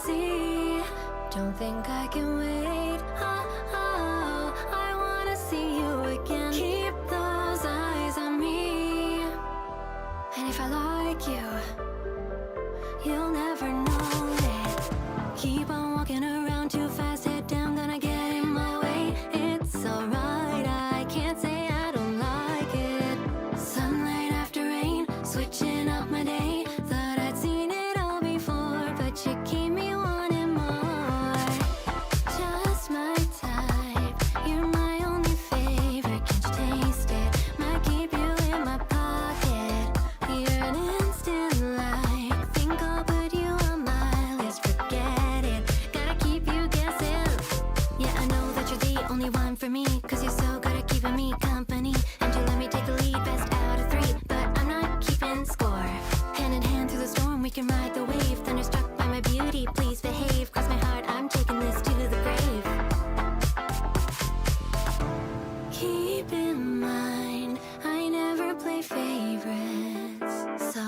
see. Don't think I can wait. I wanna see you again. Keep those eyes on me. And if I like you, you'll never know it. Keep on walking around too fast, head down, gonna get in my way. It's alright, I can't say I don't like it. Sunlight after rain, switching up my day. Thought I'd seen it all before, but you keep me wanting more. Just my type, you're my only favorite. Can't you taste it? Might keep you in my pocket. You're an instant like. Think I'll put you on my list. Forget it, gotta keep you guessing. Yeah, I know that you're the only one for me, 'cause you're so good at keeping me company. And you let me take the lead, best out of three, but I'm not keeping score. Hand in hand through the storm, we can ride the wave. Thunderstruck by my beauty, please behave. Cross my heart, I'm taking this to the grave. Keep in mind, I never play favorites. So,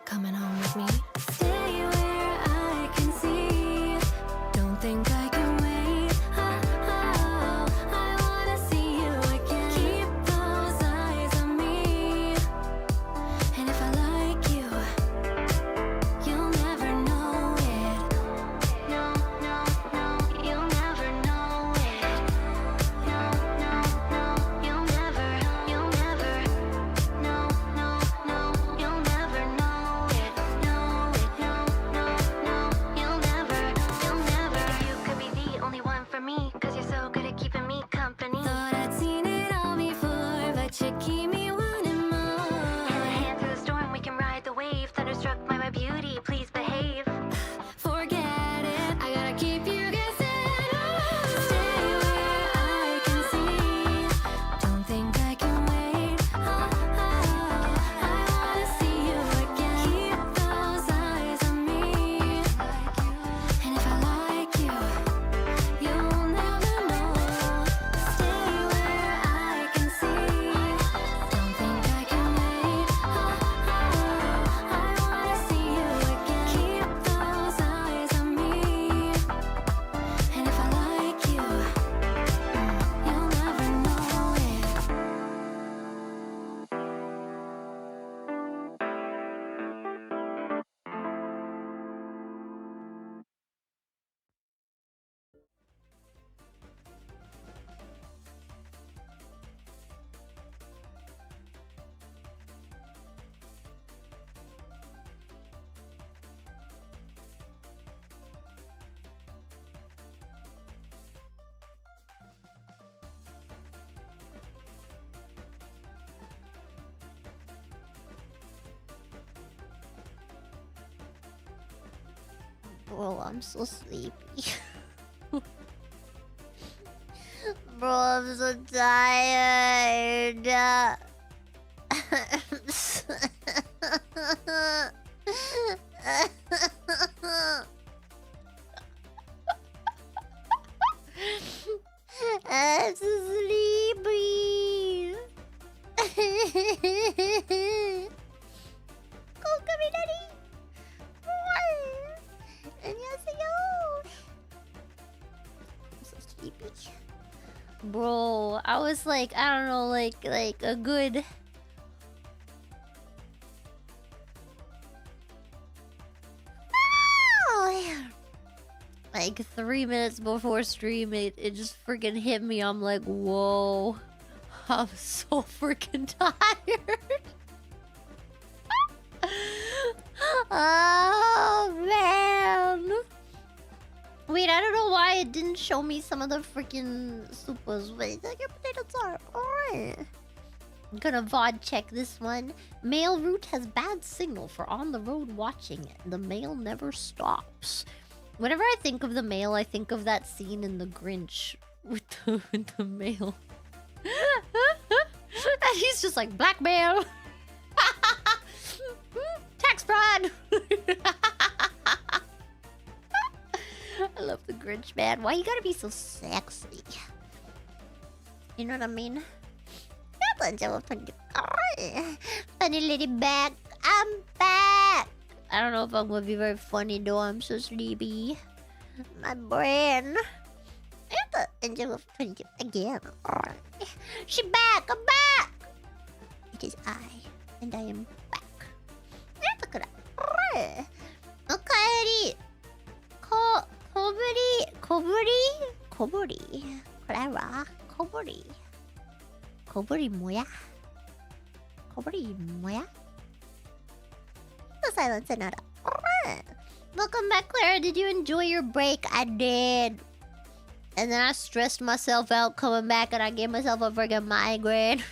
coming home with me. Stay where I can see. Don't think I can wait. I wanna see you again. Keep those eyes on me. And if I like you, you'll never know it. No, no, no, you'll never know it. No, no, no, you'll never, no, no, no, you'll never know it. No, no, no, you'll never. You could be the only one for me, 'cause you're so good at keeping me company. Thought I'd seen it all before, but you keep me wanting more. Hand in hand through the storm, we can ride the wave. Thunderstruck by my beauty, please behave. Forget it, I gotta keep you guessing. Stay where I can see. Don't think I can wait. I wanna see you again. Keep those eyes on me. And if I like you, you'll never know. Stay where I can see. Don't think I can wait. I wanna see you again. Keep those eyes on me. And if I like you, you'll never know it. Bro, I'm so sleepy. Bro, I'm so tired. I'm so sleepy. Go, Kaminari. 안녕하세요. I'm so sleepy. Bro, I was like, I don't know, like a good like 3 minutes before stream, it just freaking hit me. I'm like, whoa, I'm so freaking tired. Oh man. Wait, I don't know why it didn't show me some of the freaking supers. Wait, your potatoes are alright. I'm gonna VOD check this one. Mail route has bad signal for on the road watching it. The mail never stops. Whenever I think of the mail, I think of that scene in The Grinch with the mail. And he's just like, blackmail. Tax fraud. I love the Grinch, man. Why you gotta be so sexy? You know what I mean? Funny lady back. I'm back. I don't know if I'm gonna be very funny though. I'm so sleepy. My brain. And the engine of 22 again. She back. I'm back. It is I, and I am back. And look at that. Okay. Koburi. Clara. Koburi 뭐야? Koburi 뭐야? The silence and nada. Welcome back, Clara. Did you enjoy your break? I did. And then I stressed myself out coming back and I gave myself a friggin' migraine.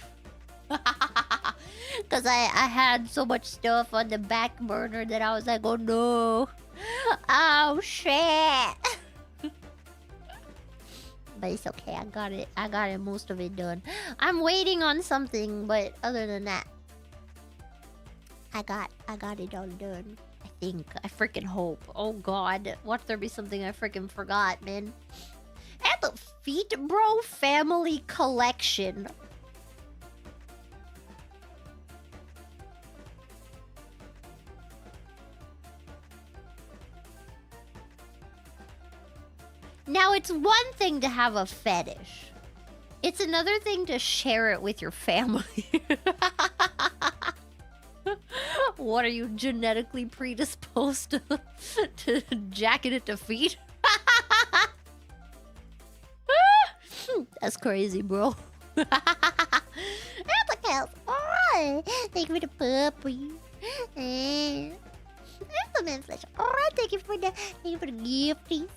Because I had so much stuff on the back burner that I was like, oh no. Oh shit. But it's okay. I got it. Most of it done. I'm waiting on something, but other than that, I got it all done. I think. I freaking hope. Oh god. Watch there be something I freaking forgot, man. And the Feet Bro Family Collection. Now, it's one thing to have a fetish. It's another thing to share it with your family. What are you, genetically predisposed to jacking it to feet? That's crazy, bro. That's okay. Alright. Thank you for the puppy. And the man flesh. Alright, thank you for the gifties.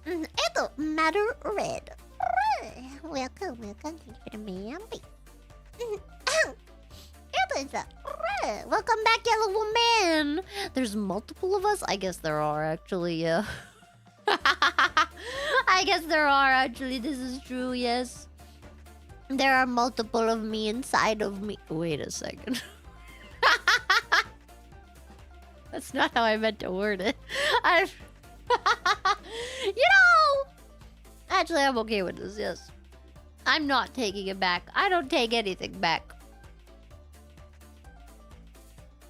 Eto Matter Red. Welcome. Thank you for the man. Welcome back, Yellow Woman. There's multiple of us. I guess there are actually. Yeah. I guess there are actually. This is true. Yes. There are multiple of me inside of me. Wait a second. That's not how I meant to word it. Actually, I'm okay with this, yes. I'm not taking it back. I don't take anything back.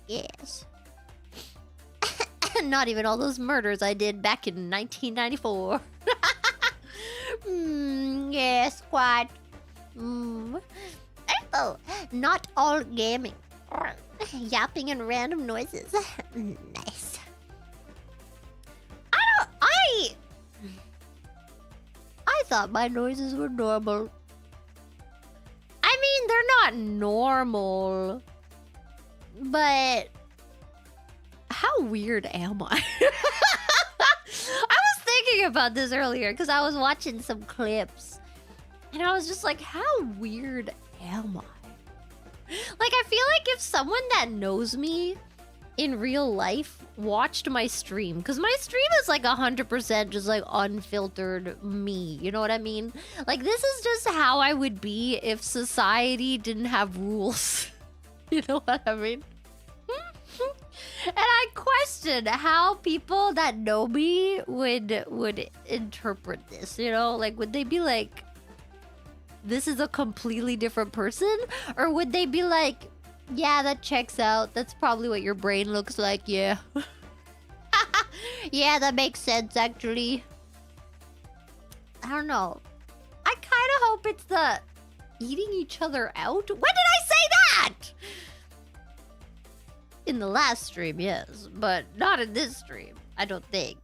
Yes. Not even all those murders I did back in 1994. Yes, quite. Oh, not all gaming. Yapping and random noises. Nice. I thought my noises were normal. I mean, they're not normal. But how weird am I? I was thinking about this earlier because I was watching some clips. And I was just like, how weird am I? Like, I feel like if someone that knows me in real life watched my stream, because my stream is like 100% just like unfiltered me, you know what I mean? Like, this is just how I would be if society didn't have rules. You know what I mean? And I question how people that know me would interpret this, you know? Like, would they be like, this is a completely different person? Or would they be like, yeah, that checks out. That's probably what your brain looks like, yeah. Yeah, that makes sense, actually. I don't know. I kind of hope it's the eating each other out. When did I say that? In the last stream, yes. But not in this stream, I don't think.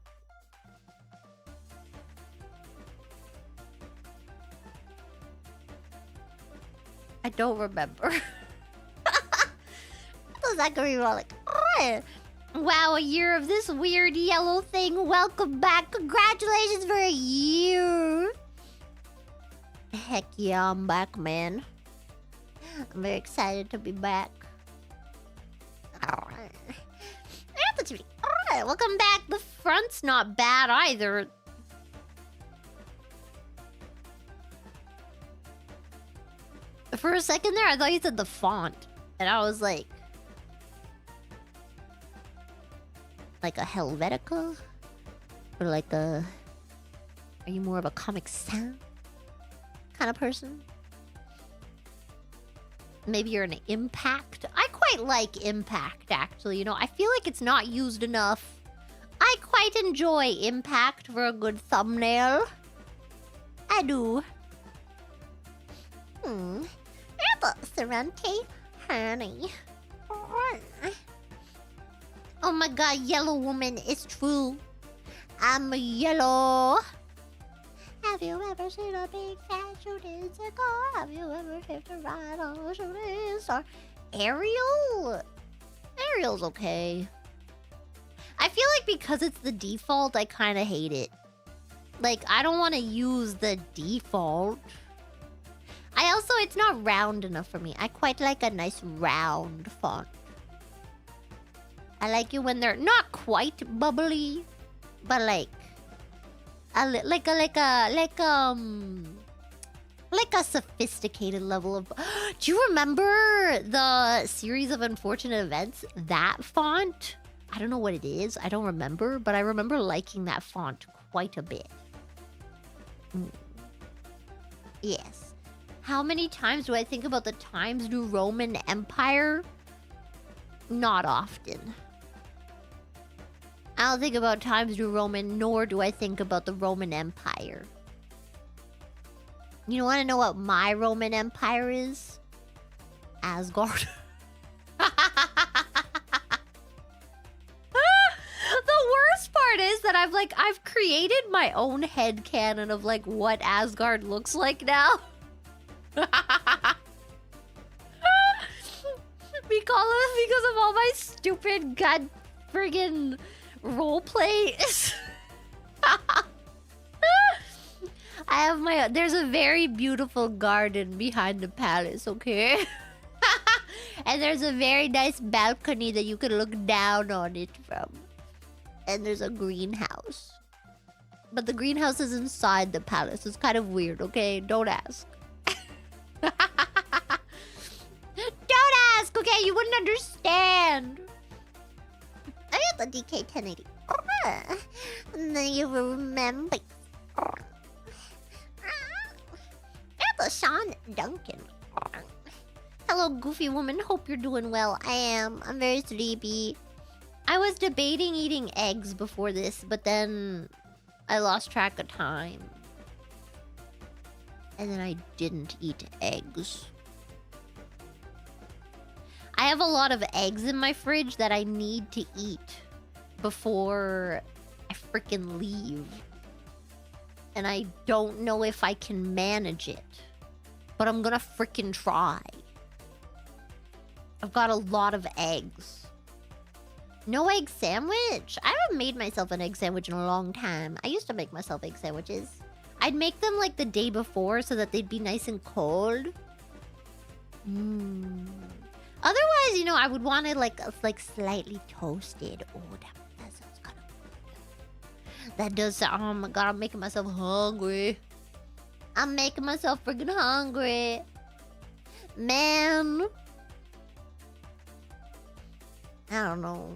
I don't remember. Zachary Rollick. Wow, a year of this weird yellow thing. Welcome back. Congratulations for a year. Heck yeah, I'm back, man. I'm very excited to be back. Alright. Alright, welcome back. The front's not bad either. For a second there, I thought you said the font. And I was like a Helvetica? Or like a... Are you more of a Comic Sans kind of person? Maybe you're an impact. I quite like impact, actually. You know, I feel like it's not used enough. I quite enjoy impact for a good thumbnail. I do. Serente, honey. Oh my god, yellow woman, it's true. I'm a yellow. Have you ever seen a big fat shooting cigar? Have you ever seen a ride on a shooting star? Ariel? Ariel's okay. I feel like because it's the default, I kind of hate it. Like, I don't want to use the default. I also, it's not round enough for me. I quite like a nice round font. I like it when they're not quite bubbly, but like a sophisticated level of. Do you remember the series of unfortunate events? That font? I don't know what it is. I don't remember, but I remember liking that font quite a bit. Yes. How many times do I think about the Times New Roman Empire? Not often. I don't think about Times New Roman, nor do I think about the Roman Empire. You want to know what my Roman Empire is? Asgard. The worst part is that I've created my own headcanon of like what Asgard looks like now. because of all my stupid god friggin' roleplay. I have my. There's a very beautiful garden behind the palace, okay? And there's a very nice balcony that you can look down on it from. And there's a greenhouse. But the greenhouse is inside the palace. It's kind of weird, okay? Don't ask. Don't ask, okay? You wouldn't understand. I got the DK 1080. Then you will remember. That's Sean Duncan. Hello, goofy woman. Hope you're doing well. I am. I'm very sleepy. I was debating eating eggs before this, but then I lost track of time. And then I didn't eat eggs. I have a lot of eggs in my fridge that I need to eat before I freaking leave. And I don't know if I can manage it. But I'm gonna freaking try. I've got a lot of eggs. No egg sandwich? I haven't made myself an egg sandwich in a long time. I used to make myself egg sandwiches. I'd make them like the day before so that they'd be nice and cold. Otherwise, you know, I would want it like slightly toasted. Oh, that sounds kind of good. That does sound. Oh my god, I'm making myself hungry. I'm making myself freaking hungry. Man. I don't know.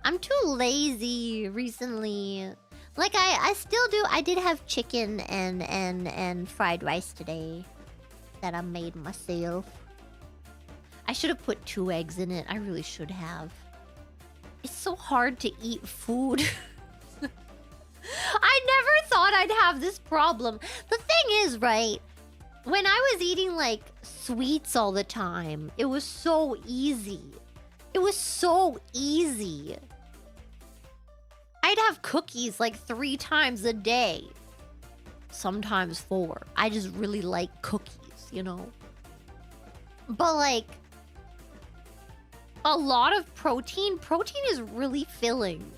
I'm too lazy recently. Like I still do. I did have chicken and fried rice today that I made myself. I should have put 2 eggs in it. I really should have. It's so hard to eat food. I never thought I'd have this problem. The thing is, right? When I was eating like sweets all the time, it was so easy. It was so easy. I'd have cookies like 3 times a day. Sometimes 4. I just really like cookies, you know? But like, a lot of protein is really filling.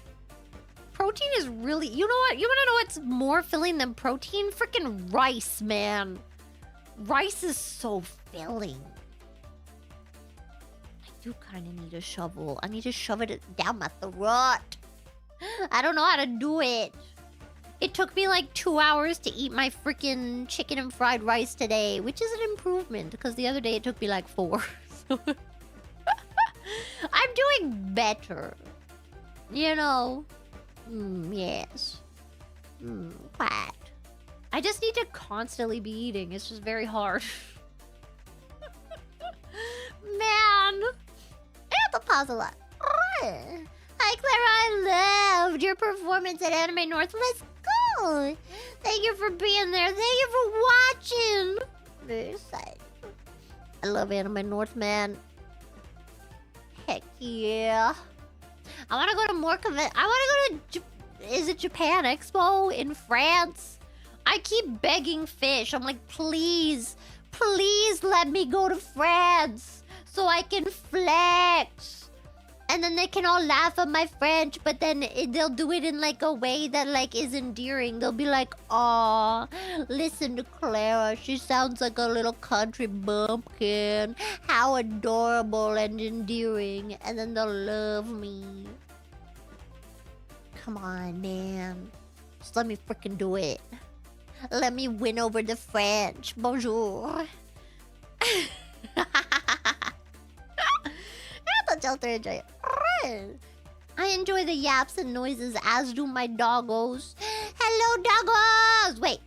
Protein is really, you know what? You want to know what's more filling than protein? Freaking rice, man. Rice is so filling. I do kind of need a shovel. I need to shove it down my throat. I don't know how to do it. It took me like 2 hours to eat my freaking chicken and fried rice today, which is an improvement because the other day it took me like 4. So I'm doing better. You know? Yes. Quite. I just need to constantly be eating. It's just very hard. pause a lot. Hi, Clara. I loved your performance at Anime North. Let's go. Thank you for being there. Thank you for watching. Very excited. I love Anime North, man. Heck yeah. I want to go to more conventions. I want to go to... Is it Japan Expo in France? I keep begging Fish. I'm like, please, please let me go to France so I can flex. And then they can all laugh at my French, but then they'll do it in like a way that like is endearing. They'll be like, "Aw, listen to Clara. She sounds like a little country bumpkin. How adorable and endearing." And then they'll love me. Come on, man. Just let me freaking do it. Let me win over the French. Bonjour. I enjoy the yaps and noises, as do my doggos. Hello, doggos! Wait.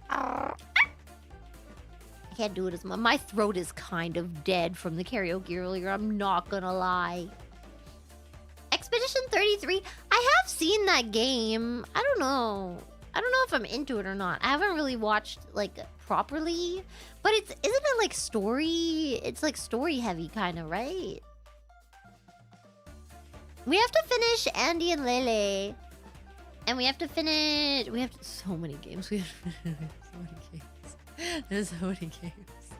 I can't do it as much. My throat is kind of dead from the karaoke earlier. I'm not gonna lie. Expedition 33. I have seen that game. I don't know. I don't know if I'm into it or not. I haven't really watched like properly, but isn't it like story? It's like story heavy kind of, right? We have to finish Andy and Lele. And we have to finish... So many games. We have to finish so many games. There's so many games.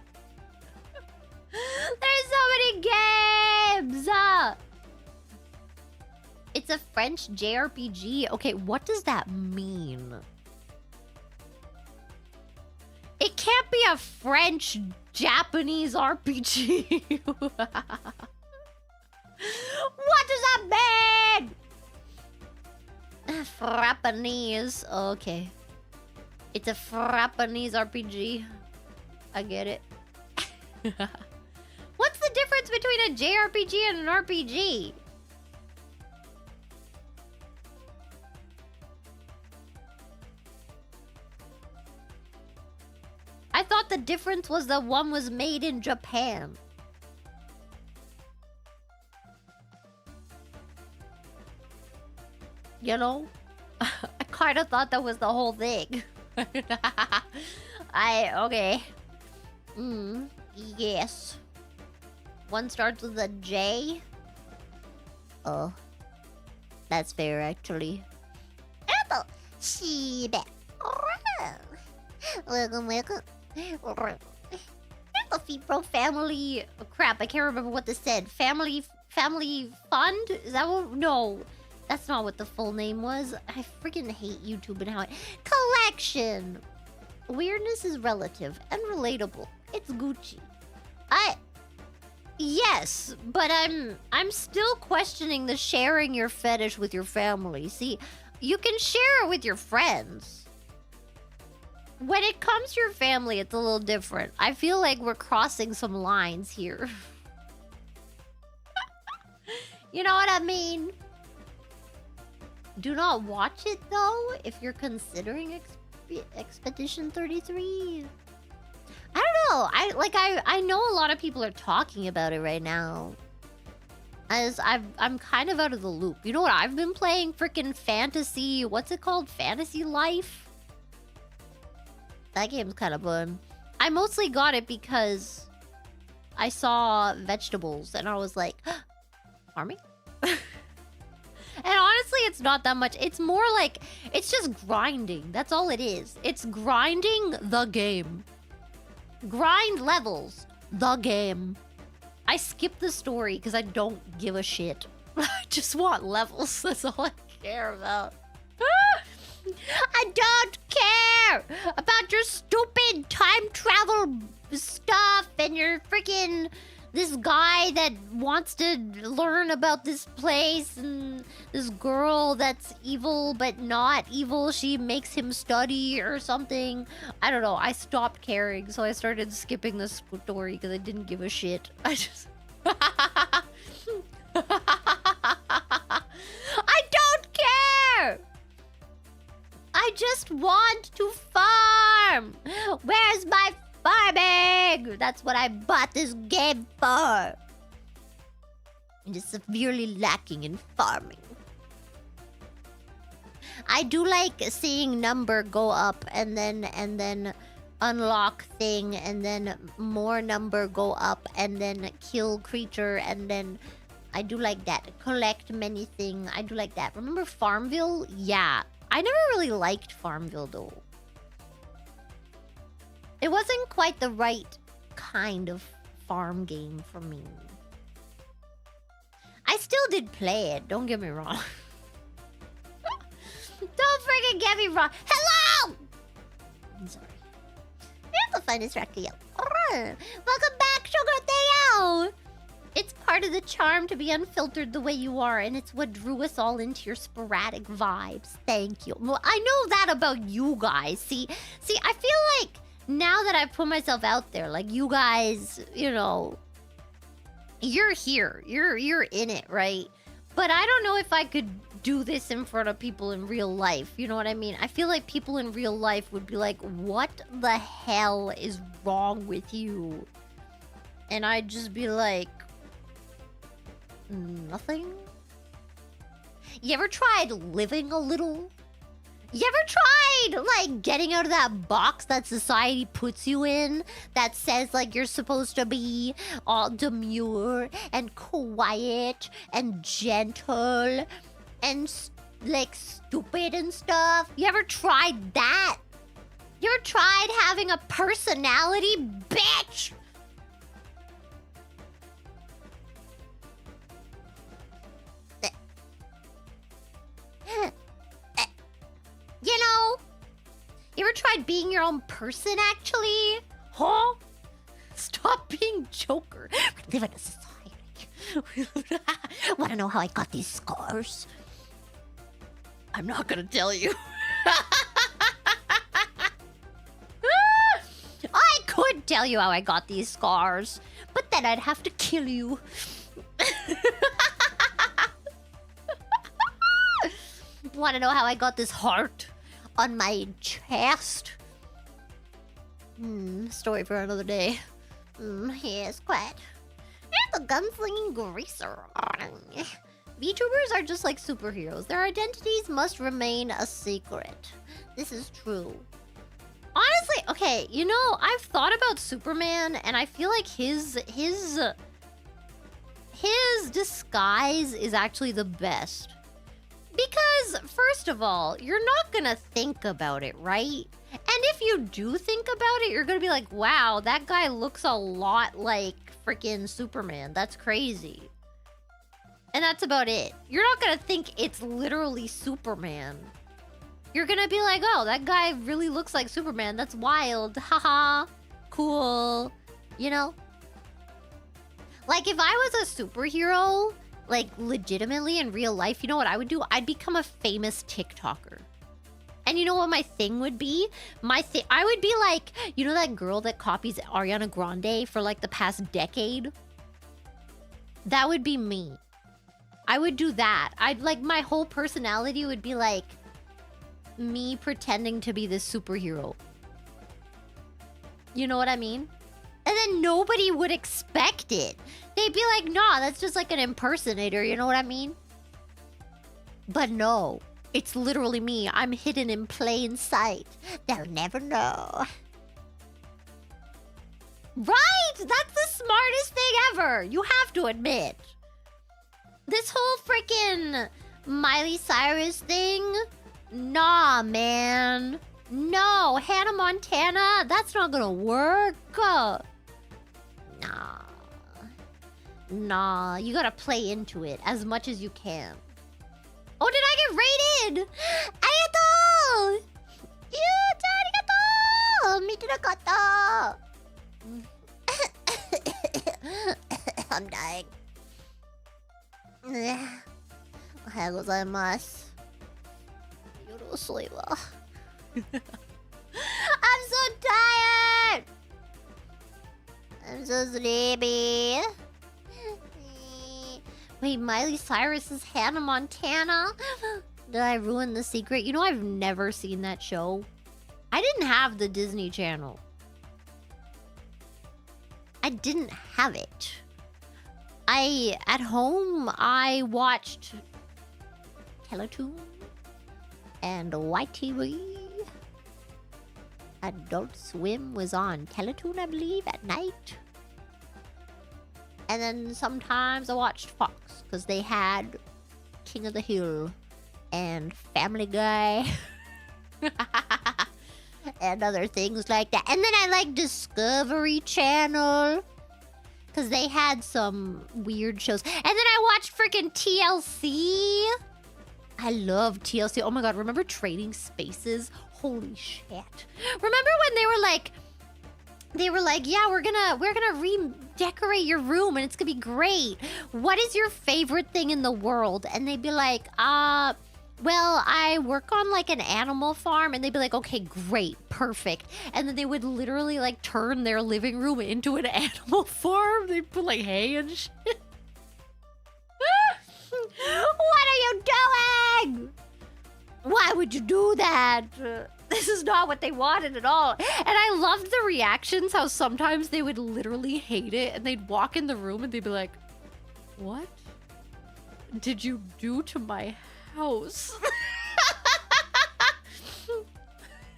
There's so many games! It's a French JRPG. Okay, what does that mean? It can't be a French-Japanese RPG. What does that mean? Frappanese. Okay. It's a Frappanese RPG. I get it. What's the difference between a JRPG and an RPG? I thought the difference was that one was made in Japan. You know? I kind of thought that was the whole thing. Okay. Yes. One starts with a J. Oh. That's fair, actually. Apple. Shiba. Welcome, welcome. Bro, family... Oh, crap, I can't remember what this said. Family fund? Is that what... No. That's not what the full name was. I freaking hate YouTube and how it... Collection! Weirdness is relative and relatable. It's Gucci. Yes, but I'm still questioning the sharing your fetish with your family. See, you can share it with your friends. When it comes to your family, it's a little different. I feel like we're crossing some lines here. You know what I mean? Do not watch it, though, if you're considering Expedition 33. I don't know. I know a lot of people are talking about it right now. As I'm kind of out of the loop. You know what? I've been playing freaking fantasy... What's it called? Fantasy Life? That game's kind of fun. I mostly got it because I saw vegetables and I was like, farming? And honestly, it's not that much. It's more like, it's just grinding. That's all it is. It's grinding the game. Grind levels. The game. I skip the story because I don't give a shit. I just want levels. That's all I care about. I don't care about your stupid time travel stuff and your freaking... This guy that wants to learn about this place and this girl that's evil but not evil. She makes him study or something. I don't know. I stopped caring, so I started skipping the story because I didn't give a shit. I just... I don't care! I just want to farm! Where's my farming! That's what I bought this game for. It is severely lacking in farming. I do like seeing number go up and then unlock thing and then more number go up and then kill creature and then I do like that. Collect many thing. I do like that. Remember Farmville? Yeah. I never really liked Farmville though. It wasn't quite the right kind of farm game for me. I still did play it, don't get me wrong. Don't freaking get me wrong. Hello! I'm sorry. Here's the finest Rakiel. Welcome back, Sugar Theo! It's part of the charm to be unfiltered the way you are, and it's what drew us all into your sporadic vibes. Thank you. Well, I know that about you guys. See, I feel like now that I've put myself out there, like you guys, you know, you're here. You're in it, right? But I don't know if I could do this in front of people in real life. You know what I mean? I feel like people in real life would be like, what the hell is wrong with you? And I'd just be like, nothing? You ever tried living a little? You ever tried, like, getting out of that box that society puts you in that says, like, you're supposed to be all demure and quiet and gentle and, like, stupid and stuff? You ever tried that? You ever tried having a personality, bitch? You know, you ever tried being your own person, actually? Huh? Stop being Joker. We live in a society. Wanna know how I got these scars? I'm not gonna tell you. I could tell you how I got these scars, but then I'd have to kill you. Wanna know how I got this heart on my chest? Story for another day. Yes, quite. Here's the gunslinging greaser. VTubers are just like superheroes. Their identities must remain a secret. This is true. Honestly, okay, you know, I've thought about Superman, and I feel like his disguise is actually the best. Because, first of all, you're not gonna think about it, right? And if you do think about it, you're gonna be like, wow, that guy looks a lot like freaking Superman. That's crazy. And that's about it. You're not gonna think it's literally Superman. You're gonna be like, oh, that guy really looks like Superman. That's wild. Haha. Cool. You know? Like, if I was a superhero, like, legitimately in real life, you know what I would do? I'd become a famous TikToker. And you know what my thing would be? I would be like, you know that girl that copies Ariana Grande for like the past decade? That would be me. I would do that. I'd like, my whole personality would be like me pretending to be this superhero. You know what I mean? And then nobody would expect it. They'd be like, nah, that's just like an impersonator, you know what I mean? But no, it's literally me. I'm hidden in plain sight. They'll never know. Right? That's the smartest thing ever. You have to admit. This whole freaking Miley Cyrus thing? Nah, man. No, Hannah Montana, that's not gonna work. Nah, you gotta play into it as much as you can. Oh, did I get rated? Arigato! Arigato! Mitinakata! I'm dying. おはようございます。夜遅いわ。I'm so tired! I'm so sleepy. Wait, Miley Cyrus is Hannah Montana? Did I ruin the secret? You know, I've never seen that show. I didn't have the Disney Channel. I didn't have it. At home, I watched Teletoon and YTV. Adult Swim was on Teletoon, I believe, at night. And then sometimes I watched Fox, because they had King of the Hill and Family Guy. And other things like that. And then I like Discovery Channel, because they had some weird shows. And then I watched freaking TLC. I love TLC. Oh my god, remember Trading Spaces? Holy shit. Remember when they were like, yeah, we're gonna redecorate your room and it's gonna be great. What is your favorite thing in the world? And they'd be like, well, I work on like an animal farm. And they'd be like, okay, great, perfect. And then they would literally like turn their living room into an animal farm. They'd put like hay and shit. What are you doing? Why would you do that? This is not what they wanted at all. And I loved the reactions, how sometimes they would literally hate it and they'd walk in the room and they'd be like, what did you do to my house?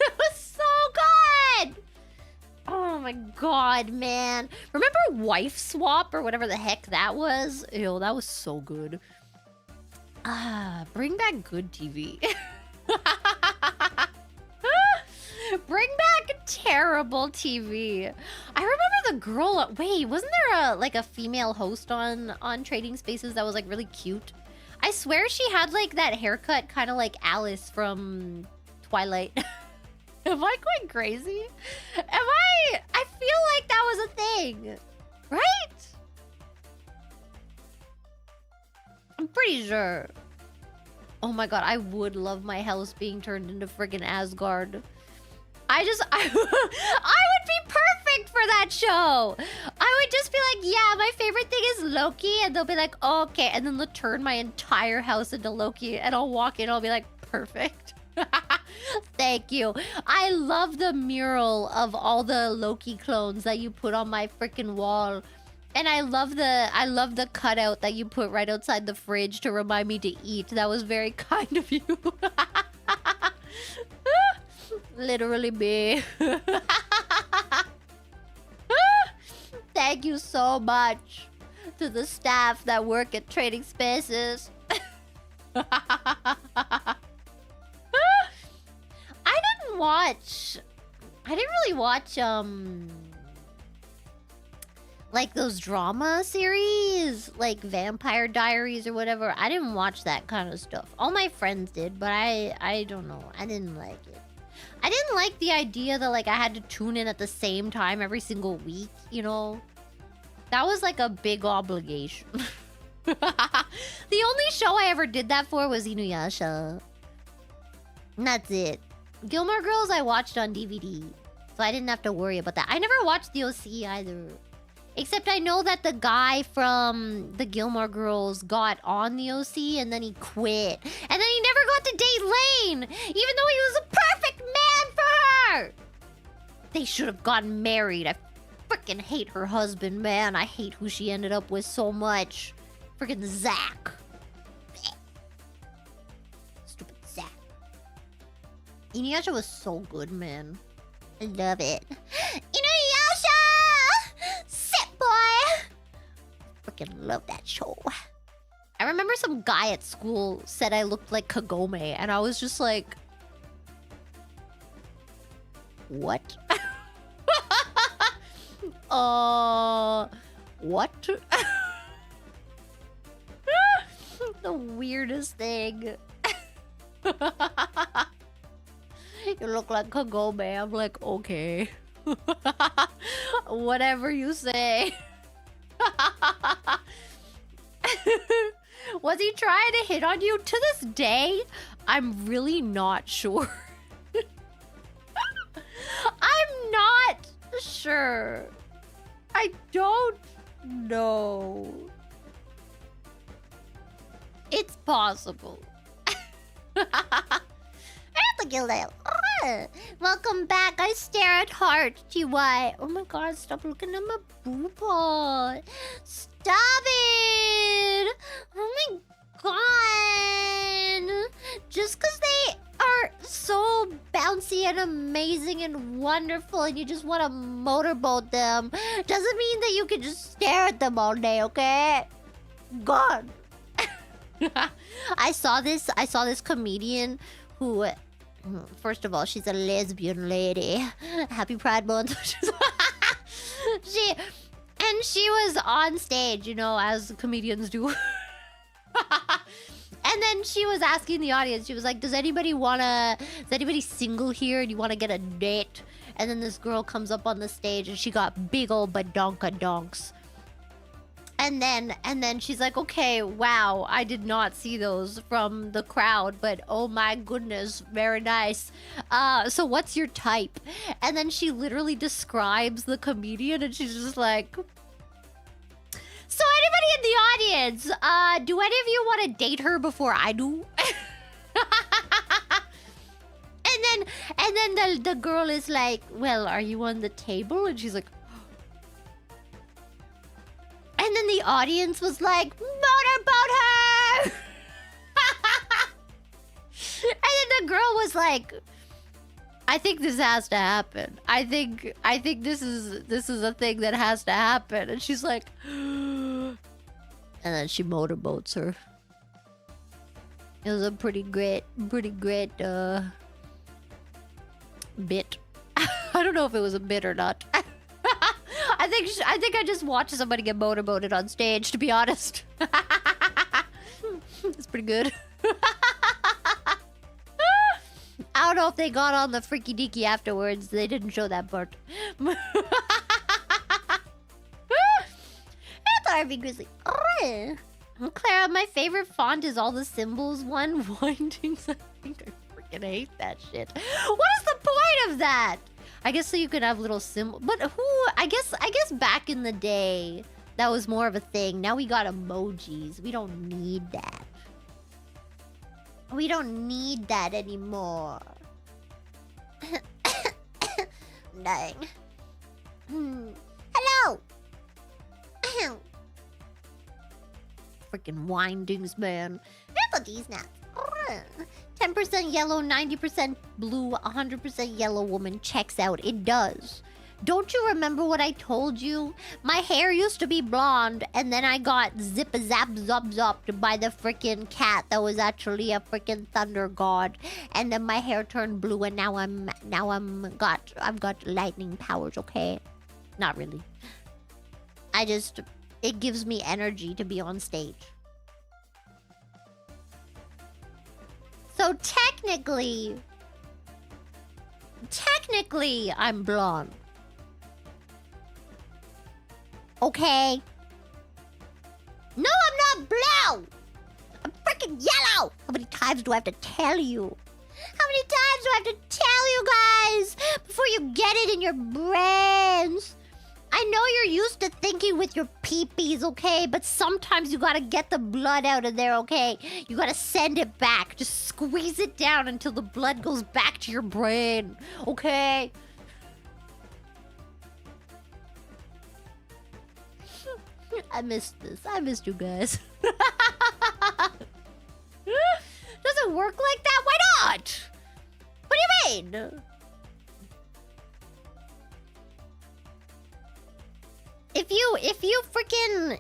It was so good. Oh my god, man. Remember Wife Swap or whatever the heck that was? Ew, that was so good. Bring back good TV. Bring back terrible TV. I remember the girl. Wait, wasn't there a female host on Trading Spaces that was like really cute? I swear she had like that haircut, kind of like Alice from Twilight. Am I going crazy? I feel like that was a thing, right? I'm pretty sure. Oh my god, I would love my house being turned into friggin' Asgard. I would be perfect for that show. I would just be like, yeah, my favorite thing is Loki. And they'll be like, oh, okay. And then they'll turn my entire house into Loki. And I'll walk in, I'll be like, perfect. Thank you. I love the mural of all the Loki clones that you put on my freaking wall. And I love the cutout that you put right outside the fridge to remind me to eat. That was very kind of you. Literally me. Thank you so much to the staff that work at Trading Spaces. I didn't really watch like those drama series, like Vampire Diaries or whatever. I didn't watch that kind of stuff. All my friends did, but I don't know. I didn't like it. I didn't like the idea that like I had to tune in at the same time every single week, you know? That was like a big obligation. The only show I ever did that for was Inuyasha. And that's it. Gilmore Girls I watched on DVD, so I didn't have to worry about that. I never watched the OC either. Except I know that the guy from the Gilmore Girls got on the OC and then he quit. And then he never got to date Lane, even though he was a perfect man for her. They should have gotten married. I freaking hate her husband, man. I hate who she ended up with so much. Freaking Zach. Stupid Zach. Inuyasha was so good, man. I love it. Inuyasha! Sit, boy! Freaking love that show. I remember some guy at school said I looked like Kagome, and I was just like, what? What? The weirdest thing. You look like Kagome. I'm like, okay. Whatever you say. Was he trying to hit on you? To this day, I'm really not sure. I'm not sure. I don't know. It's possible. I have to kill that. Welcome back. I stare at heart. TY. Oh my god, stop looking at my booba. Stop it. Oh my god. Just because they are so bouncy and amazing and wonderful and you just want to motorboat them doesn't mean that you can just stare at them all day, okay? God. I saw this comedian who, first of all, she's a lesbian lady. Happy Pride Month. she was on stage, you know, as comedians do. And then she was asking the audience, she was like, is anybody single here and you want to get a date? And then this girl comes up on the stage and she got big old badonka donks. And then she's like, okay, wow, I did not see those from the crowd, but oh my goodness, very nice. So what's your type? And then she literally describes the comedian and she's just like, so anybody in the audience, do any of you want to date her before I do? and then the girl is like, well, are you on the table? And she's like, and then the audience was like, motorboat her! And then the girl was like, I think this has to happen. I think this is a thing that has to happen. And she's like, and then she motorboats her. It was a pretty great bit. I don't know if it was a bit or not. I think I just watched somebody get motorboated on stage, to be honest. It's pretty good. I don't know if they got on the freaky deaky afterwards. They didn't show that part. I thought I'd be grizzly. Clara, my favorite font is all the symbols. One windings. I think I freaking hate that shit. What is the point of that? I guess so you could have little symbols. But who? I guess back in the day, that was more of a thing. Now we got emojis. We don't need that. We don't need that anymore. Dang. Hello. Freaking windings, man. Look at these nuts. 10% yellow, 90% blue, 100% yellow woman checks out. It does. Don't you remember what I told you? My hair used to be blonde, and then I got zip-a-zap-zop-zopped by the freaking cat that was actually a freaking thunder god. And then my hair turned blue, and now I've got lightning powers, okay? Not really. It gives me energy to be on stage. So technically, I'm blonde. Okay. No, I'm not blue. I'm freaking yellow. How many times do I have to tell you? How many times do I have to tell you guys before you get it in your brains? I know you're used to thinking with your peepees, okay? But sometimes you gotta get the blood out of there, okay? You gotta send it back. Just squeeze it down until the blood goes back to your brain, okay? I missed this. I missed you guys. Does it work like that? Why not? What do you mean?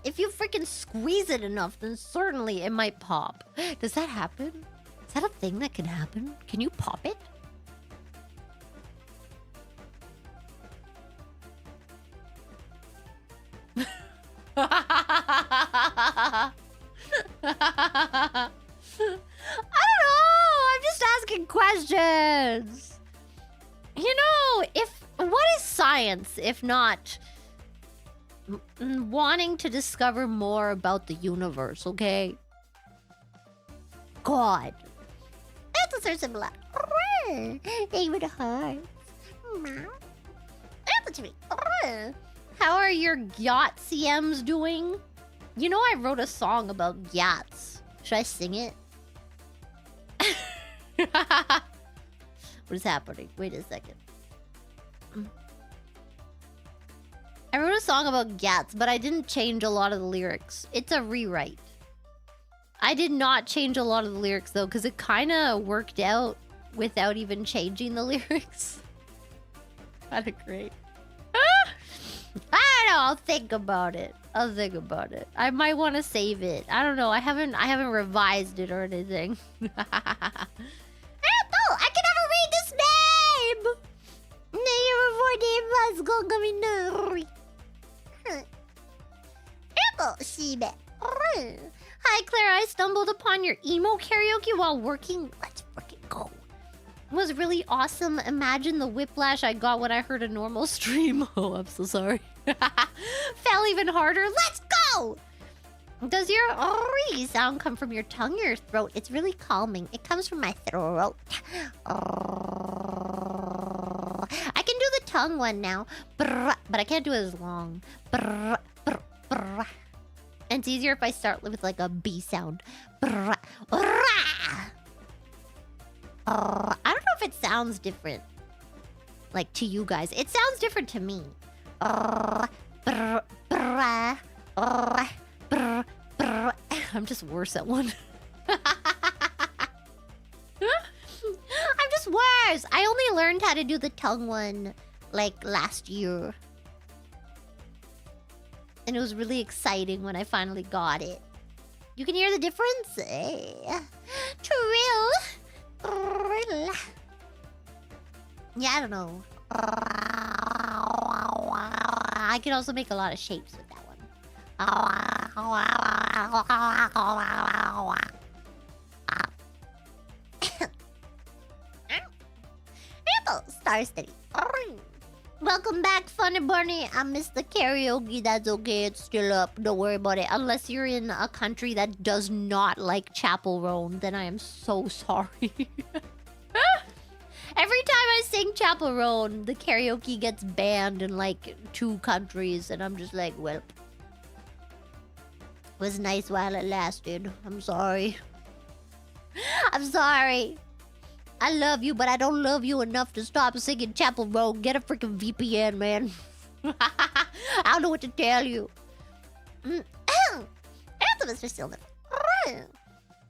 If you freaking squeeze it enough, then certainly it might pop. Does that happen? Is that a thing that can happen? Can you pop it? I don't know. I'm just asking questions. You know, what is science if not wanting to discover more about the universe, okay? God. That's a similar. Even hearts. That's me. How are your yacht CMs doing? You know, I wrote a song about yachts. Should I sing it? What is happening? Wait a second. I wrote a song about gats, but I didn't change a lot of the lyrics. It's a rewrite. I did not change a lot of the lyrics, though, because it kind of worked out without even changing the lyrics. Kind of great. I don't know. I'll think about it. I might want to save it. I don't know. I haven't revised it or anything. I can never read this name. Hi, Clara. I stumbled upon your emo karaoke while working. Let's freaking go. It was really awesome. Imagine the whiplash I got when I heard a normal stream. Oh, I'm so sorry. Fell even harder. Let's go! Does your ori sound come from your tongue or your throat? It's really calming. It comes from my throat. I can do the tongue one now, but I can't do it as long. And it's easier if I start with like a B sound. I don't know if it sounds different, like to you guys. It sounds different to me. I'm just worse at one. I'm just worse. I only learned how to do the tongue one like last year. And it was really exciting when I finally got it. You can hear the difference? Trill. Yeah, I don't know. I can also make a lot of shapes with that one. Star Steady. Welcome back, Funny Bunny. I missed the karaoke. That's okay. It's still up. Don't worry about it. Unless you're in a country that does not like Chapel Roan, then I am so sorry. Every time I sing Chapel Roan, the karaoke gets banned in like 2 countries, and I'm just like, well, it was nice while it lasted. I'm sorry. I'm sorry. I love you, but I don't love you enough to stop singing Chapel Roan. Get a freaking VPN, man. I don't know what to tell you. Anthem is for Silver.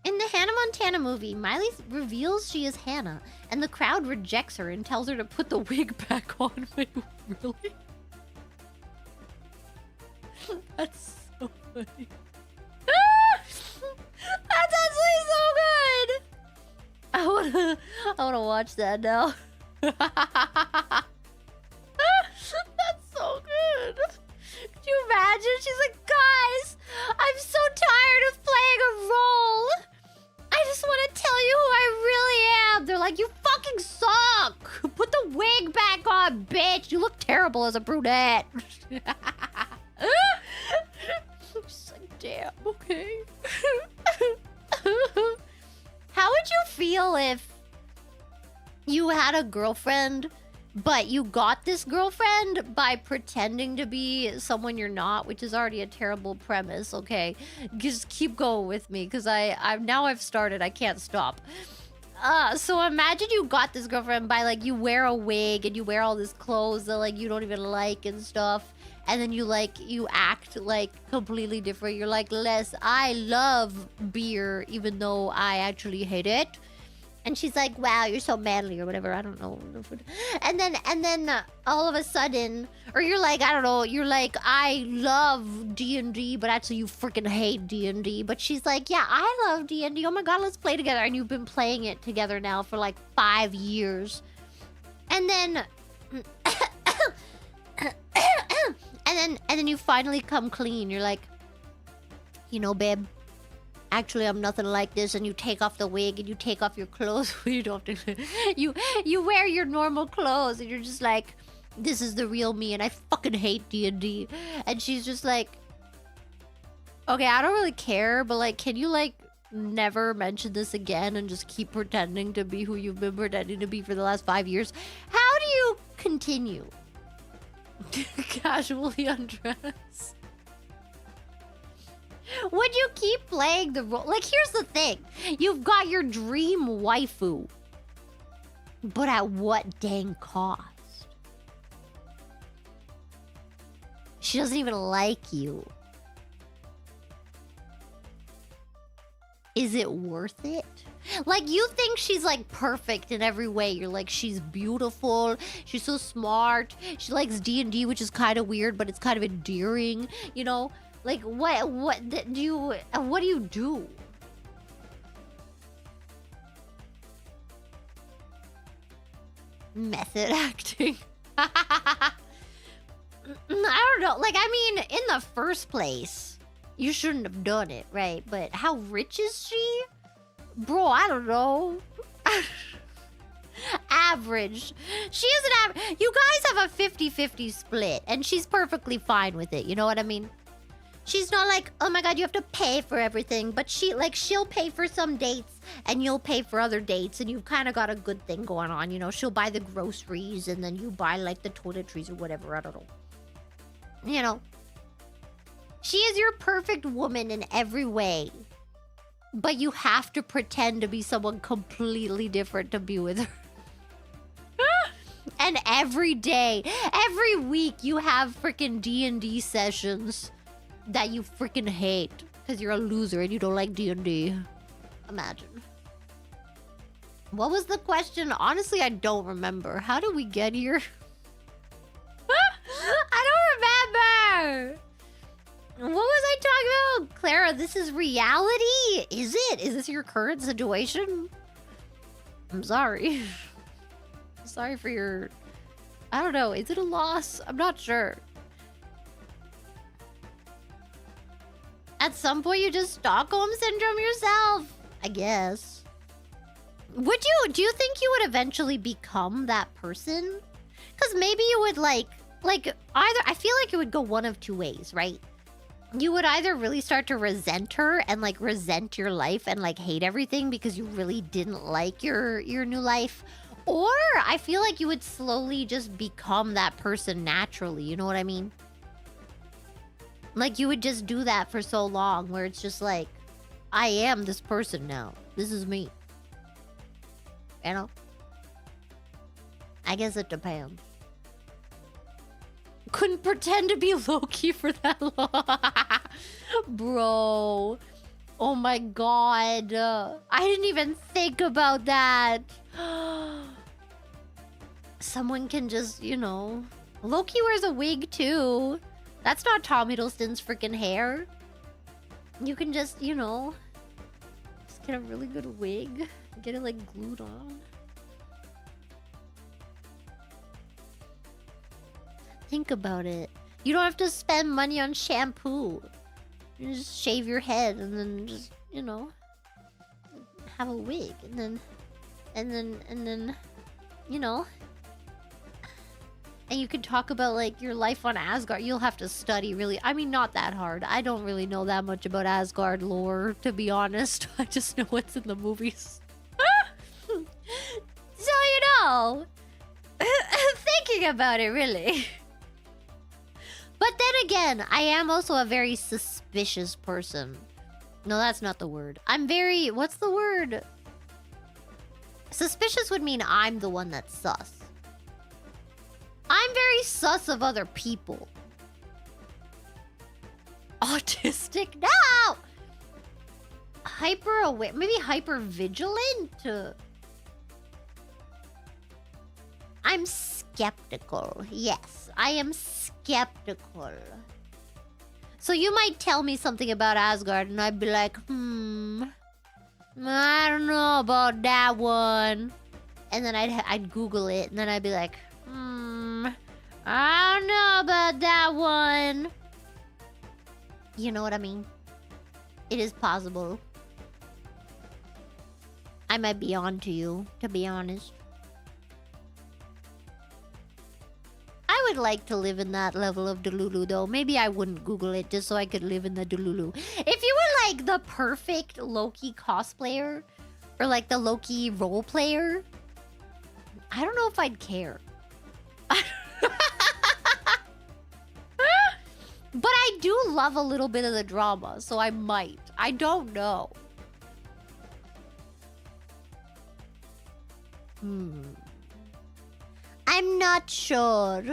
In the Hannah Montana movie, Miley reveals she is Hannah, and the crowd rejects her and tells her to put the wig back on. Wait, really? That's so funny. That's actually so good! I wanna watch that now. That's so good. Could you imagine? She's like, guys, I'm so tired of playing a role. I just want to tell you who I really am. They're like, you fucking suck. Put the wig back on, bitch. You look terrible as a brunette. She's like, damn, okay. How would you feel if you had a girlfriend, but you got this girlfriend by pretending to be someone you're not, which is already a terrible premise, okay? Just keep going with me, because I've started. I can't stop. So imagine you got this girlfriend by, like, you wear a wig and you wear all these clothes that, like, you don't even like and stuff. And then you act, like, completely different. You're like, Les, I love beer, even though I actually hate it. And she's like, wow, you're so manly or whatever. I don't know. And then all of a sudden, or you're like, I don't know. You're like, I love D&D, but actually you freaking hate D&D. But she's like, yeah, I love D&D. Oh my God, let's play together. And you've been playing it together now for like 5 years. And then... And then you finally come clean. You're like, you know, babe, actually I'm nothing like this. And you take off the wig and you take off your clothes. You don't have to. You wear your normal clothes and you're just like, this is the real me and I fucking hate D&D. And she's just like, okay, I don't really care, but like, can you like never mention this again and just keep pretending to be who you've been pretending to be for the last 5 years? How do you continue? Casually undress. Would you keep playing the role? Like, here's the thing. You've got your dream waifu. But at what dang cost? She doesn't even like you. Is it worth it? Like, you think she's like perfect in every way. You're like, she's beautiful, she's so smart, she likes D&D, which is kind of weird, but it's kind of endearing, you know? Like, what do you do? Method acting. I don't know. Like, I mean, in the first place, you shouldn't have done it, right? But how rich is she? Bro, I don't know. Average. She is an average. You guys have a 50-50 split, and she's perfectly fine with it. You know what I mean? She's not like, oh my god, you have to pay for everything. But she'll pay for some dates, and you'll pay for other dates, and you've kind of got a good thing going on. You know, she'll buy the groceries, and then you buy, like, the toiletries or whatever. I don't know. You know. She is your perfect woman in every way. But you have to pretend to be someone completely different to be with her. And every day, every week, you have freaking D&D sessions that you freaking hate because you're a loser and you don't like D&D. Imagine. What was the question? Honestly, I don't remember. How did we get here? I don't remember. What was I talking about? Clara, this is reality? Is it? Is this your current situation? I'm sorry. Sorry for your... I don't know. Is it a loss? I'm not sure. At some point, you just Stockholm Syndrome yourself. I guess. Do you think you would eventually become that person? Because maybe you would like either... I feel like it would go one of two ways, right? You would either really start to resent her and like resent your life and like hate everything because you really didn't like your new life. Or I feel like you would slowly just become that person naturally. You know what I mean? Like you would just do that for so long where it's just like, I am this person now. This is me. You know? I guess it depends. Couldn't pretend to be Loki for that long. Bro. Oh my god. I didn't even think about that. Someone can just, you know... Loki wears a wig too. That's not Tom Hiddleston's freaking hair. You can just, you know... Just get a really good wig. Get it like glued on. Think about it. You don't have to spend money on shampoo. You just shave your head and then just, you know, have a wig and then, you know. And you could talk about like your life on Asgard. You'll have to study really. I mean, not that hard. I don't really know that much about Asgard lore, to be honest. I just know what's in the movies. So, you know, thinking about it really. But then again, I am also a very suspicious person. No, that's not the word. I'm very... What's the word? Suspicious would mean I'm the one that's sus. I'm very sus of other people. Autistic? No! Hyper aware. Maybe hyper vigilant? I'm skeptical. Yes, I am skeptical. So you might tell me something about Asgard and I'd be like, I don't know about that one. And then I'd Google it and then I'd be like, I don't know about that one. You know what I mean? It is possible. I might be on to you, to be honest. I would like to live in that level of Delulu, though. Maybe I wouldn't Google it just so I could live in the Delulu. If you were, like, the perfect Loki cosplayer, or, like, the Loki role player, I don't know if I'd care. But I do love a little bit of the drama, so I might. I don't know. I'm not sure.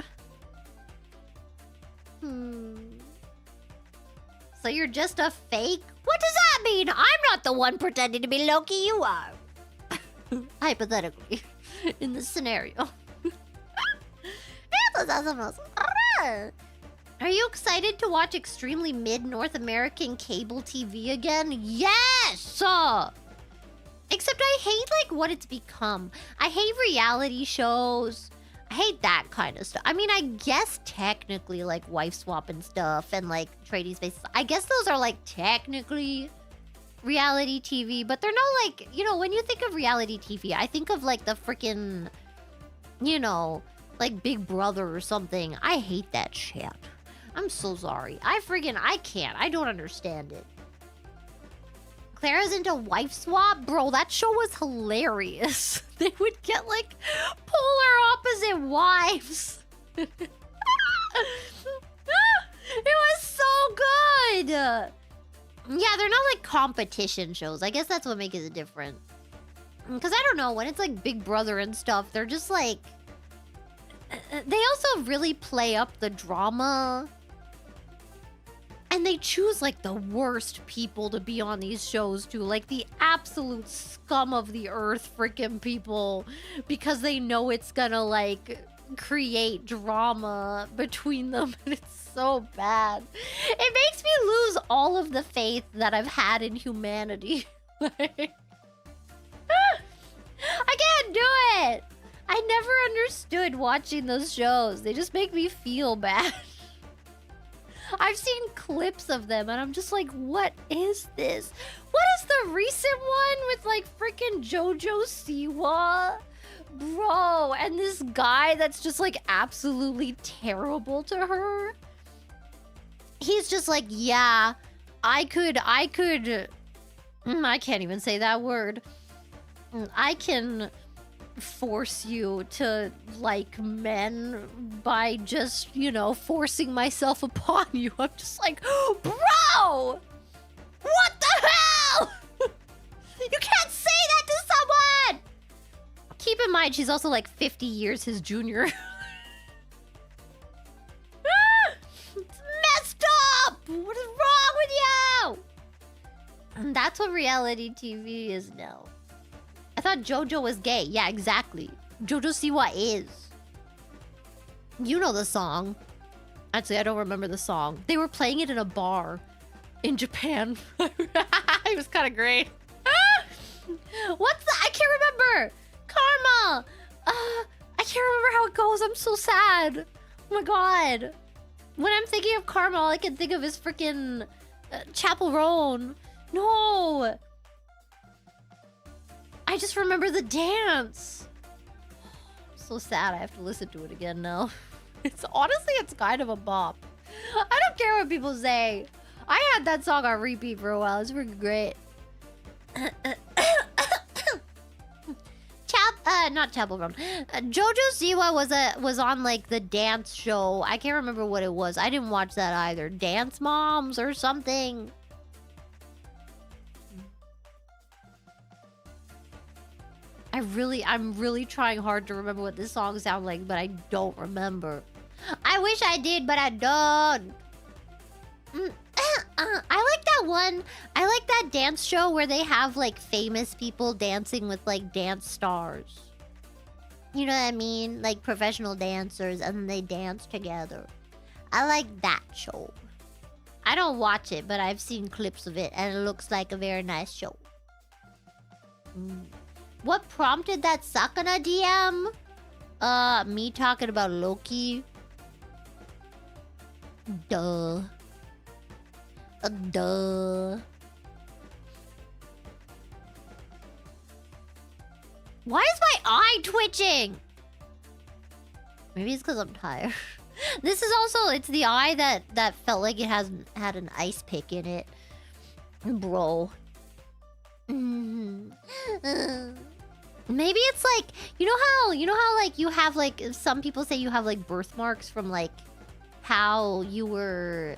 So you're just a fake? What does that mean? I'm not the one pretending to be Loki, you are. Hypothetically. In this scenario. Are you excited to watch extremely mid North American cable TV again? Yes! Except I hate, like, what it's become. I hate reality shows. I hate that kind of stuff. I mean, I guess technically, like, wife swap and stuff and, like, trading spaces. I guess those are, like, technically reality TV. But they're not, like, you know, when you think of reality TV, I think of, like, the freaking, you know, like, Big Brother or something. I hate that shit. I'm so sorry. I can't. I don't understand it. Clara's into wife swap? Bro, that show was hilarious. They would get, like, polar opposite wives. It was so good. Yeah, they're not, like, competition shows. I guess that's what makes it different. Because I don't know, when it's, like, Big Brother and stuff, they're just, like... They also really play up the drama. And they choose, like, the worst people to be on these shows, too. Like, the absolute scum of the earth freaking people. Because they know it's gonna, like, create drama between them. And it's so bad. It makes me lose all of the faith that I've had in humanity. I can't do it! I never understood watching those shows. They just make me feel bad. I've seen clips of them and I'm just like, what is this? What is the recent one with like freaking JoJo Siwa? Bro, and this guy that's just like absolutely terrible to her. He's just like, yeah, I can't even say that word. I can force you to like men by just, you know, forcing myself upon you. I'm just like, bro! What the hell? You can't say that to someone! Keep in mind, she's also like 50 years his junior. It's messed up! What is wrong with you? And that's what reality TV is now. I thought JoJo was gay. Yeah, exactly. JoJo Siwa is. You know the song. Actually, I don't remember the song. They were playing it in a bar in Japan. It was kind of great. What's that? I can't remember. Karma. I can't remember how it goes. I'm so sad. Oh my god. When I'm thinking of Karma, all I can think of is freaking Chapel Roan. No. I just remember the dance. I'm so sad I have to listen to it again now. It's honestly, it's kind of a bop. I don't care what people say. I had that song on repeat for a while. It's really great. Not Chapel Run. JoJo Siwa was on like the dance show. I can't remember what it was. I didn't watch that either. Dance Moms or something. I'm really trying hard to remember what this song sounds like, but I don't remember. I wish I did, but I don't. I like that one. I like that dance show where they have like famous people dancing with like dance stars. You know what I mean? Like professional dancers, and then they dance together. I like that show. I don't watch it, but I've seen clips of it, and it looks like a very nice show. What prompted that Sakana DM? Me talking about Loki. Duh. Duh. Why is my eye twitching? Maybe it's because I'm tired. This is also, it's the eye that felt like it had an ice pick in it. Bro. Maybe it's like, you know how like you have like, some people say you have like birthmarks from like how you were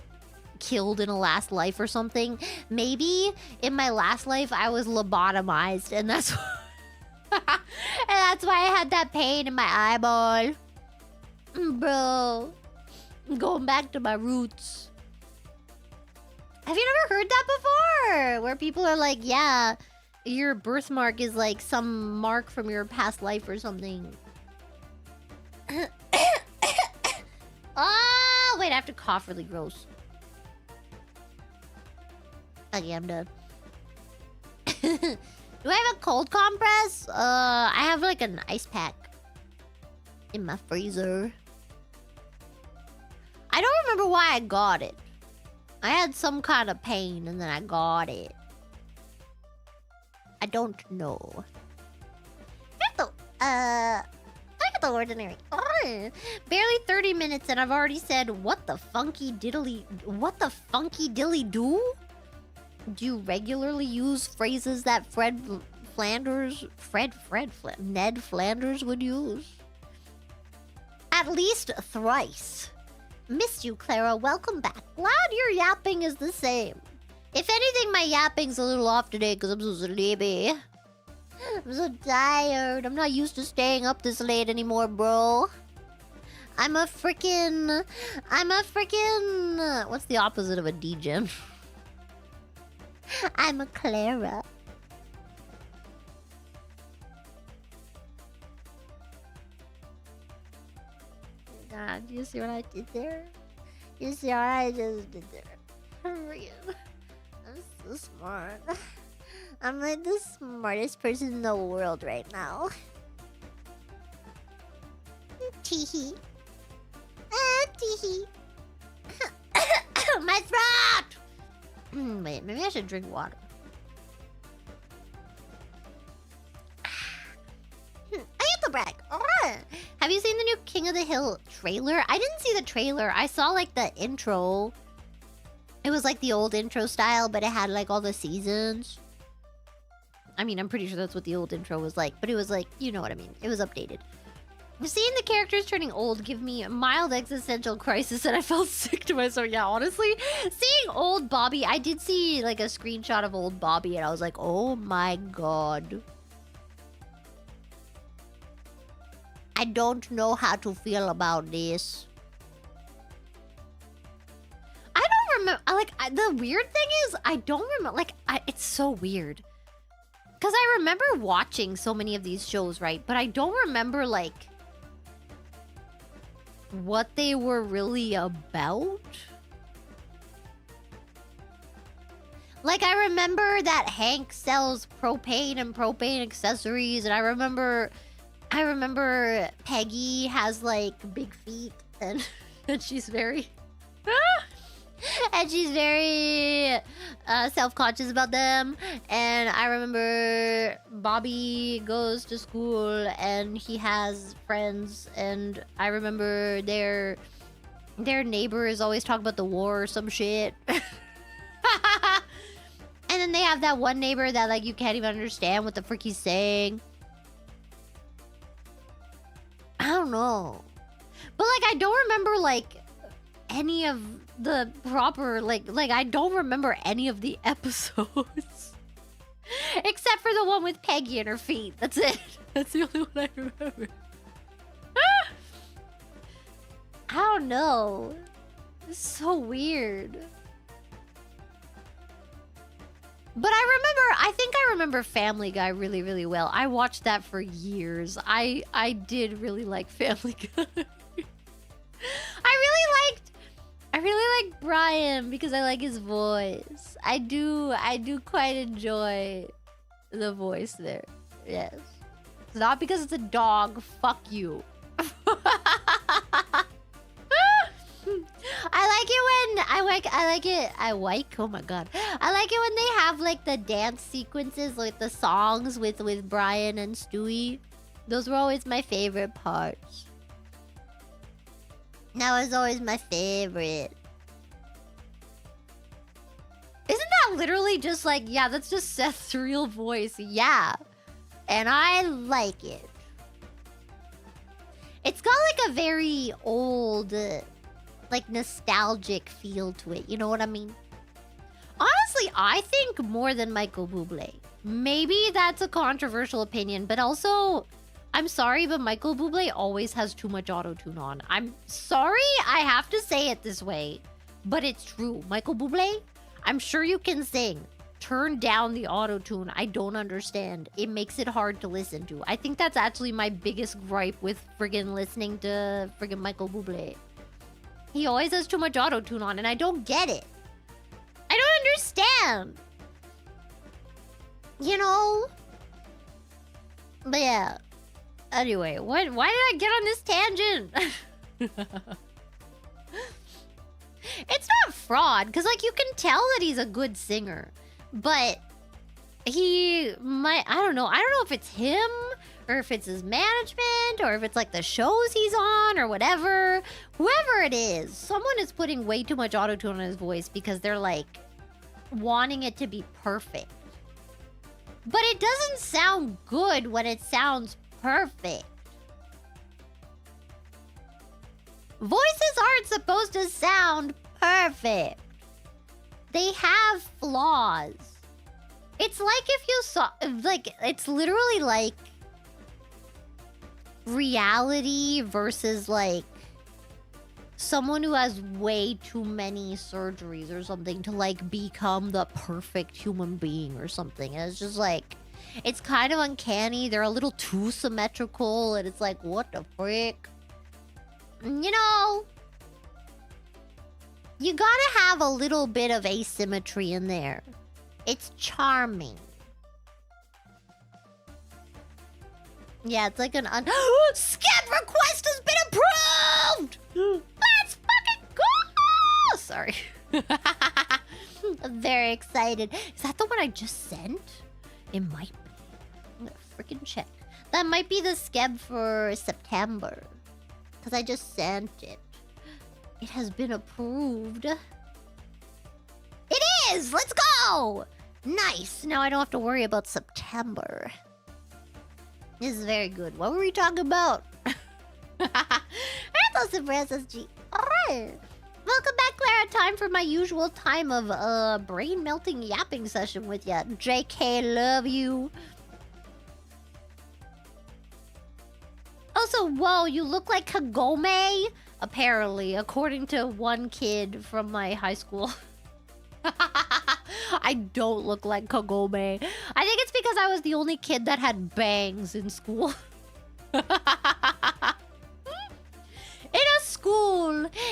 killed in a last life or something. Maybe in my last life I was lobotomized, and that's and that's why I had that pain in my eyeball. Bro. I'm going back to my roots. Have you never heard that before? Where people are like, yeah, your birthmark is like some mark from your past life or something. Oh, wait, I have to cough really gross. Okay, I'm done. Do I have a cold compress? I have like an ice pack in my freezer. I don't remember why I got it. I had some kind of pain and then I got it. I don't know. Look at the ordinary. Oh, barely 30 minutes and I've already said, what the funky dilly do? Do you regularly use phrases that Ned Flanders would use? At least thrice. Missed you, Clara. Welcome back. Glad your yapping is the same. If anything, my yapping's a little off today because I'm so sleepy. I'm so tired. I'm not used to staying up this late anymore, bro. I'm a freaking... What's the opposite of a degen? I'm a Clara. God, you see what I did there? You see what I just did there? I'm so smart. I'm like the smartest person in the world right now. Teehee. Teehee. My throat! Wait, maybe I should drink water. I get to brag. Have you seen the new King of the Hill trailer? I didn't see the trailer. I saw like the intro. It was like the old intro style, but it had like all the seasons. I mean, I'm pretty sure that's what the old intro was like, but it was like, you know what I mean. It was updated. Seeing the characters turning old give me a mild existential crisis and I felt sick to myself. Yeah, honestly, seeing old Bobby, I did see like a screenshot of old Bobby and I was like, oh my god. I don't know how to feel about this. I don't remember, the weird thing is, I don't remember, it's so weird. Because I remember watching so many of these shows, right? But I don't remember, like, what they were really about. Like, I remember that Hank sells propane and propane accessories, and I remember Peggy has, like, big feet, and she's very... and she's very self-conscious about them. And I remember Bobby goes to school and he has friends. And I remember their neighbors always talk about the war or some shit. And then they have that one neighbor that, like, you can't even understand what the frick he's saying. I don't know. But, like, I don't remember, like, any of the proper, like I don't remember any of the episodes. Except for the one with Peggy and her feet. That's it. That's the only one I remember. I don't know. It's so weird. But I think I remember Family Guy really, really well. I watched that for years. I did really like Family Guy. I really like Brian because I like his voice. I do quite enjoy the voice there. Yes. It's not because it's a dog. Fuck you. Oh my god. I like it when they have like the dance sequences, like the songs with Brian and Stewie. Those were always my favorite parts. That was always my favorite. Isn't that literally just like, yeah, that's just Seth's real voice. Yeah. And I like it. It's got like a very old, like nostalgic feel to it. You know what I mean? Honestly, I think more than Michael Bublé. Maybe that's a controversial opinion, but also I'm sorry, but Michael Bublé always has too much auto-tune on. I'm sorry I have to say it this way, but it's true. Michael Bublé, I'm sure you can sing. Turn down the auto-tune. I don't understand. It makes it hard to listen to. I think that's actually my biggest gripe with friggin' listening to friggin' Michael Bublé. He always has too much auto-tune on, and I don't get it. I don't understand. You know? But yeah. Anyway, why did I get on this tangent? It's not fraud, because, like, you can tell that he's a good singer. But I don't know if it's him, or if it's his management, or if it's, like, the shows he's on, or whatever. Whoever it is, someone is putting way too much autotune on his voice because they're, like, wanting it to be perfect. But it doesn't sound good when it sounds perfect. Voices aren't supposed to sound perfect. They have flaws. It's like if you saw, like, it's literally like reality versus like someone who has way too many surgeries or something to like become the perfect human being or something. And it's just like, it's kind of uncanny. They're a little too symmetrical and it's like, what the frick? You know, you gotta have a little bit of asymmetry in there. It's charming. Yeah, it's like an Skip request has been approved! Let's fucking go! Sorry. I'm very excited. Is that the one I just sent? It might be. I'm gonna freaking check. That might be the Skeb for September. Because I just sent it. It has been approved. It is! Let's go! Nice. Now I don't have to worry about September. This is very good. What were we talking about? Super SSG. Alright. Welcome back, Clara. Time for my usual time of brain-melting yapping session with ya. JK, love you. Also, whoa, you look like Kagome? Apparently, according to one kid from my high school. I don't look like Kagome. I think it's because I was the only kid that had bangs in school.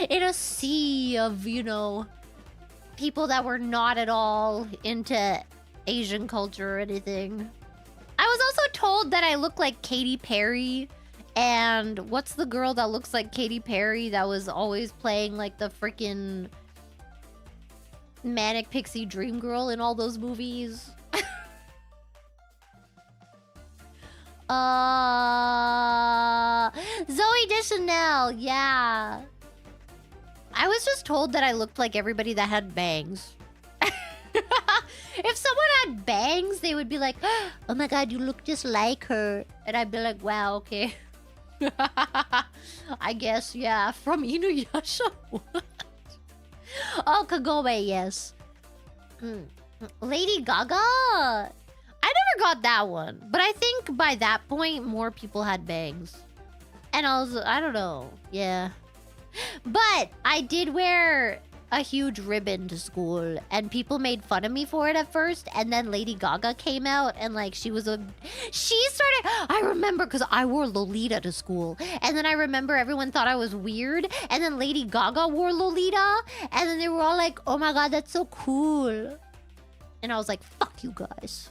In a sea of, you know, people that were not at all into Asian culture or anything. I was also told that I look like Katy Perry. And what's the girl that looks like Katy Perry that was always playing like the freaking Manic Pixie Dream Girl in all those movies? Zoe Deschanel, yeah. I was just told that I looked like everybody that had bangs. If someone had bangs, they would be like, oh my god, you look just like her. And I'd be like, wow, okay. I guess, yeah. From Inuyasha? What? Oh, Kagome, yes. Lady Gaga? I never got that one. But I think by that point, more people had bangs. And I don't know. Yeah. But I did wear a huge ribbon to school. And people made fun of me for it at first. And then Lady Gaga came out. And like, she started... I remember because I wore Lolita to school. And then I remember everyone thought I was weird. And then Lady Gaga wore Lolita. And then they were all like, oh my god, that's so cool. And I was like, fuck you guys.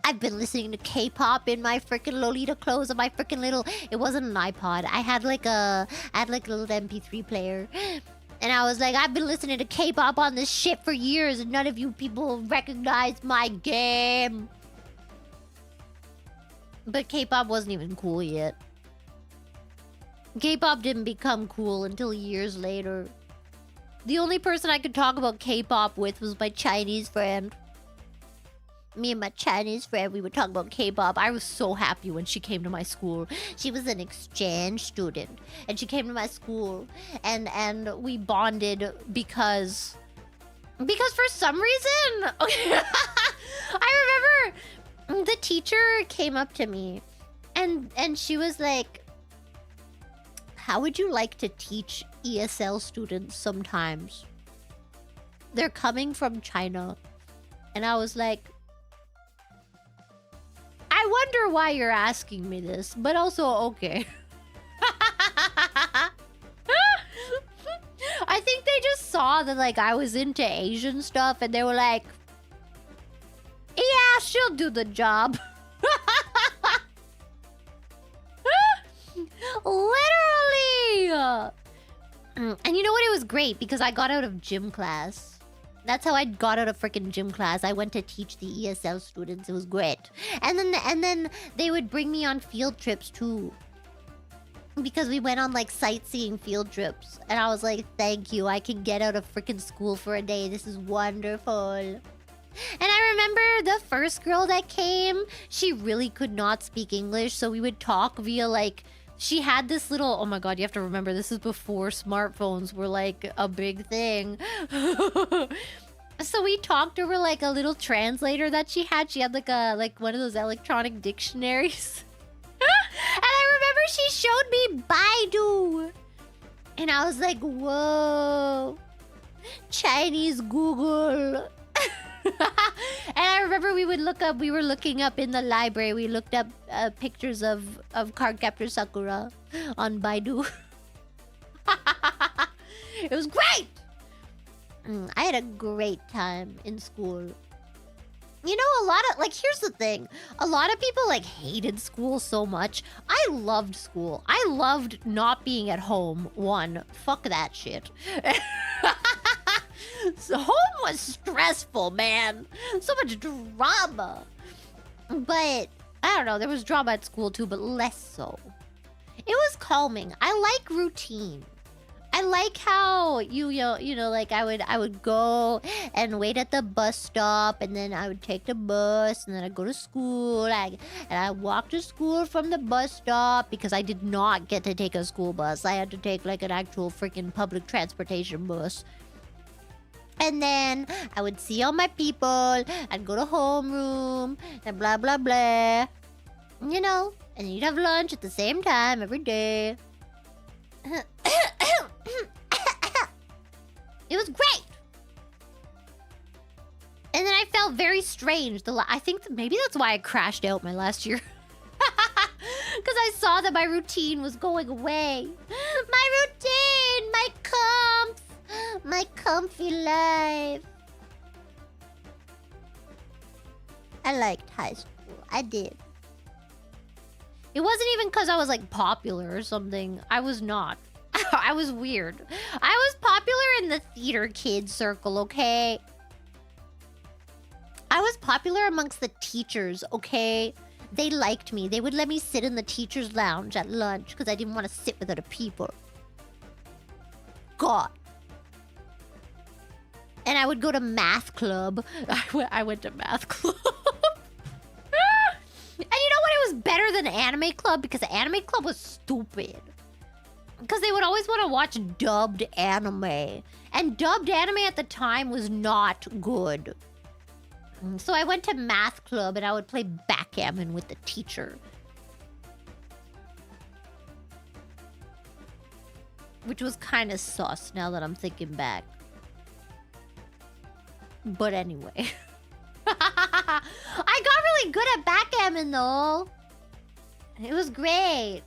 I've been listening to K-pop in my freaking Lolita clothes and my freaking little... It wasn't an iPod. I had like a little MP3 player. And I was like, I've been listening to K-pop on this shit for years and none of you people recognize my game. But K-pop wasn't even cool yet. K-pop didn't become cool until years later. The only person I could talk about K-pop with was my Chinese friend. Me and my Chinese friend, we would talk about K-pop. I was so happy when she came to my school. She was an exchange student. And she came to my school. And we bonded because for some reason... I remember the teacher came up to me. And she was like, how would you like to teach ESL students sometimes? They're coming from China. And I was like, I wonder why you're asking me this, but also okay. I think they just saw that like I was into Asian stuff and they were like, yeah, she'll do the job. Literally. And you know what? It was great because I got out of gym class. That's how I got out of freaking gym class. I went to teach the ESL students. It was great. And then they would bring me on field trips too. Because we went on like sightseeing field trips. And I was like, thank you. I can get out of freaking school for a day. This is wonderful. And I remember the first girl that came, she really could not speak English. So we would talk via like, she had this little, oh my god, you have to remember, this is before smartphones were like a big thing. So we talked over like a little translator that she had. She had like one of those electronic dictionaries. And I remember she showed me Baidu. And I was like, whoa. Chinese Google. And I remember we were looking up in the library. We looked up pictures of Cardcaptor Sakura on Baidu. It was great. I had a great time in school. You know, a lot of, like, here's the thing. A lot of people, like, hated school so much. I loved school. I loved not being at home. One, fuck that shit. So home was stressful, man. So much drama. But, I don't know, there was drama at school too, but less so. It was calming. I like routine. I like how you know, like I would go and wait at the bus stop, and then I would take the bus, and then I'd go to school, and I walked to school from the bus stop because I did not get to take a school bus. I had to take like an actual freaking public transportation bus. And then I would see all my people, I'd go to homeroom, and blah blah blah. You know, and you'd have lunch at the same time every day. It was great. And then I felt very strange. I think maybe that's why I crashed out my last year. Because I saw that my routine was going away. My routine! My comfy life. I liked high school. I did. It wasn't even because I was like popular or something. I was not. I was weird. I was popular in the theater kid circle, okay? I was popular amongst the teachers, okay? They liked me. They would let me sit in the teacher's lounge at lunch because I didn't want to sit with other people. God. And I would go to math club. I went to math club. And you know what? It was better than anime club because anime club was stupid. Because they would always want to watch dubbed anime. And dubbed anime at the time was not good. So I went to math club and I would play backgammon with the teacher. Which was kind of sus now that I'm thinking back. But anyway. I got really good at backgammon though. It was great.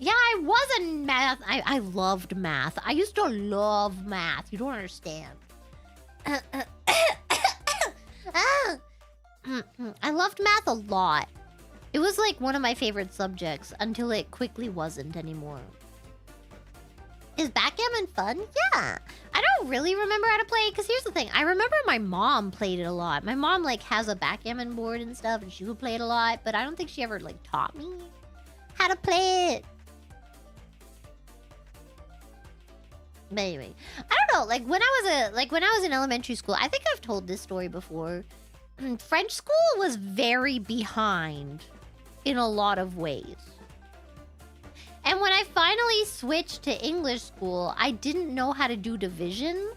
Yeah, I was in math. I loved math. I used to love math. You don't understand. I loved math a lot. It was like one of my favorite subjects until it quickly wasn't anymore. Is backgammon fun? Yeah. I don't really remember how to play it because here's the thing. I remember my mom played it a lot. My mom like has a backgammon board and stuff and she would play it a lot, but I don't think she ever like taught me how to play it. But anyway, I don't know. Like when I was in elementary school, I think I've told this story before. French school was very behind in a lot of ways. And when I finally switched to English school, I didn't know how to do division.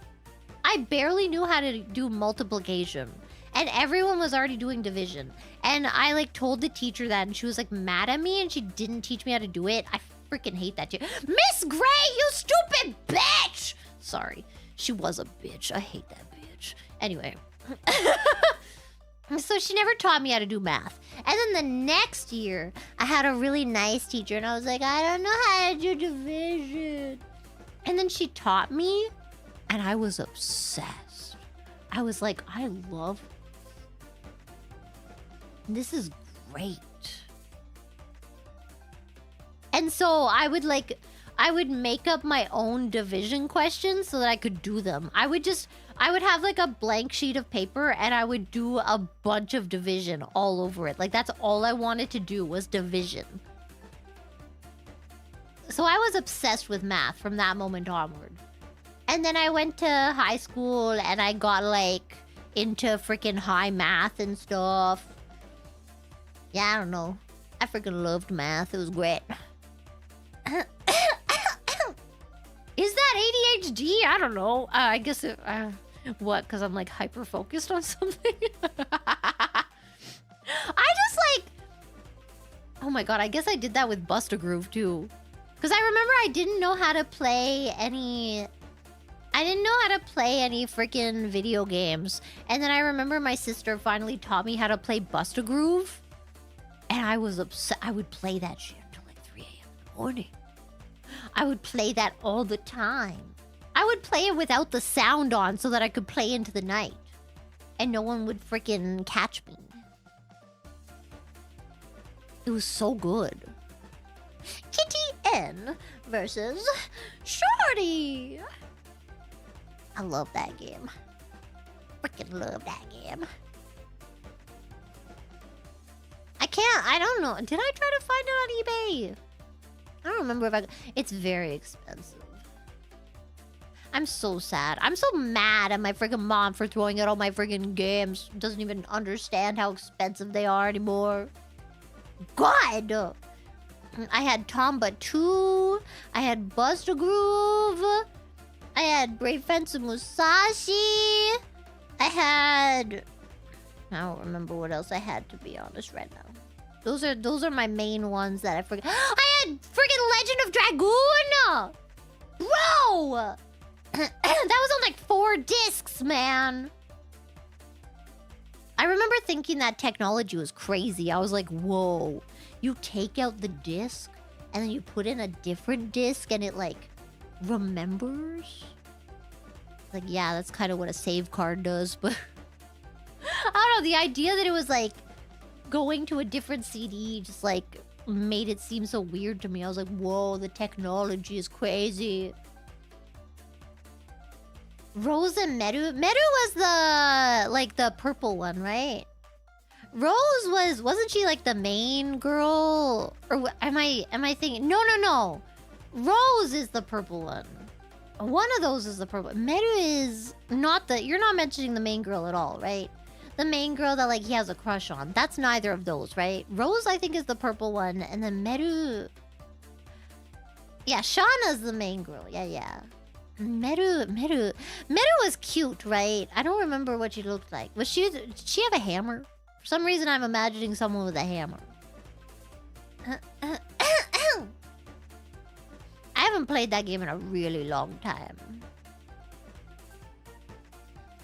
I barely knew how to do multiplication. And everyone was already doing division. And I like told the teacher that, and she was like mad at me, and she didn't teach me how to do it. I freaking hate that teacher. Miss Gray, you stupid bitch! Sorry, she was a bitch. I hate that bitch. Anyway. So she never taught me how to do math. And then the next year, I had a really nice teacher, and I was like, I don't know how to do division. And then she taught me, and I was obsessed. I was like, I love this is great. And so I would make up my own division questions so that I could do them. I would have like a blank sheet of paper, and I would do a bunch of division all over it. Like, that's all I wanted to do was division. So I was obsessed with math from that moment onward. And then I went to high school, and I got like into freaking high math and stuff. Yeah, I don't know. I freaking loved math. It was great. Is that ADHD? I don't know. I guess it... what? Because I'm like hyper focused on something? I just like... Oh my god, I guess I did that with Bust a Groove too. Because I remember I didn't know how to play any... I didn't know how to play any freaking video games. And then I remember my sister finally taught me how to play Bust a Groove. And I was upset. I would play that shit until like 3 a.m. in the morning. I would play that all the time. I would play it without the sound on so that I could play into the night. And no one would freaking catch me. It was so good. Kitty N versus Shorty. I love that game. Freaking love that game. I don't know. Did I try to find it on eBay? I don't remember if I... It's very expensive. I'm so sad. I'm so mad at my freaking mom for throwing out all my freaking games. Doesn't even understand how expensive they are anymore. God! I had Tomba 2. I had Bust a Groove. I had Brave Fence and Musashi. I had... I don't remember what else I had, to be honest, right now. Those are my main ones that I forget. I had freaking Legend of Dragoon! Bro! That was on like 4 discs, man. I remember thinking that technology was crazy. I was like, whoa. You take out the disc, and then you put in a different disc, and it like remembers? Like, yeah, that's kind of what a save card does, but... I don't know, the idea that it was like going to a different CD just like made it seem so weird to me. I was like, whoa, the technology is crazy. Rose and Meru? Meru was the purple one, right? Rose wasn't she like the main girl? Or am I thinking? No. Rose is the purple one. One of those is the purple. Meru is not the... You're not mentioning the main girl at all, right? The main girl that, like, he has a crush on. That's neither of those, right? Rose, I think, is the purple one. And then Meru... Yeah, Shauna's the main girl. Yeah. Meru was cute, right? I don't remember what she looked like. Did she have a hammer? For some reason, I'm imagining someone with a hammer. I haven't played that game in a really long time.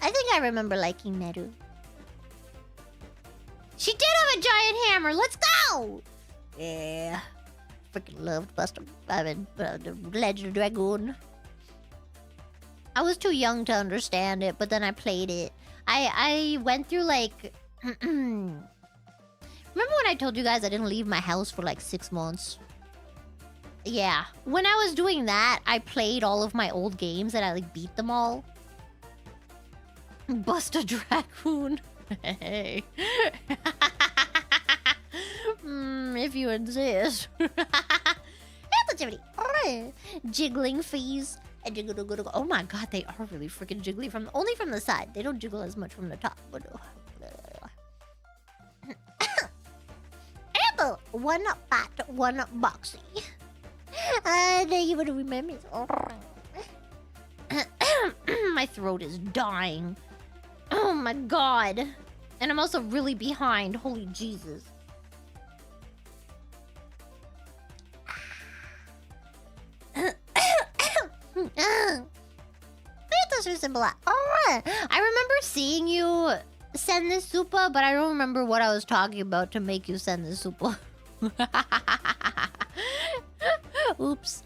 I think I remember liking Meru. She did have a giant hammer. Let's go! Yeah. Freaking loved the Legend of Dragoon. I was too young to understand it, but then I played it. I went through like... Remember when I told you guys I didn't leave my house for like 6 months? Yeah. When I was doing that, I played all of my old games and I like beat them all. Bust a Dragoon. Hey. If you insist. Jiggling fees. Oh my god, they are really freaking jiggly only from the side. They don't jiggle as much from the top. Apple, one fat, one boxy. You would remember me. My throat is dying. Oh my god. And I'm also really behind. Holy Jesus. I remember seeing you send this super, but I don't remember what I was talking about to make you send this super. Oops.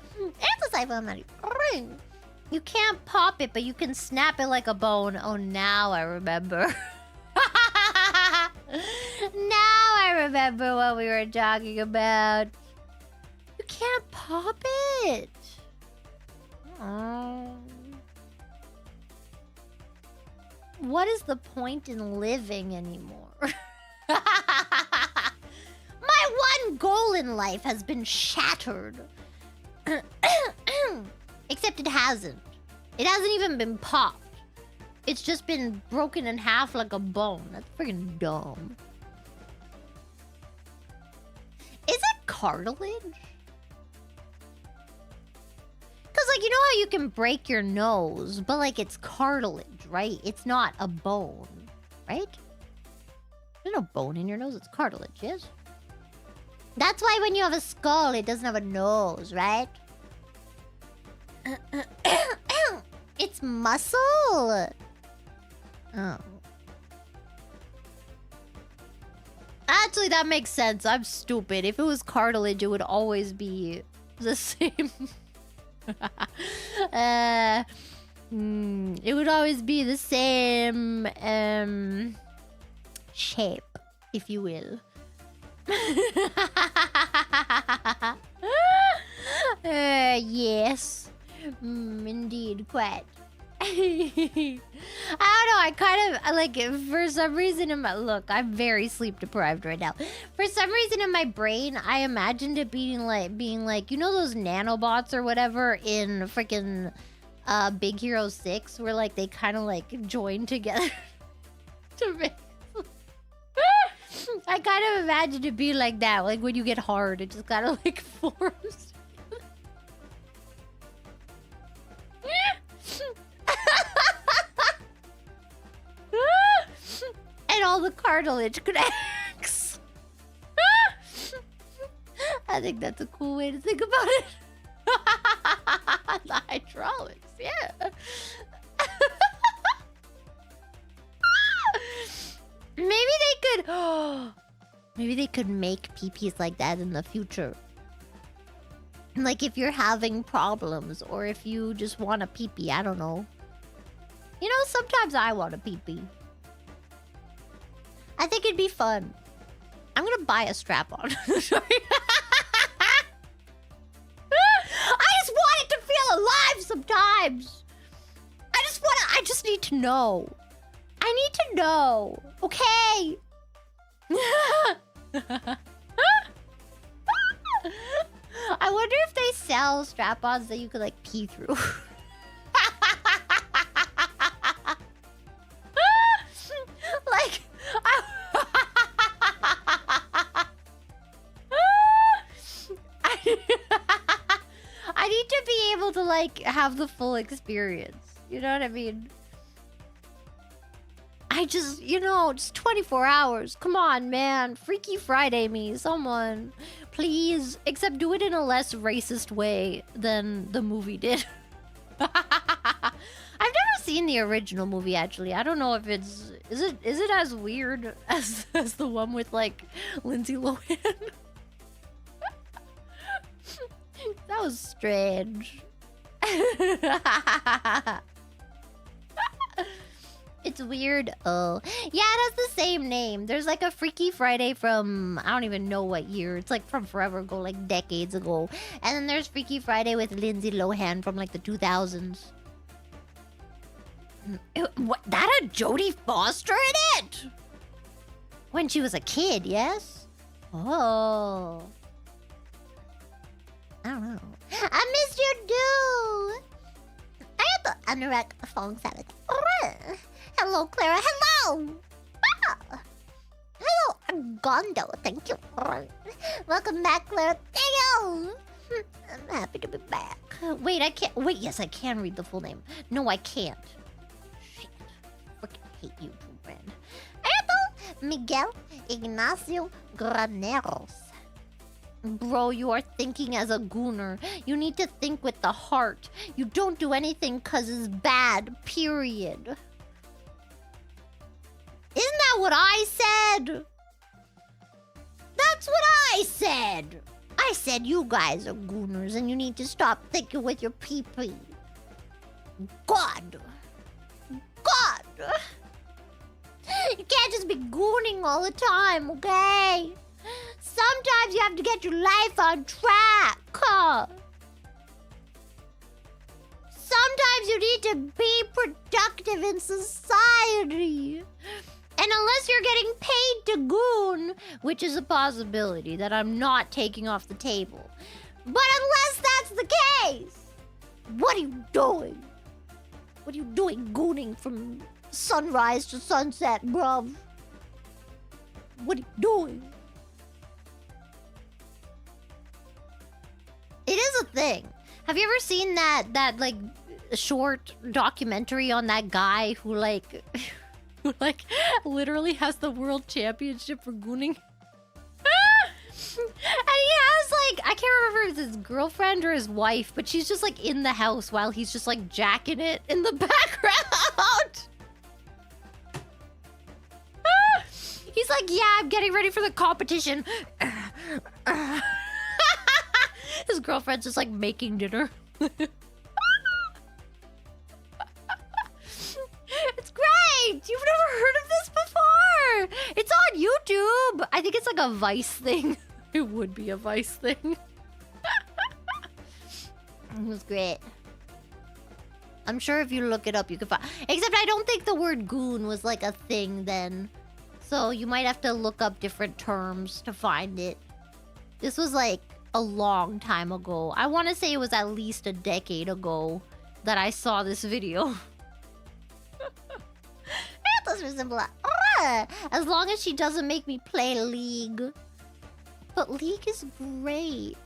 You can't pop it, but you can snap it like a bone. Oh, now I remember. Now I remember what we were talking about. You can't pop it. What is the point in living anymore? My one goal in life has been shattered. Except it hasn't. It hasn't even been popped. It's just been broken in half like a bone. That's freaking dumb. Is it cartilage? Because, like, you know how you can break your nose, but, like, it's cartilage, right? It's not a bone, right? There's no bone in your nose. It's cartilage, yes? That's why when you have a skull, it doesn't have a nose, right? It's muscle. Oh. Actually, that makes sense. I'm stupid. If it was cartilage, it would always be the same. It would always be the same shape, if you will. Yes. Indeed, quite. I don't know, I kind of, like, for some reason in my... Look, I'm very sleep deprived right now. For some reason in my brain, I imagined it being like, you know those nanobots or whatever in freaking Big Hero 6? Where, like, they kind of, like, join together to make... I kind of imagined it being like that. Like, when you get hard, it just kind of, like, forms. And all the cartilage connects. I think that's a cool way to think about it. The hydraulics, yeah. Maybe they could make peepees like that in the future. Like if you're having problems or if you just want a peepee, I don't know. You know, sometimes I want a peepee. I think it'd be fun. I'm gonna buy a strap-on. Sorry. I just want it to feel alive sometimes. I just need to know. I need to know. Okay. I wonder if they sell strap-ons that you could like pee through. Like, I need to be able to like have the full experience. You know what I mean? I just, you know, just 24 hours. Come on, man. Freaky Friday me. Someone. Please. Except do it in a less racist way than the movie did. I've never seen the original movie, actually. I don't know if it's... Is it as weird as the one with, like, Lindsay Lohan? That was strange. It's weird. Oh. Yeah, it has the same name. There's like a Freaky Friday from... I don't even know what year. It's like from forever ago, like decades ago. And then there's Freaky Friday with Lindsay Lohan from like the 2000s. What? That had Jodie Foster in it? When she was a kid, yes? Oh. I don't know. I missed you, dude. I had the anorak phone salad. Hello, Clara. Hello. Ah. Hello, Gondo. Thank you. Welcome back, Clara. Thank you. I'm happy to be back. Wait, I can't. Wait, yes, I can read the full name. No, I can't. Shit. Freaking hate you, too, man. Miguel Ignacio Graneros. Bro, you are thinking as a gooner. You need to think with the heart. You don't do anything cause it's bad, period. Isn't that what I said? That's what I said. I said you guys are gooners and you need to stop thinking with your pee-pee. God. God. You can't just be gooning all the time, okay? Sometimes you have to get your life on track. Sometimes you need to be productive in society. And unless you're getting paid to goon, which is a possibility that I'm not taking off the table. But unless that's the case, what are you doing? What are you doing gooning from sunrise to sunset, bruv? What are you doing? It is a thing. Have you ever seen that like short documentary on that guy who like who like literally has the world championship for gooning? And he has like, I can't remember if it's his girlfriend or his wife, but she's just like in the house while he's just like jacking it in the background. He's like, yeah, I'm getting ready for the competition. His girlfriend's just like making dinner. It's great! You've never heard of this before! It's on YouTube! I think it's like a Vice thing. It would be a Vice thing. It was great. I'm sure if you look it up, you can find... Except I don't think the word goon was like a thing then. So you might have to look up different terms to find it. This was like a long time ago. I want to say it was at least a decade ago that I saw this video. As long as she doesn't make me play League. But League is great.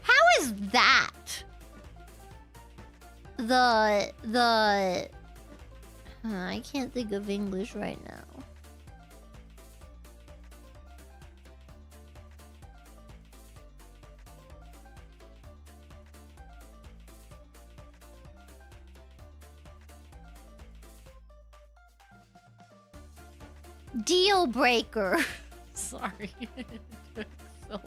How is that? I can't think of English right now. Deal breaker. Sorry. It took so long.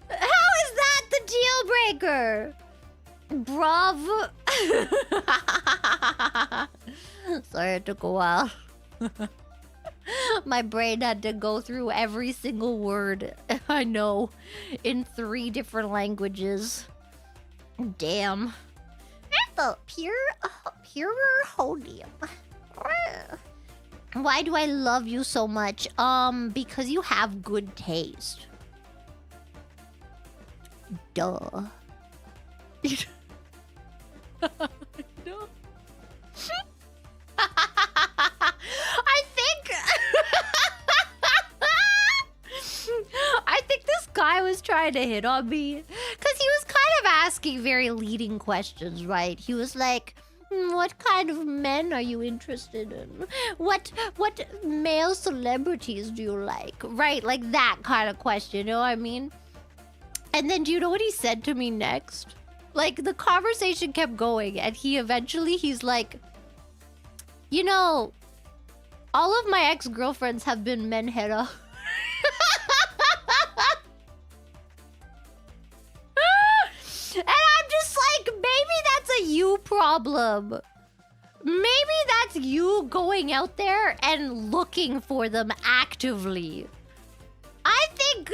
How is that the deal breaker? Bruv. Sorry, it took a while. My brain had to go through every single word I know in 3 different languages. Damn. The purer hodium. Why do I love you so much? Because you have good taste. Duh. No. I think this guy was trying to hit on me because he was kind of asking very leading questions, right? He was like, what kind of men are you interested in? What male celebrities do you like? Right, like that kind of question, you know what I mean? And then do you know what he said to me next? Like, the conversation kept going, and he's like, you know, all of my ex-girlfriends have been menheta. And I'm just like, maybe that's a you problem. Maybe that's you going out there and looking for them actively. I think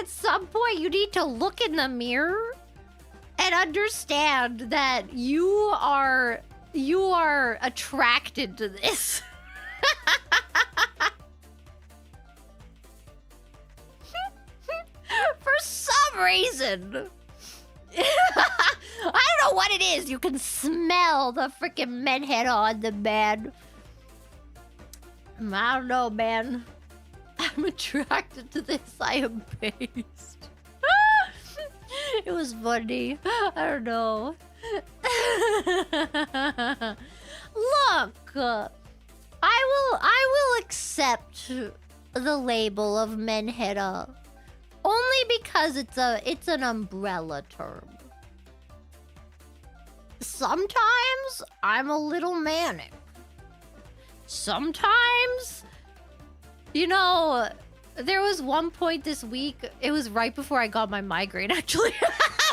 at some point you need to look in the mirror and understand that you are attracted to this. For some reason. I don't know what it is. You can smell the freaking menhead on the man. I don't know, man. I'm attracted to this. I am based. It was funny. I don't know. Look, I will accept the label of menheta only because it's an umbrella term. Sometimes I'm a little manic. Sometimes, you know, there was one point this week, it was right before I got my migraine, actually.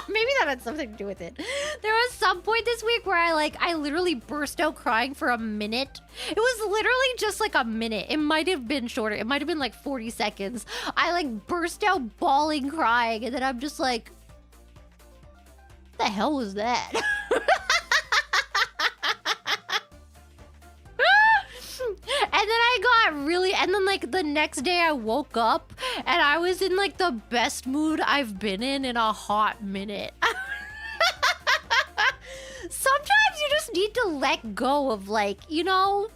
Maybe that had something to do with it. There was some point this week where I literally burst out crying for a minute. It was literally just like a minute. It might have been shorter. It might have been like 40 seconds. I like burst out bawling, crying, and then I'm just like, what the hell was that? And then I got really, and then like the next day I woke up and I was in like the best mood I've been in a hot minute. Sometimes you just need to let go of like, you know,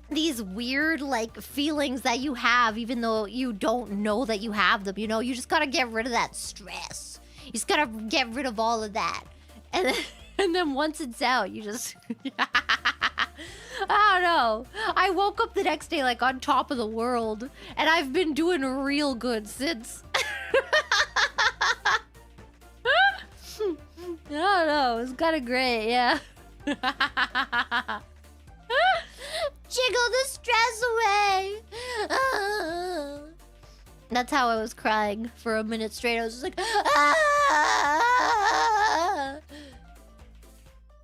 these weird like feelings that you have even though you don't know that you have them, you know? You just gotta get rid of that stress. You just gotta get rid of all of that. And then once it's out, you just... I don't know. I woke up the next day like on top of the world, and I've been doing real good since. I don't know. It's kind of great, yeah. Jiggle the stress away. That's how I was crying for a minute straight. I was just like,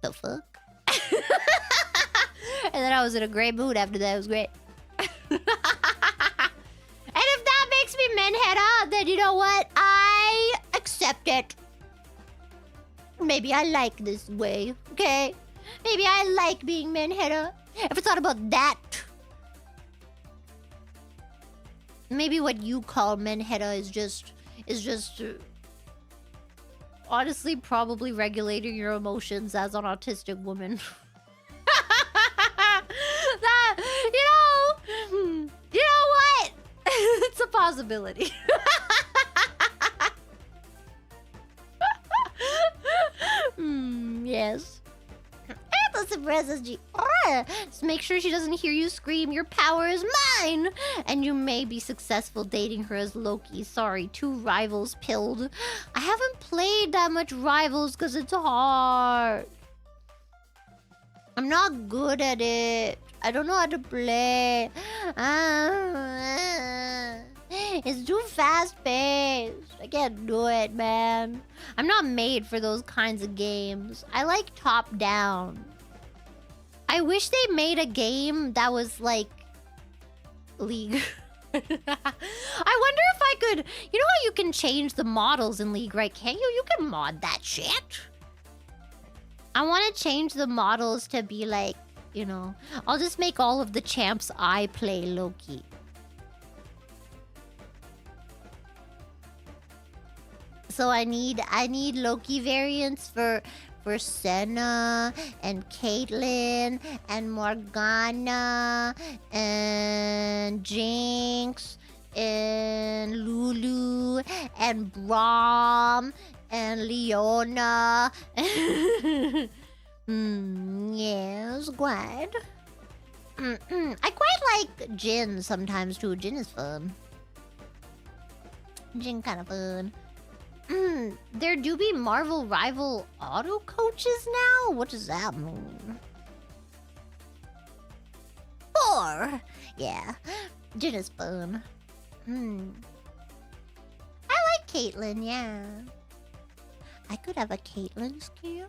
the fuck? And then I was in a great mood after that. It was great. And if that makes me menheta, then you know what? I accept it. Maybe I like this way, okay? Maybe I like being menheta. If it's not about that. Maybe what you call menheta is just honestly probably regulating your emotions as an autistic woman. That, you know what? It's a possibility. Yes. Listen, SSG. Just make sure she doesn't hear you scream, your power is mine! And you may be successful dating her as Loki. Sorry, 2 rivals pilled. I haven't played that much Rivals because it's hard. I'm not good at it. I don't know how to play. It's too fast-paced. I can't do it, man. I'm not made for those kinds of games. I like top-down. I wish they made a game that was like League. I wonder if I could... You know how you can change the models in League, right? Can't you? You can mod that shit. I want to change the models to be like, you know... I'll just make all of the champs I play Loki. So I need Loki variants for Senna and Caitlyn and Morgana and Jinx and Lulu and Braum and Leona. Yes, quite. I quite like Jin sometimes too. Jin is fun. Jin kind of fun. There do be Marvel rival auto coaches now? What does that mean? 4! Yeah. Jin is fun. I like Caitlyn, yeah. I could have a Caitlyn skin.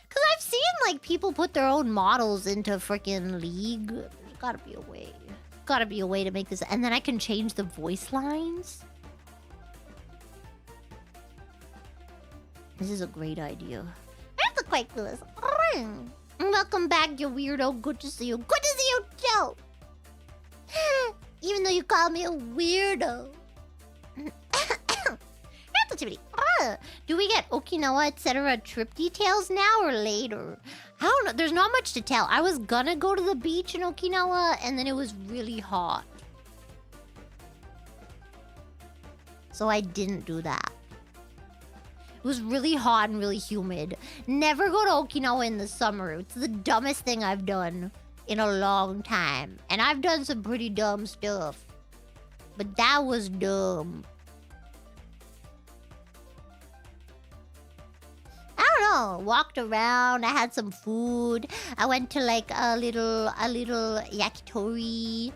Cause I've seen like people put their own models into freaking League. There's gotta be a way. Gotta be a way to make this, and then I can change the voice lines. This is a great idea. That's a quite cool. Welcome back, you weirdo. Good to see you. Good to see you too. Even though you call me a weirdo. Do we get Okinawa, etc. trip details now or later? I don't know. There's not much to tell. I was gonna go to the beach in Okinawa, and then it was really hot. So I didn't do that. It was really hot and really humid. Never go to Okinawa in the summer. It's the dumbest thing I've done in a long time. And I've done some pretty dumb stuff. But that was dumb. I don't know. Walked around. I had some food. I went to like a little yakitori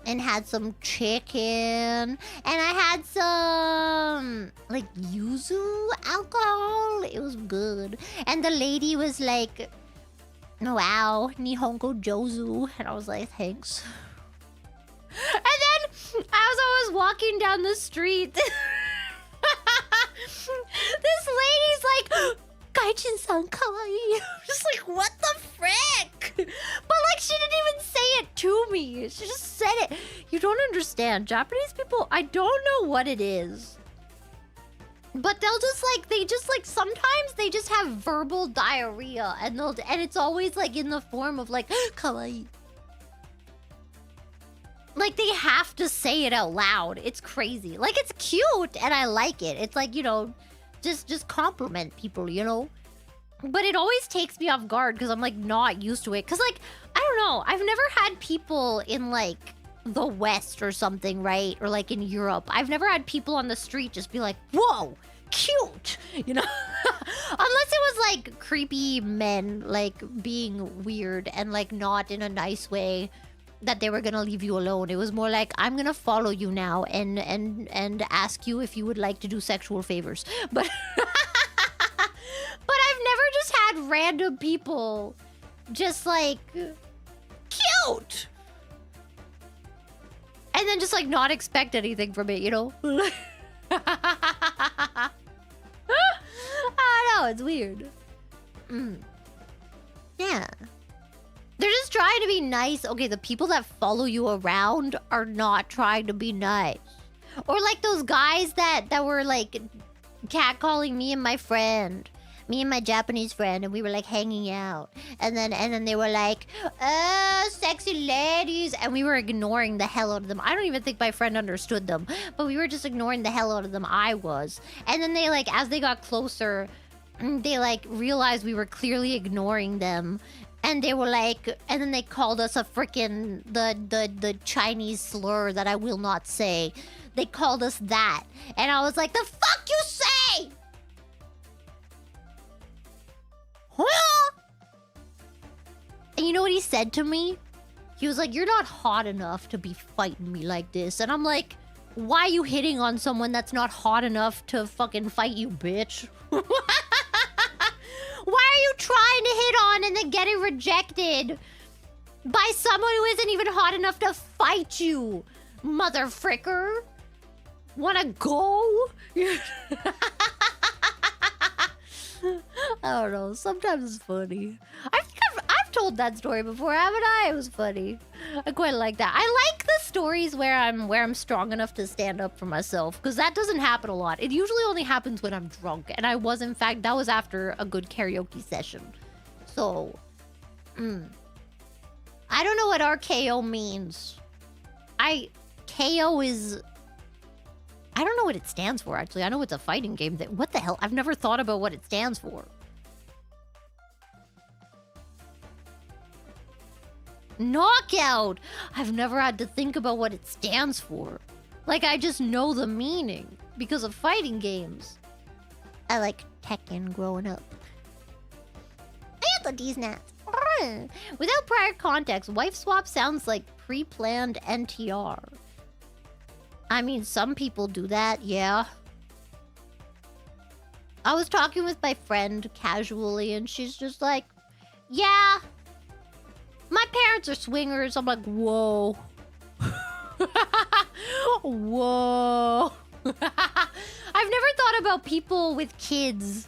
and had some chicken. And I had some like yuzu alcohol. It was good. And the lady was like, "Wow, Nihongo Jozu." And I was like, "Thanks." And then as I was walking down the street, this lady's like, "Gaijin-san kawaii." I'm just like, what the frick? But like, she didn't even say it to me. She just said it. You don't understand. Japanese people, I don't know what it is. But they'll just like, sometimes they just have verbal diarrhea. And it's always like in the form of like, kawaii. Like, they have to say it out loud. It's crazy. Like, it's cute, and I like it. It's like, you know, just compliment people, you know? But it always takes me off guard, because I'm, like, not used to it. Because, like, I don't know. I've never had people in, like, the West or something, right? Or, like, in Europe. I've never had people on the street just be like, "Whoa, cute!" You know? Unless it was, like, creepy men, like, being weird and, like, not in a nice way. That they were gonna leave you alone. It was more like, "I'm gonna follow you now and ask you if you would like to do sexual favors." But but I've never just had random people just like cute and then just like not expect anything from it, you know? I don't know, it's weird. Yeah. They're just trying to be nice. Okay, the people that follow you around are not trying to be nice. Or like those guys that were like catcalling me and my friend. Me and my Japanese friend, and we were like hanging out. And then they were like, "Sexy ladies." And we were ignoring the hell out of them. I don't even think my friend understood them. But we were just ignoring the hell out of them. I was. And then they like, as they got closer, they like realized we were clearly ignoring them. And they were like, and then they called us a frickin' the Chinese slur that I will not say. They called us that. And I was like, "The fuck you say?" And you know what he said to me? He was like, "You're not hot enough to be fighting me like this." And I'm like, "Why are you hitting on someone that's not hot enough to fucking fight you, bitch?" Why are you trying to hit on and then getting rejected by someone who isn't even hot enough to fight you, mother fricker? Wanna go? I don't know. Sometimes it's funny. I think I've told that story before, haven't I? It was funny. I quite like that. I like the stories where I'm strong enough to stand up for myself, because that doesn't happen a lot. It usually only happens when I'm drunk, and I was, in fact, that was after a good karaoke session. So, I don't know what RKO means. KO is... I don't know what it stands for, actually. I know it's a fighting game. What the hell? I've never thought about what it stands for. Knockout! I've never had to think about what it stands for. Like, I just know the meaning because of fighting games. I like Tekken growing up. I got the D's nuts. Without prior context, wife swap sounds like pre-planned NTR. I mean, some people do that, yeah. I was talking with my friend casually, and she's just like, "Yeah, my parents are swingers." I'm like, whoa. Whoa. I've never thought about people with kids.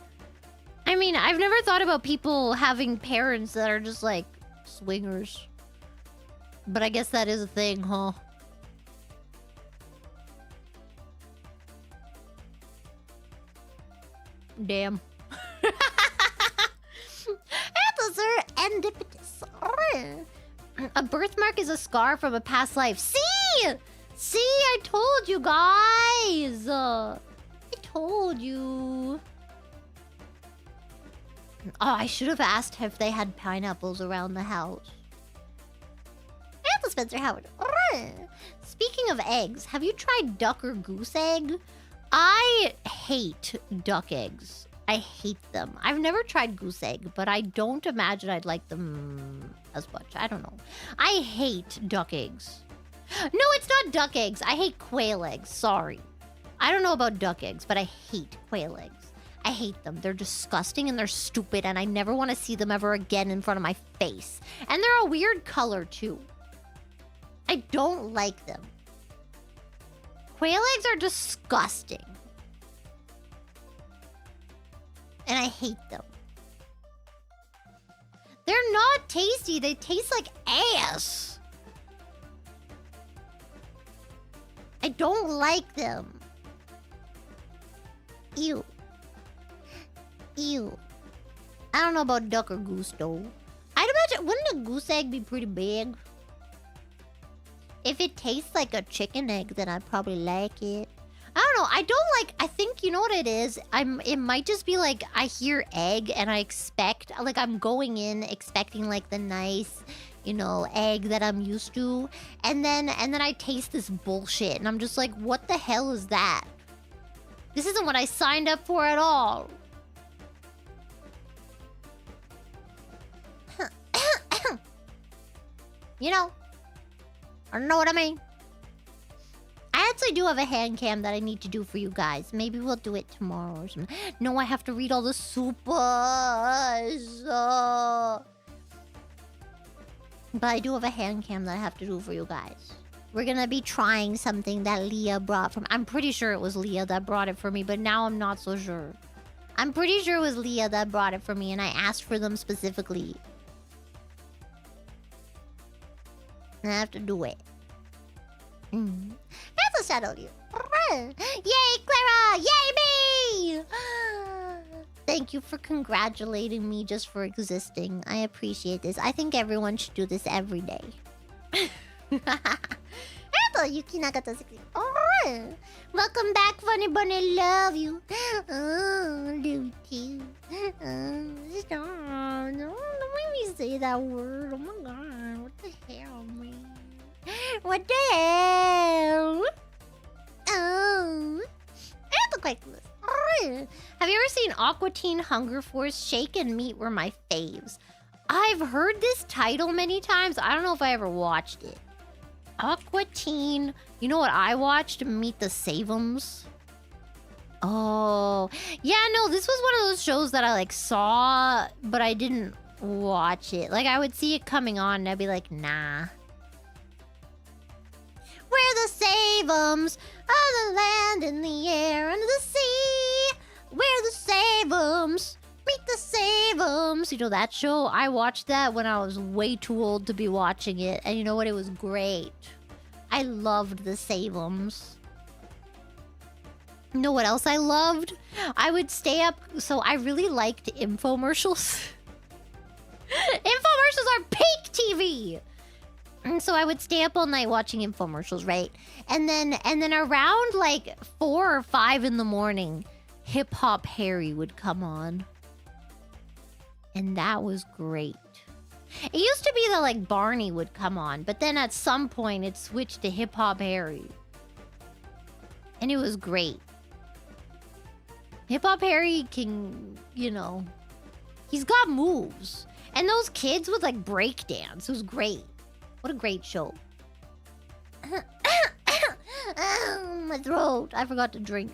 I mean, I've never thought about people having parents that are just like swingers. But I guess that is a thing, huh? Damn. Sir Endipitus. A birthmark is a scar from a past life. See? See, I told you guys. I told you. Oh, I should have asked if they had pineapples around the house. Apple Spencer Howard. Speaking of eggs, have you tried duck or goose egg? I hate duck eggs. I hate them. I've never tried goose egg, but I don't imagine I'd like them as much. I don't know. I hate duck eggs. No, it's not duck eggs. I hate quail eggs. Sorry. I don't know about duck eggs, but I hate quail eggs. I hate them. They're disgusting and they're stupid, and I never want to see them ever again in front of my face. And they're a weird color, too. I don't like them. Quail eggs are disgusting. And I hate them. They're not tasty. They taste like ass. I don't like them. Ew. Ew. I don't know about duck or goose, though. I'd imagine, wouldn't a goose egg be pretty big? If it tastes like a chicken egg, then I'd probably like it. I don't know. I don't like... I think, you know what it is? It might just be like, I hear egg and I expect... Like, I'm going in expecting, like, the nice, you know, egg that I'm used to. And then I taste this bullshit. And I'm just like, what the hell is that? This isn't what I signed up for at all. You know? I don't know what I mean. I actually do have a hand cam that I need to do for you guys. Maybe we'll do it tomorrow or something. No, I have to read all the supers. But I do have a hand cam that I have to do for you guys. We're gonna be trying something that Leah brought from... I'm pretty sure it was Leah that brought it for me, but now I'm not so sure. I'm pretty sure it was Leah that brought it for me, and I asked for them specifically. And I have to do it. That's a shadow you. Yay, Clara! Yay, me! Thank you for congratulating me just for existing. I appreciate this. I think everyone should do this every day. Welcome back, Funny Bunny. Love you. Oh, do too. Stop. Don't make me say that word. Oh my god. What the hell, man? What the hell? Oh. Have you ever seen Aqua Teen Hunger Force? Shake and Meat were my faves. I've heard this title many times. I don't know if I ever watched it. Aqua Teen. You know what I watched? Meet the Save'ems. Oh. Yeah, no, this was one of those shows that I like saw, but I didn't watch it. Like, I would see it coming on and I'd be like, nah. We're the Save'ems of the land and the air and the sea. We're the Save'ems. Meet the Save'ems. You know that show? I watched that when I was way too old to be watching it. And you know what? It was great. I loved the Save'ems. You know what else I loved? I would stay up... So I really liked infomercials. Infomercials are peak TV! And so I would stay up all night watching infomercials, right? And then around like 4 or 5 in the morning, Hip Hop Harry would come on. And that was great. It used to be that like Barney would come on, but then at some point it switched to Hip Hop Harry. And it was great. Hip Hop Harry can, you know, he's got moves. And those kids would like break dance. It was great. What a great show. My throat. I forgot to drink.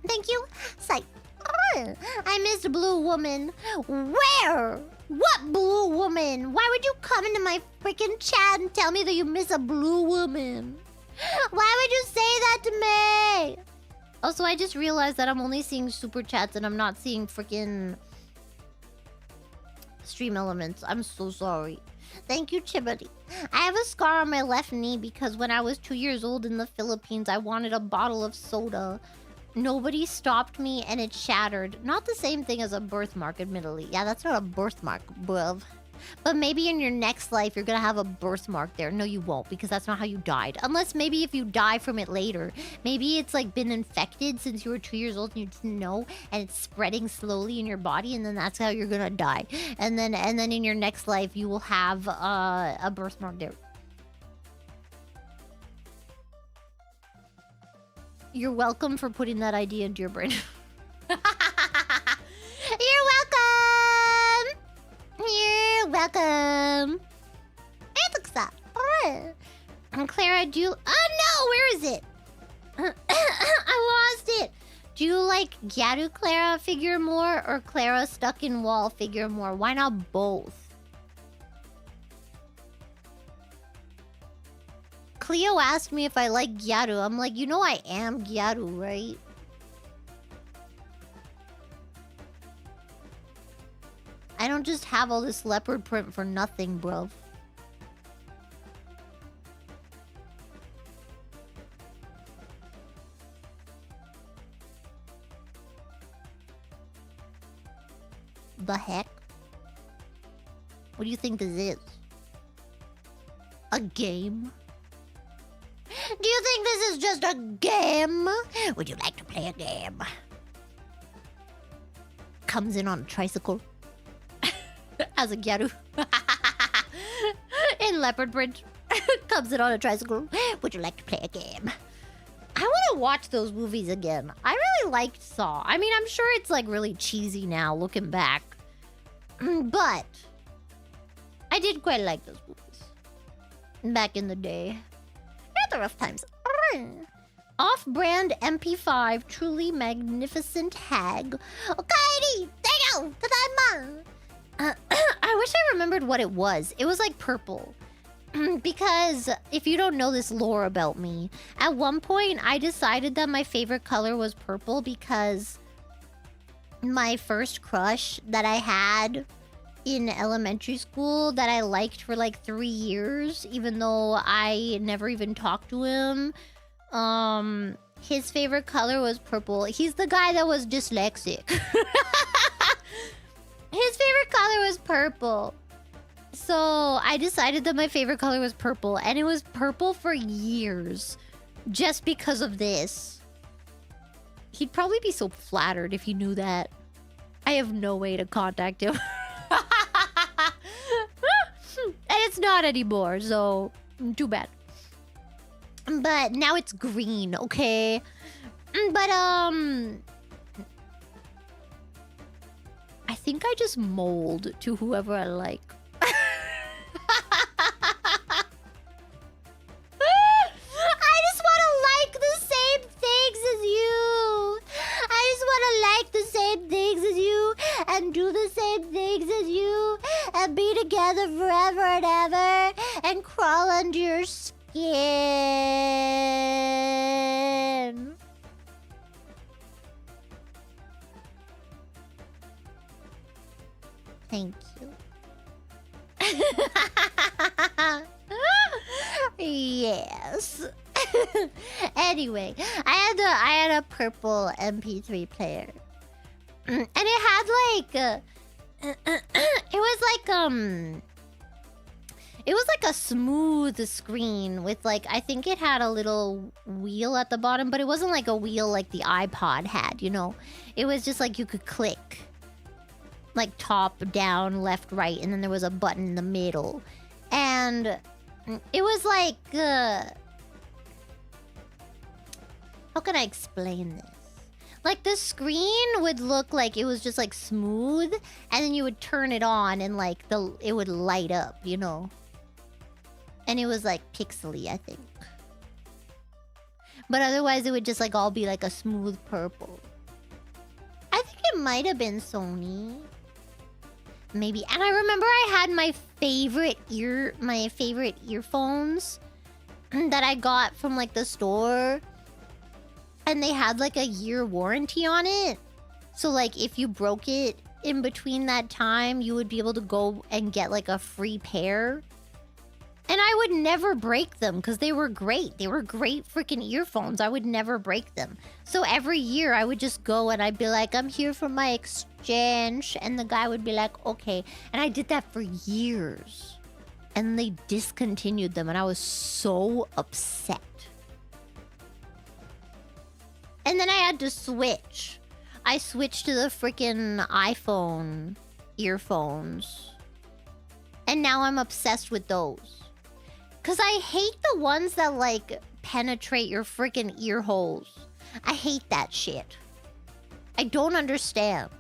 Thank you. Psych. I missed Blue Woman. Where? What Blue Woman? Why would you come into my freaking chat and tell me that you miss a Blue Woman? Why would you say that to me? Also, I just realized that I'm only seeing super chats and I'm not seeing freaking stream elements. I'm so sorry. Thank you, Chibity. I have a scar on my left knee because when I was 2 years old in the Philippines, I wanted a bottle of soda. Nobody stopped me and it shattered. Not the same thing as a birthmark, admittedly. Yeah, that's not a birthmark, bruv. But maybe in your next life, you're gonna have a birthmark there. No, you won't, because that's not how you died. Unless maybe if you die from it later. Maybe it's like been infected since you were 2 years old and you didn't know, and it's spreading slowly in your body, and then that's how you're gonna die. And then in your next life, you will have a birthmark there. You're welcome for putting that idea into your brain. You're welcome! You're welcome! Hey, looks that. Alright. And Clara, do you... Oh no! Where is it? I lost it! Do you like Gyaru Clara figure more or Clara stuck in wall figure more? Why not both? Cleo asked me if I like Gyaru. I'm like, you know I am Gyaru, right? I don't just have all this leopard print for nothing, bro. The heck? What do you think this is? A game? Do you think this is just a game? Would you like to play a game? Comes in on a tricycle. As a Gyaru. In leopard print. Comes in on a tricycle. Would you like to play a game? I want to watch those movies again. I really liked Saw. I mean, I'm sure it's like really cheesy now looking back. But I did quite like those movies. Back in the day. The rough times. Off-brand MP5, truly magnificent hag. Okay, there you go. I wish I remembered what it was. It was like purple. Because if you don't know this lore about me, at one point I decided that my favorite color was purple because my first crush that I had in elementary school that I liked for like 3 years, even though I never even talked to him. His favorite color was purple. He's the guy that was dyslexic. His favorite color was purple. So I decided that my favorite color was purple, and it was purple for years just because of this. He'd probably be so flattered if he knew that. I have no way to contact him. And it's not anymore, so too bad. But now it's green, okay? But I think I just mold to whoever I like. I just want to like the same things as you. I just want to like the same things as you and do the same things as you and be together forever and ever and crawl under your skin. Thank you. Yes. Anyway, I had a purple MP3 player, and it had like it was like a smooth screen with like, I think it had a little wheel at the bottom, but it wasn't like a wheel like the iPod had, you know. It was just like you could click like top, down, left, right, and then there was a button in the middle. And it was like how can I explain this? Like the screen would look like it was just like smooth, and then you would turn it on and like it would light up, you know. And it was like pixely, I think. But otherwise it would just like all be like a smooth purple. I think it might have been Sony. Maybe. And I remember I had my favorite earphones that I got from like the store. And they had like a year warranty on it. So like if you broke it in between that time, you would be able to go and get like a free pair. And I would never break them because they were great. They were great freaking earphones. I would never break them. So every year I would just go and I'd be like, I'm here for my exchange. And the guy would be like, okay. And I did that for years. And they discontinued them and I was so upset. And then I had to switch. I switched to the freaking iPhone earphones. And now I'm obsessed with those. Because I hate the ones that, like, penetrate your freaking ear holes. I hate that shit. I don't understand.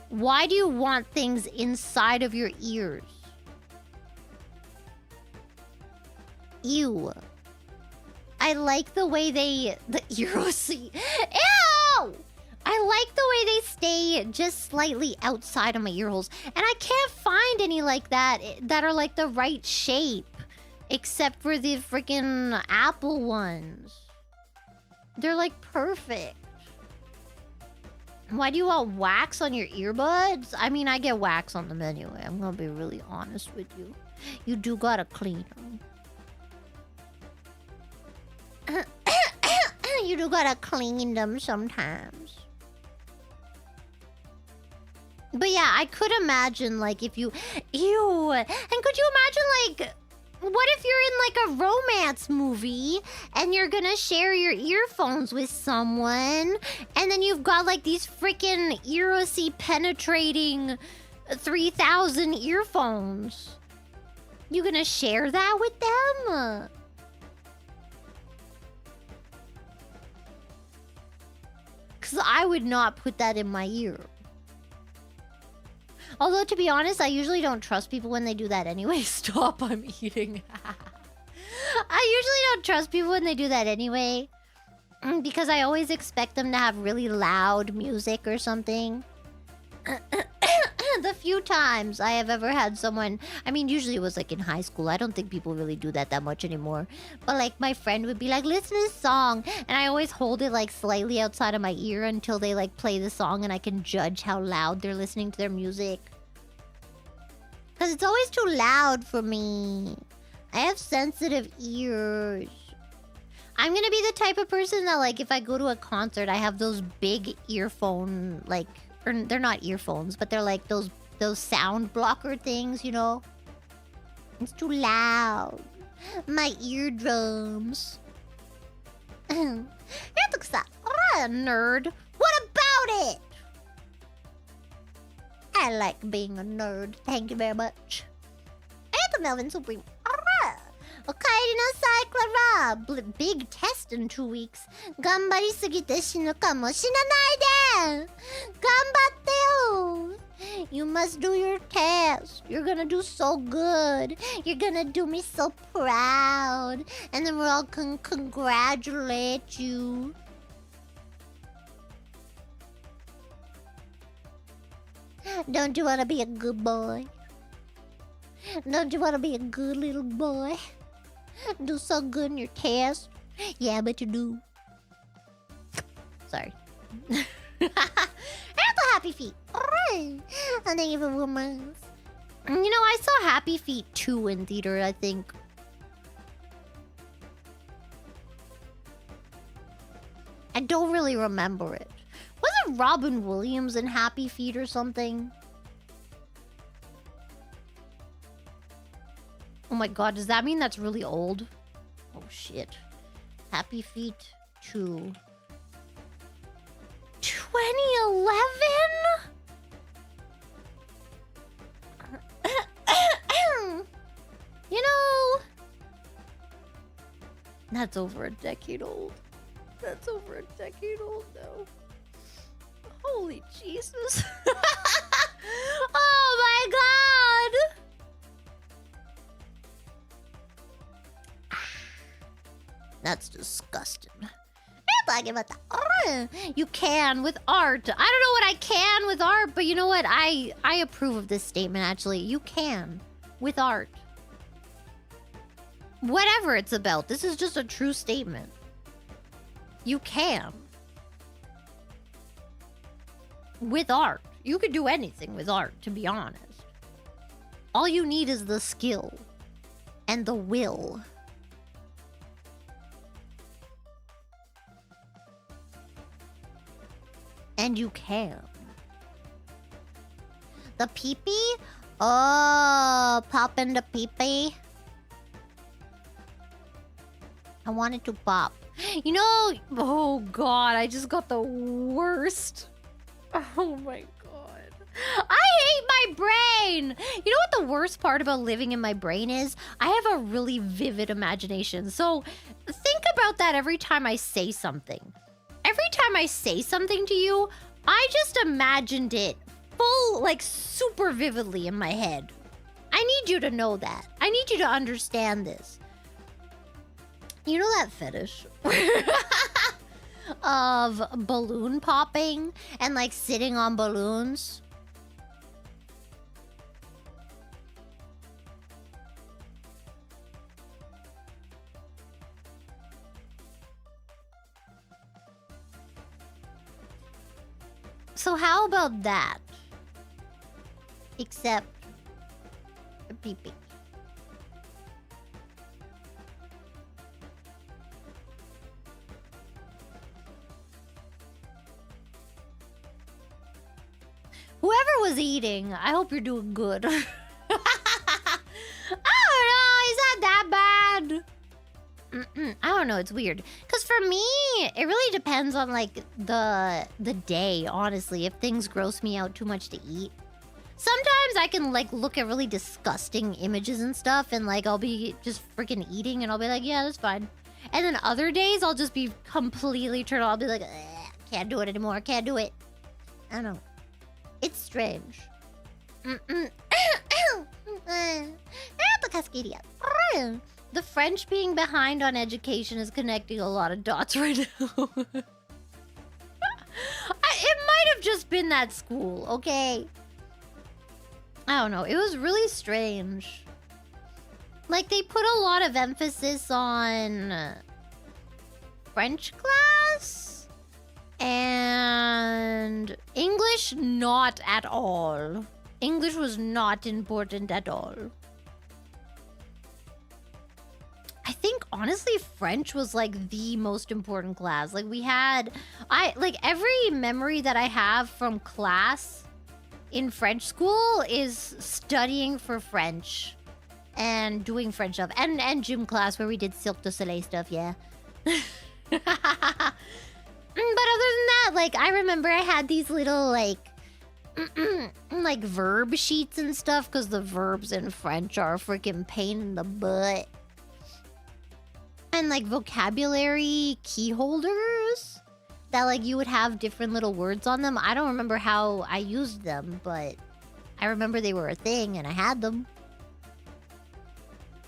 Why do you want things inside of your ears? Ew. I like the way the Euro-seat. Ew! I like the way they stay just slightly outside of my ear holes. And I can't find any like that are like the right shape. Except for the freaking Apple ones. They're like perfect. Why do you want wax on your earbuds? I mean, I get wax on them anyway. I'm gonna be really honest with you. You do gotta clean them. You do gotta clean them sometimes. But yeah, I could imagine like if you... Ew! And could you imagine like... What if you're in like a romance movie and you're gonna share your earphones with someone and then you've got like these freaking Euro-seat penetrating 3,000 earphones? You gonna share that with them? Because I would not put that in my ear. Although, to be honest, I usually don't trust people when they do that anyway. Stop, I'm eating. I usually don't trust people when they do that anyway. Because I always expect them to have really loud music or something. The few times I have ever had someone... I mean, usually it was like in high school. I don't think people really do that much anymore. But like my friend would be like, listen to this song. And I always hold it like slightly outside of my ear until they like play the song and I can judge how loud they're listening to their music. Because it's always too loud for me. I have sensitive ears. I'm gonna be the type of person that like if I go to a concert, I have those big earphone like... Or they're not earphones, but they're like those sound blocker things, you know? It's too loud. My eardrums. You're a nerd. What about it? I like being a nerd. Thank you very much. And the Melvin Supreme. Okaeri nasai, Clara. Big test in 2 weeks. Gambari sugite shinu kamo shinanai de. Gambatte yo. You must do your test. You're gonna do so good. You're gonna do me so proud. And then we're all congratulate you. Don't you want to be a good boy? Don't you want to be a good little boy? Do so good in your test? Yeah, but you do. Sorry. Happy Feet. Alright. And thank you for women's. You know, I saw Happy Feet 2 in theater, I think. I don't really remember it. Wasn't Robin Williams in Happy Feet or something? Oh my god, does that mean that's really old? Oh shit. Happy Feet 2. 2011? You know... That's over a decade old. That's over a decade old now. Holy Jesus. Oh my god! That's disgusting. You can with art. I don't know what I can with art, but you know what? I approve of this statement, actually. You can with art. Whatever it's about. This is just a true statement. You can. With art. You could do anything with art, to be honest. All you need is the skill. and the will. And you can. The pee-pee? Oh, pop in the pee-pee. I wanted to pop. You know, oh god, I just got the worst. Oh my god. I hate my brain! You know what the worst part about living in my brain is? I have a really vivid imagination. So think about that every time I say something. Every time I say something to you, I just imagined it full, like super vividly in my head. I need you to know that. I need you to understand this. You know that fetish of balloon popping and like sitting on balloons? So how about that? Except a pee-pee. Whoever was eating, I hope you're doing good. I don't know, is that bad? I don't know, it's weird. Because for me, it really depends on like the day, honestly. If things gross me out too much to eat. Sometimes I can like look at really disgusting images and stuff and like I'll be just freaking eating and I'll be like, yeah, that's fine. And then other days I'll just be completely turned off. I'll be like, can't do it anymore, can't do it. I don't know. It's strange. The Cascadia. The French being behind on education is connecting a lot of dots right now. It might have just been that school, okay? I don't know. It was really strange. Like, they put a lot of emphasis on French class and English not at all. English was not important at all. I think honestly French was like the most important class. Like we had every memory that I have from class in French school is studying for French and doing French stuff and gym class where we did Cirque du Soleil stuff, yeah. But other than that, like I remember I had these little like like verb sheets and stuff because the verbs in French are a freaking pain in the butt. And like vocabulary key holders that like you would have different little words on them. I don't remember how I used them, but I remember they were a thing and I had them.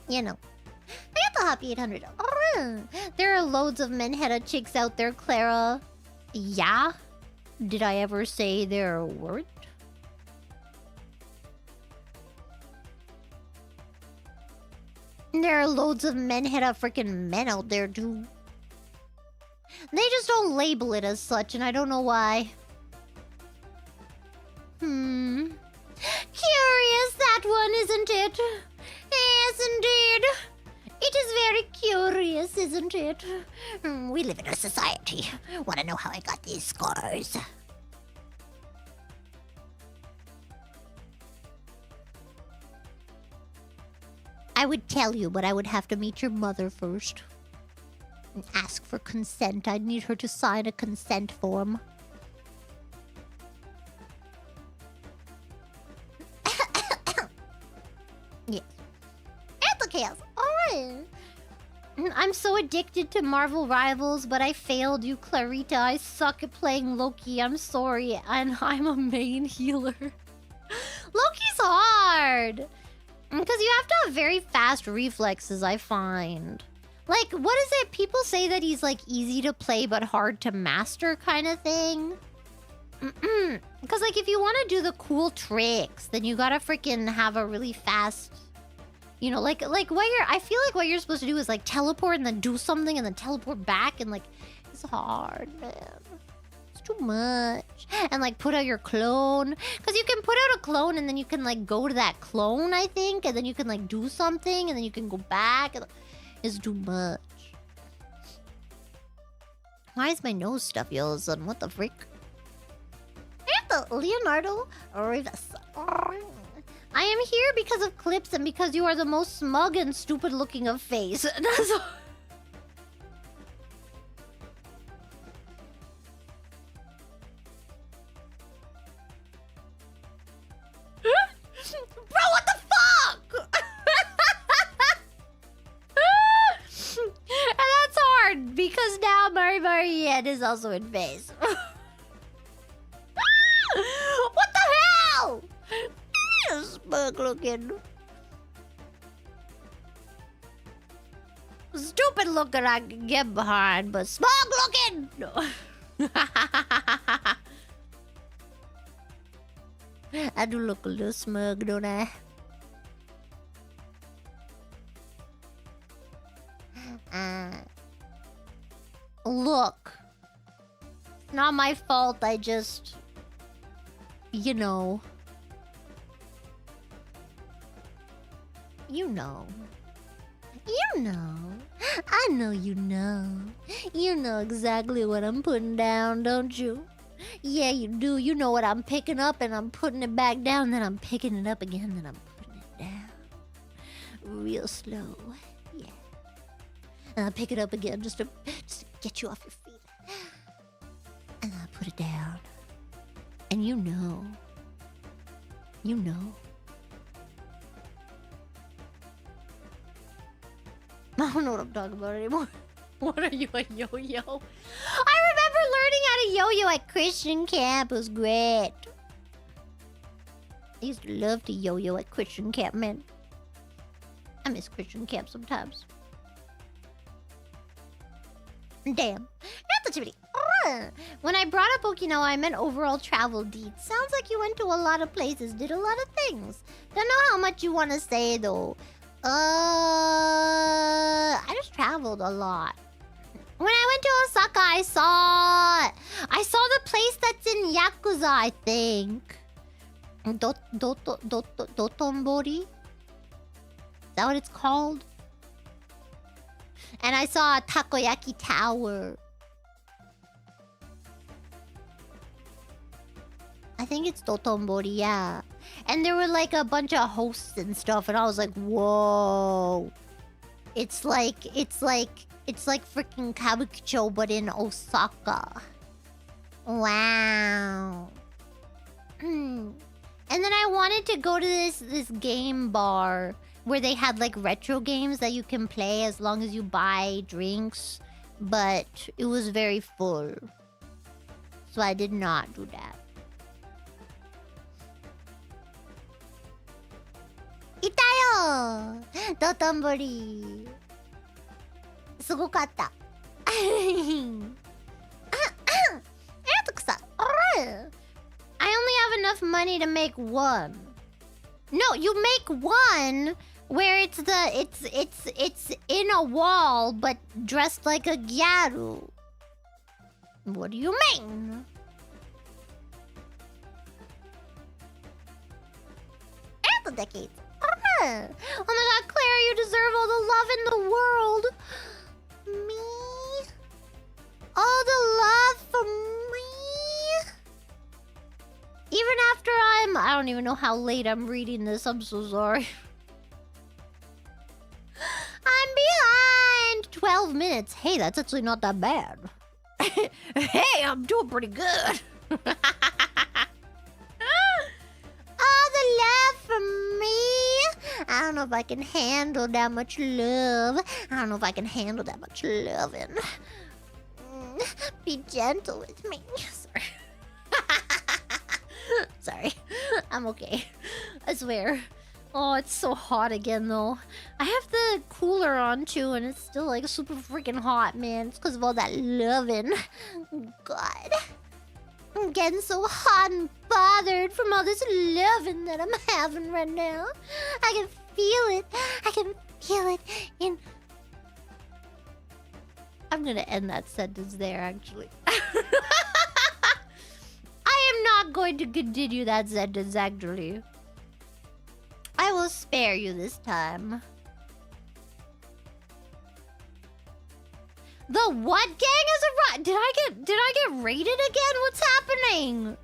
You know. I got the Hoppy 800. There are loads of menheta chicks out there, Clara. Yeah? Did I ever say there weren't? There are loads of menheta freaking men out there, too. They just don't label it as such, and I don't know why. Curious, that one, isn't it? Yes, indeed. It is very curious, isn't it? We live in a society. Want to know how I got these scars? I would tell you, but I would have to meet your mother first. And ask for consent. I'd need her to sign a consent form. Yes. It's a chaos. Alright. I'm so addicted to Marvel Rivals, but I failed you, Clarita. I suck at playing Loki. I'm sorry. And I'm a main healer. Loki's hard. Because you have to have very fast reflexes, I find. Like, what is it? People say that he's, like, easy to play but hard to master kind of thing. Because, like, if you want to do the cool tricks, then you gotta freaking have a really fast... You know, like what you're... I feel like what you're supposed to do is, like, teleport and then do something and then teleport back. And, like, it's hard, man. It's too much. And, like, put out your clone. Because you can put out a clone, and then you can like go to that clone, I think, and then you can like do something, and then you can go back. It's too much. Why is my nose stuffy all of a sudden? What the frick? Leonardo Rivas. I am here because of clips and because you are the most smug and stupid looking of face. That's all. Bro, what the fuck? And that's hard because now Mari head is also in face. What the hell? Smug looking. Stupid looking I can get behind, but smug looking! No. I do look a little smug, don't I? Look. It's not my fault, I just... You know. You know. You know. I know you know. You know exactly what I'm putting down, don't you? Yeah, you do. You know what I'm picking up and I'm putting it back down, then I'm picking it up again, then I'm putting it down. Real slow. Yeah. And I pick it up again just to get you off your feet. And I put it down. And you know. You know. I don't know what I'm talking about anymore. What are you, a yo-yo? I remember learning how to yo-yo at Christian camp. It was great. I used to love to yo-yo at Christian camp, man. I miss Christian camp sometimes. Damn. Not the activity. When I brought up Okinawa, I meant overall travel deeds. Sounds like you went to a lot of places, did a lot of things. Don't know how much you want to say, though. I just traveled a lot. When I went to Osaka, I saw the place that's in Yakuza, I think. Dotonbori? Is that what it's called? And I saw a takoyaki tower. I think it's Dotonbori, yeah. And there were like a bunch of hosts and stuff, and I was like, whoa. It's like freaking Kabukicho, but in Osaka. Wow. And then I wanted to go to this game bar where they had like retro games that you can play as long as you buy drinks, but it was very full. So I did not do that. Itayo! Dotonbori. すごかった。I only have enough money to make one. No, you make one where it's in a wall but dressed like a gyaru. What do you mean? And the decades. Oh my god, Clara, you deserve all the love in the world. Me? All the love for me? Even after I don't even know how late I'm reading this. I'm so sorry. I'm behind 12 minutes. Hey, that's actually not that bad. Hey, I'm doing pretty good. All the love for me? I don't know if I can handle that much love. I don't know if I can handle that much loving. Be gentle with me. Sorry. Sorry. I'm okay. I swear. Oh, it's so hot again, though. I have the cooler on, too, and it's still, like, super freaking hot, man. It's because of all that loving. God. I'm getting so hot and bothered from all this loving that I'm having right now. I can feel it. I can feel it in... I'm gonna end that sentence there, actually. I am not going to continue that sentence, actually. I will spare you this time. The what gang is arrived? Did I get raided again? What's happening?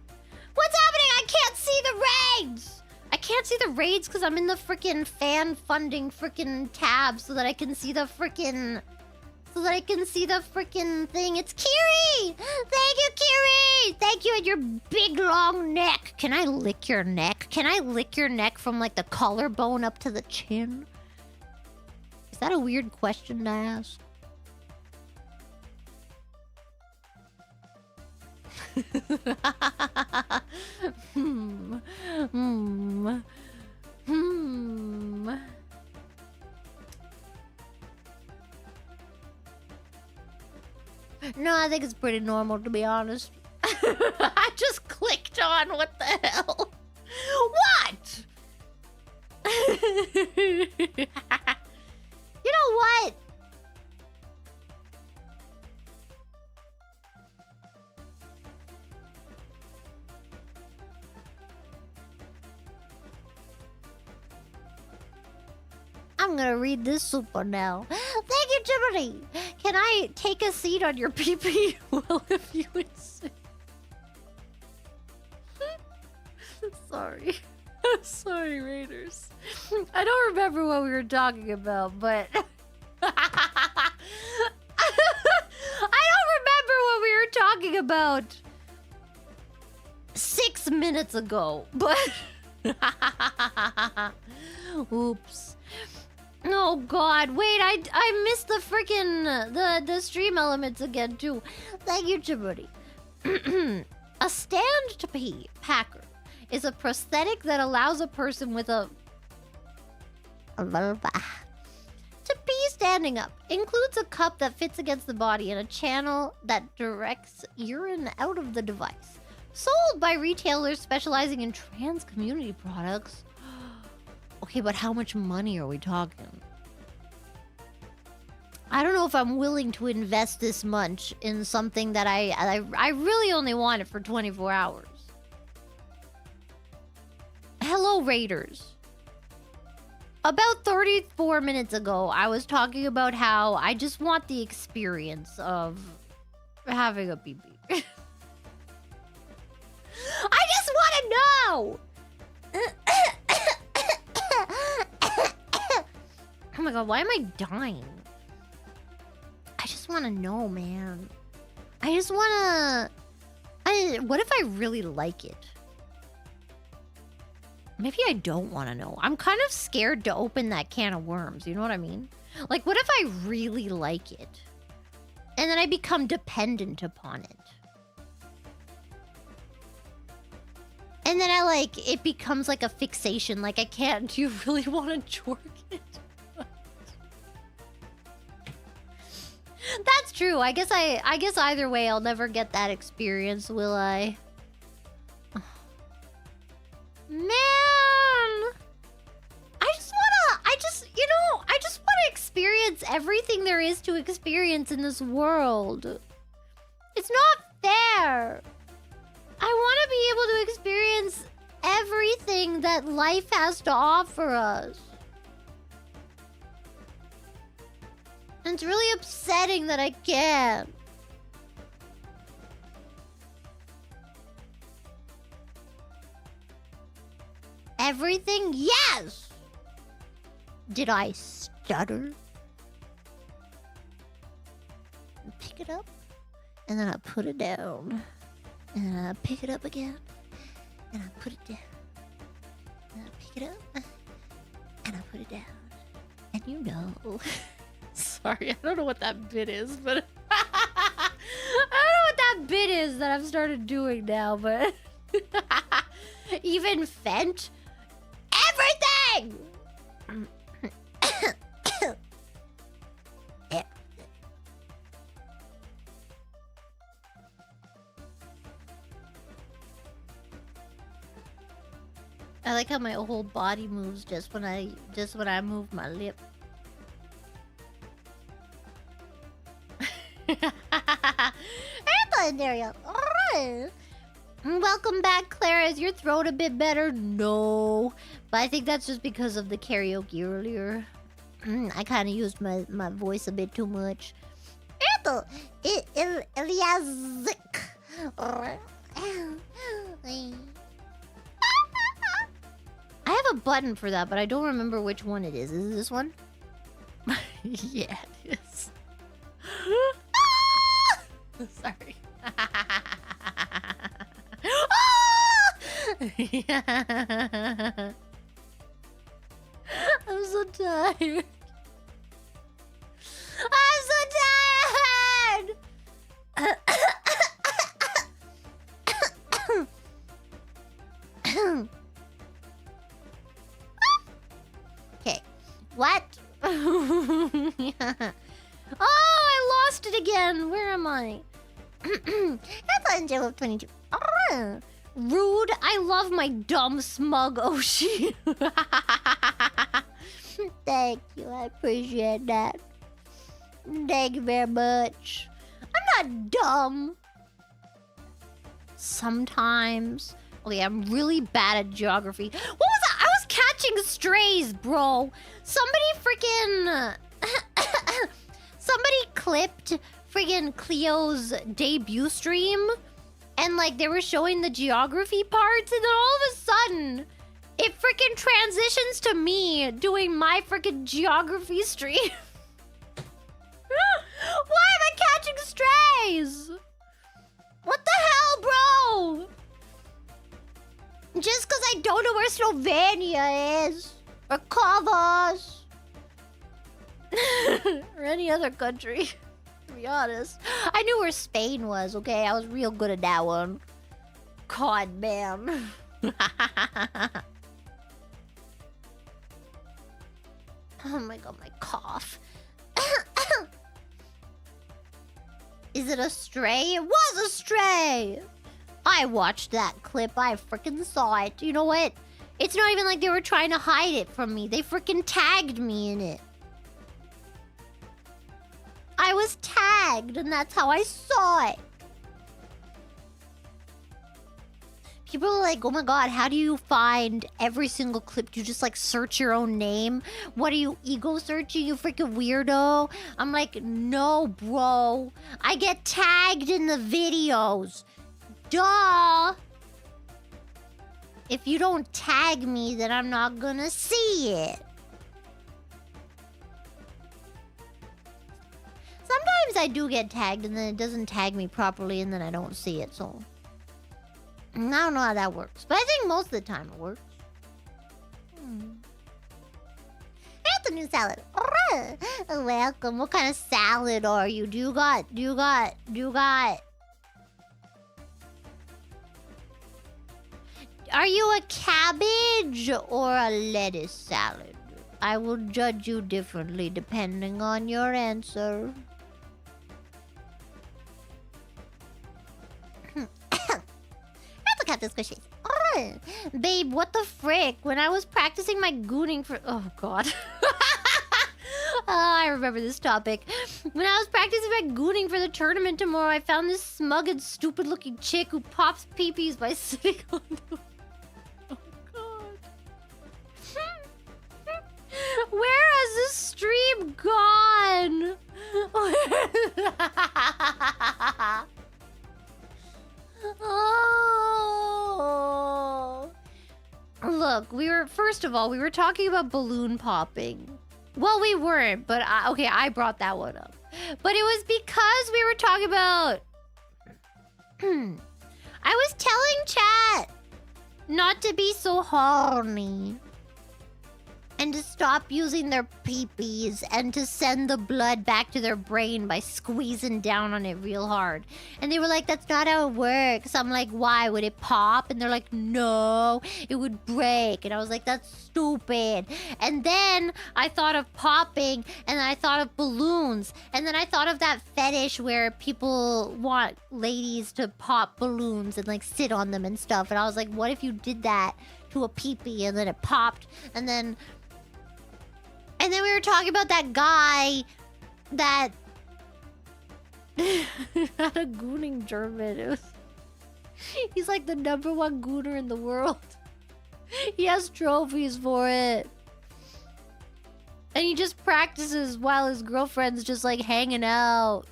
What's happening? I can't see the raids. I can't see the raids because I'm in the freaking fan funding freaking tab so that I can see the freaking thing. It's Kiri! Thank you, Kiri! Thank you, and your big long neck. Can I lick your neck? Can I lick your neck from like the collarbone up to the chin? Is that a weird question to ask? No, I think it's pretty normal, to be honest. I just clicked on what the hell? What? You know what? I'm gonna read this super now. Thank you, Jiminy. Can I take a seat on your PP? Well, if you insist. Sorry. Sorry, Raiders. I don't remember what we were talking about, but... I don't remember what we were talking about 6 minutes ago, but... Oops. Oh god, wait, I missed the freaking the stream elements again too. Thank you, Djibouti. A stand to pee packer is a prosthetic that allows a person with a to pee standing up. Includes a cup that fits against the body and a channel that directs urine out of the device. Sold by retailers specializing in trans community products. Okay, but how much money are we talking? I don't know if I'm willing to invest this much in something that I really only want it for 24 hours. Hello, Raiders. About 34 minutes ago, I was talking about how I just want the experience of having a BB. I just want to know! Oh my god, why am I dying? I just want to know, man. I just want to... What if I really like it? Maybe I don't want to know. I'm kind of scared to open that can of worms, you know what I mean? Like, what if I really like it? And then I become dependent upon it. And then it becomes like a fixation. Like, I can't... Do you really want to jork it? That's true. I guess either way, I'll never get that experience, will I? Man! I just want to experience everything there is to experience in this world. It's not fair. I want to be able to experience everything that life has to offer us. And it's really upsetting that I can't. Everything? Yes! Did I stutter? Pick it up, and then I put it down. And then I pick it up again, and I put it down. And I pick it up, and I put it down. And you know... Sorry, I don't know what that bit is, but... I don't know what that bit is that I've started doing now, but... Even Fent? Everything! I like how my whole body moves just when I move my lip. Hey, Dario. Alright. Welcome back, Clara. Is your throat a bit better? No. But I think that's just because of the karaoke earlier. I kind of used my voice a bit too much. I have a button for that, but I don't remember which one it is. Is it this one? Yeah, it is. Sorry. I'm so tired. I'm so tired. Okay. What? Oh, I lost it again. Where am I? That's on Joe 22. Oh, rude. I love my dumb, smug Oshi. Thank you. I appreciate that. Thank you very much. I'm not dumb. Sometimes. Okay, I'm really bad at geography. What was that? I was catching strays, bro. Somebody freaking... Somebody clipped friggin' Cleo's debut stream, and like they were showing the geography parts, and then all of a sudden it freaking transitions to me doing my freaking geography stream. Why am I catching strays? What the hell, bro? Just because I don't know where Slovenia is, or Kavas, or any other country. To be honest, I knew where Spain was. Okay, I was real good at that one. God, man. Oh my god, my cough. Is it a stray? It was a stray. I watched that clip. I freaking saw it. You know what? It's not even like they were trying to hide it from me. They freaking tagged me in it. I was tagged, and that's how I saw it. People are like, oh my god, how do you find every single clip? Do you just like search your own name? What are you, ego searching, you freaking weirdo? I'm like, no, bro. I get tagged in the videos. Duh. If you don't tag me, then I'm not gonna see it. Sometimes I do get tagged and then it doesn't tag me properly and then I don't see it, so... I don't know how that works, but I think most of the time it works. Here's the new salad. Welcome. What kind of salad are you? Do you got... Are you a cabbage or a lettuce salad? I will judge you differently depending on your answer. Cat this squishies. Oh, babe, what the frick? When I was practicing my gooning for... Oh, God. I remember this topic. When I was practicing my gooning for the tournament tomorrow, I found this smug and stupid-looking chick who pops peepees by sitting on the... Oh, God. Where has this stream gone? Oh. Look, first of all, we were talking about balloon popping. Well, we weren't, but okay, I brought that one up. But it was because we were talking about... I was telling chat not to be so horny. And to stop using their peepees and to send the blood back to their brain by squeezing down on it real hard. And they were like, that's not how it works. I'm like, why? Would it pop? And they're like, no, it would break. And I was like, that's stupid. And then I thought of popping, and then I thought of balloons. And then I thought of that fetish where people want ladies to pop balloons and like sit on them and stuff. And I was like, what if you did that to a peepee and then it popped and then... And then we were talking about that guy that had a gooning German. He's like the #1 gooner in the world. He has trophies for it. And he just practices while his girlfriend's just like hanging out.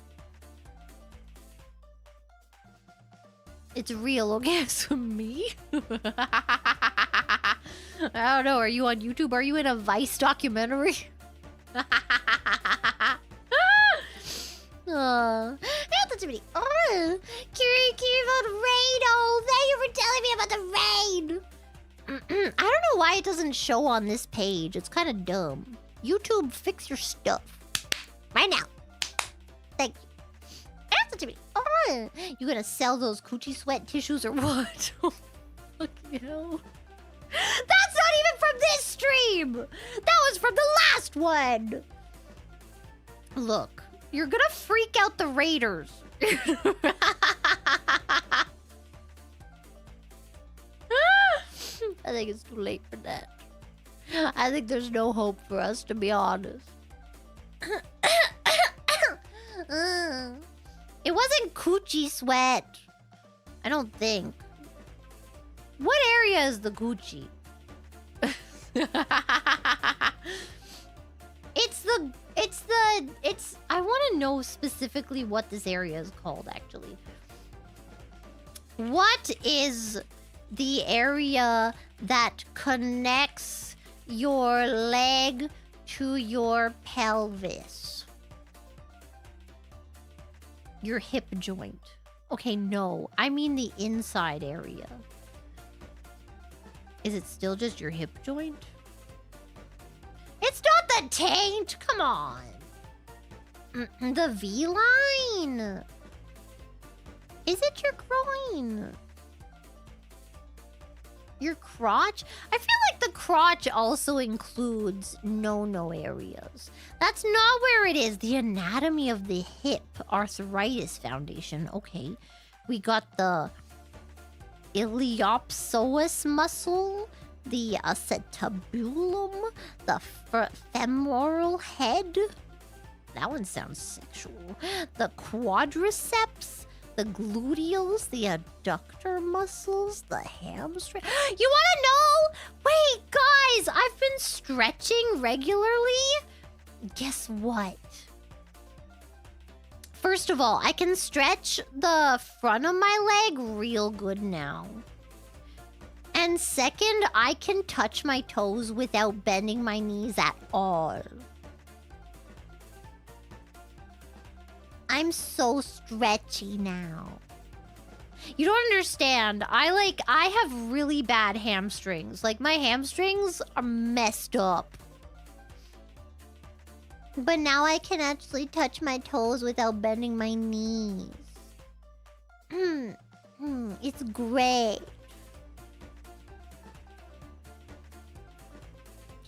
It's real, okay? So me? I don't know. Are you on YouTube? Are you in a Vice documentary? That's too many. Oh, Kiri about rain. Oh, thank you for telling me about the rain. I don't know why it doesn't show on this page. It's kind of dumb. YouTube, fix your stuff right now. Thank you. That's too many. Oh, you gonna sell those coochie sweat tissues or what? Oh, fucking hell. That's not even from this stream. That was from the last one. Look, you're gonna freak out the raiders. I think it's too late for that. I think there's no hope for us, to be honest. It wasn't coochie sweat. I don't think. What area is the Gucci? I want to know specifically what this area is called, actually. What is the area that connects your leg to your pelvis? Your hip joint. Okay, no. I mean the inside area. Is it still just your hip joint? It's not the taint! Come on! The V-line! Is it your groin? Your crotch? I feel like the crotch also includes no-no areas. That's not where it is. The anatomy of the hip arthritis foundation. Okay. We got the iliopsoas muscle, the acetabulum, the femoral head. That one sounds sexual. The quadriceps, the gluteals, the adductor muscles, the hamstring. You want to know? Wait, guys, I've been stretching regularly. Guess what? First of all, I can stretch the front of my leg real good now. And second, I can touch my toes without bending my knees at all. I'm so stretchy now. You don't understand. I have really bad hamstrings. Like, my hamstrings are messed up. But now I can actually touch my toes without bending my knees. It's great.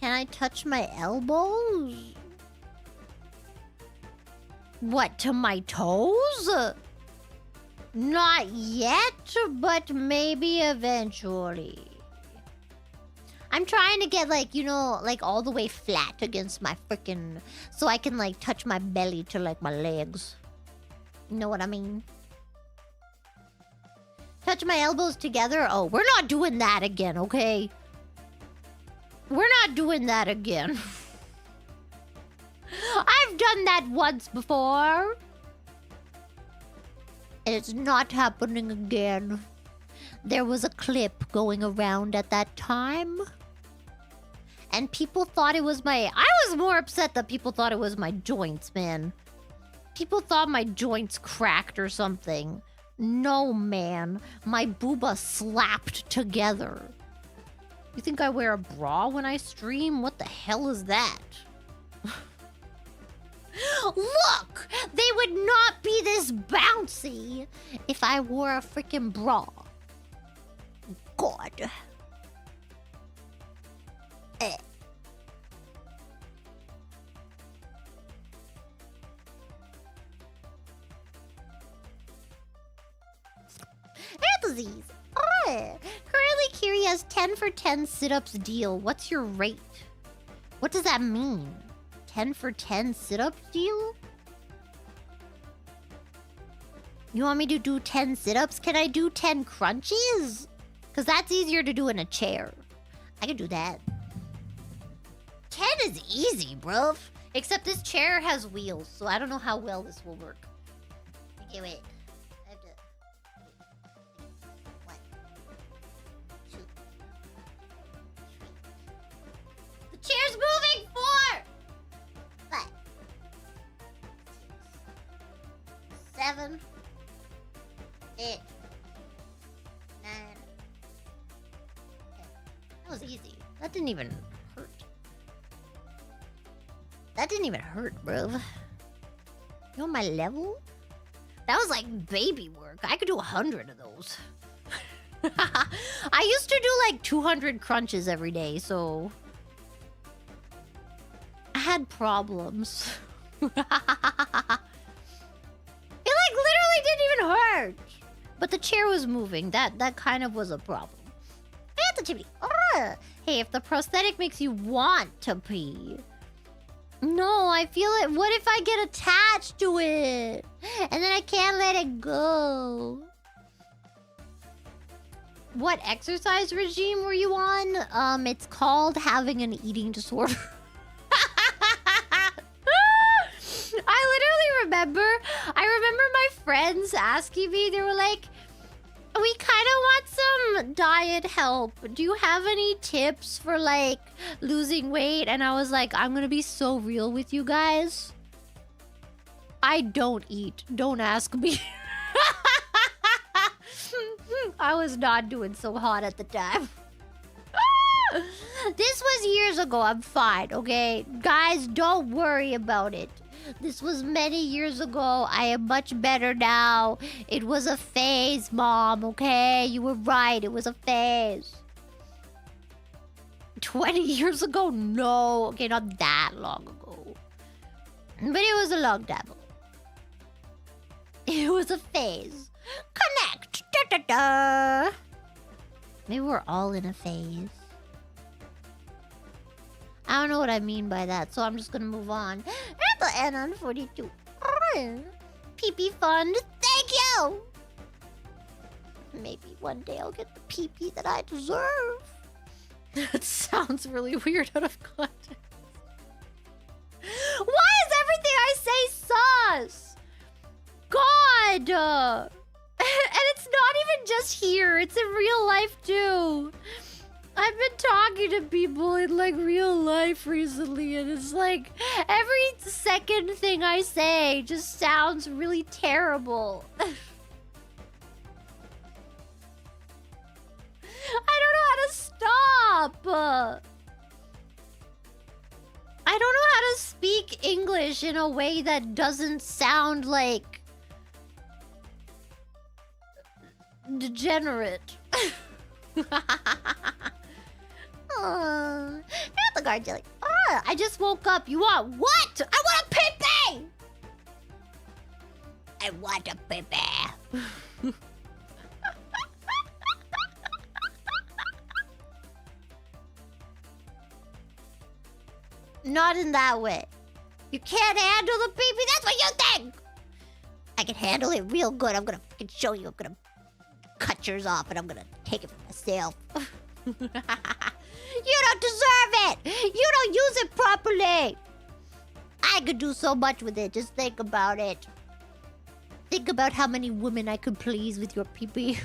Can I touch my elbows? What, to my toes? Not yet, but maybe eventually. I'm trying to get, like, you know, like all the way flat against my freaking... So I can, like, touch my belly to, like, my legs. You know what I mean? Touch my elbows together? Oh, we're not doing that again, okay? We're not doing that again. I've done that once before. And it's not happening again. There was a clip going around at that time. And people thought it was my... I was more upset that people thought it was my joints, man. People thought my joints cracked or something. No, man. My booba slapped together. You think I wear a bra when I stream? What the hell is that? Look! They would not be this bouncy if I wore a freaking bra. God. Hair disease. Currently, Kiri has 10 for 10 sit-ups deal. What's your rate? What does that mean? 10 for 10 sit-ups deal? You want me to do 10 sit-ups? Can I do 10 crunches? Because that's easier to do in a chair. I can do that. 10 is easy, bro. Except this chair has wheels, so I don't know how well this will work. Okay, wait. I have to... Wait. 1, 2, 3. The chair's moving! 4! 5. 6. 7. 8. 9. 10. That was easy. That didn't even hurt. That didn't even hurt, bro. You on my level? That was like baby work. I could do 100 of those. I used to do like 200 crunches every day, so... I had problems. It like literally didn't even hurt. But the chair was moving. That kind of was a problem. Hey, if the prosthetic makes you want to pee... No, I feel it. What if I get attached to it? And then I can't let it go. What exercise regime were you on? It's called having an eating disorder. I remember my friends asking me, they were like, we kind of want some diet help. Do you have any tips for like losing weight? And I was like, I'm gonna be so real with you guys. I don't eat. Don't ask me. I was not doing so hot at the time. This was years ago. I'm fine, okay? Guys, don't worry about it. This was many years ago. I am much better now. It was a phase, Mom, okay? You were right. It was a phase. 20 years ago? No. Okay, not that long ago. But it was a long time ago. It was a phase. Connect. Da, da, da. Maybe we're all in a phase. I don't know what I mean by that, so I'm just gonna move on. At the end on 42. PP fund, thank you! Maybe one day I'll get the PP that I deserve. That sounds really weird out of context. Why is everything I say sus? God! And it's not even just here, it's in real life too. I've been talking to people in like real life recently, and it's like every second thing I say just sounds really terrible. I don't know how to stop. I don't know how to speak English in a way that doesn't sound like degenerate. At the guard, like, I just woke up. You want what? I want a pee-pee! I want a pee-pee. Not in that way. You can't handle the pee-pee? That's what you think! I can handle it real good. I'm gonna fucking show you. I'm gonna cut yours off and I'm gonna take it for myself. You don't deserve it! You don't use it properly! I could do so much with it. Just think about it. Think about how many women I could please with your pee-pee.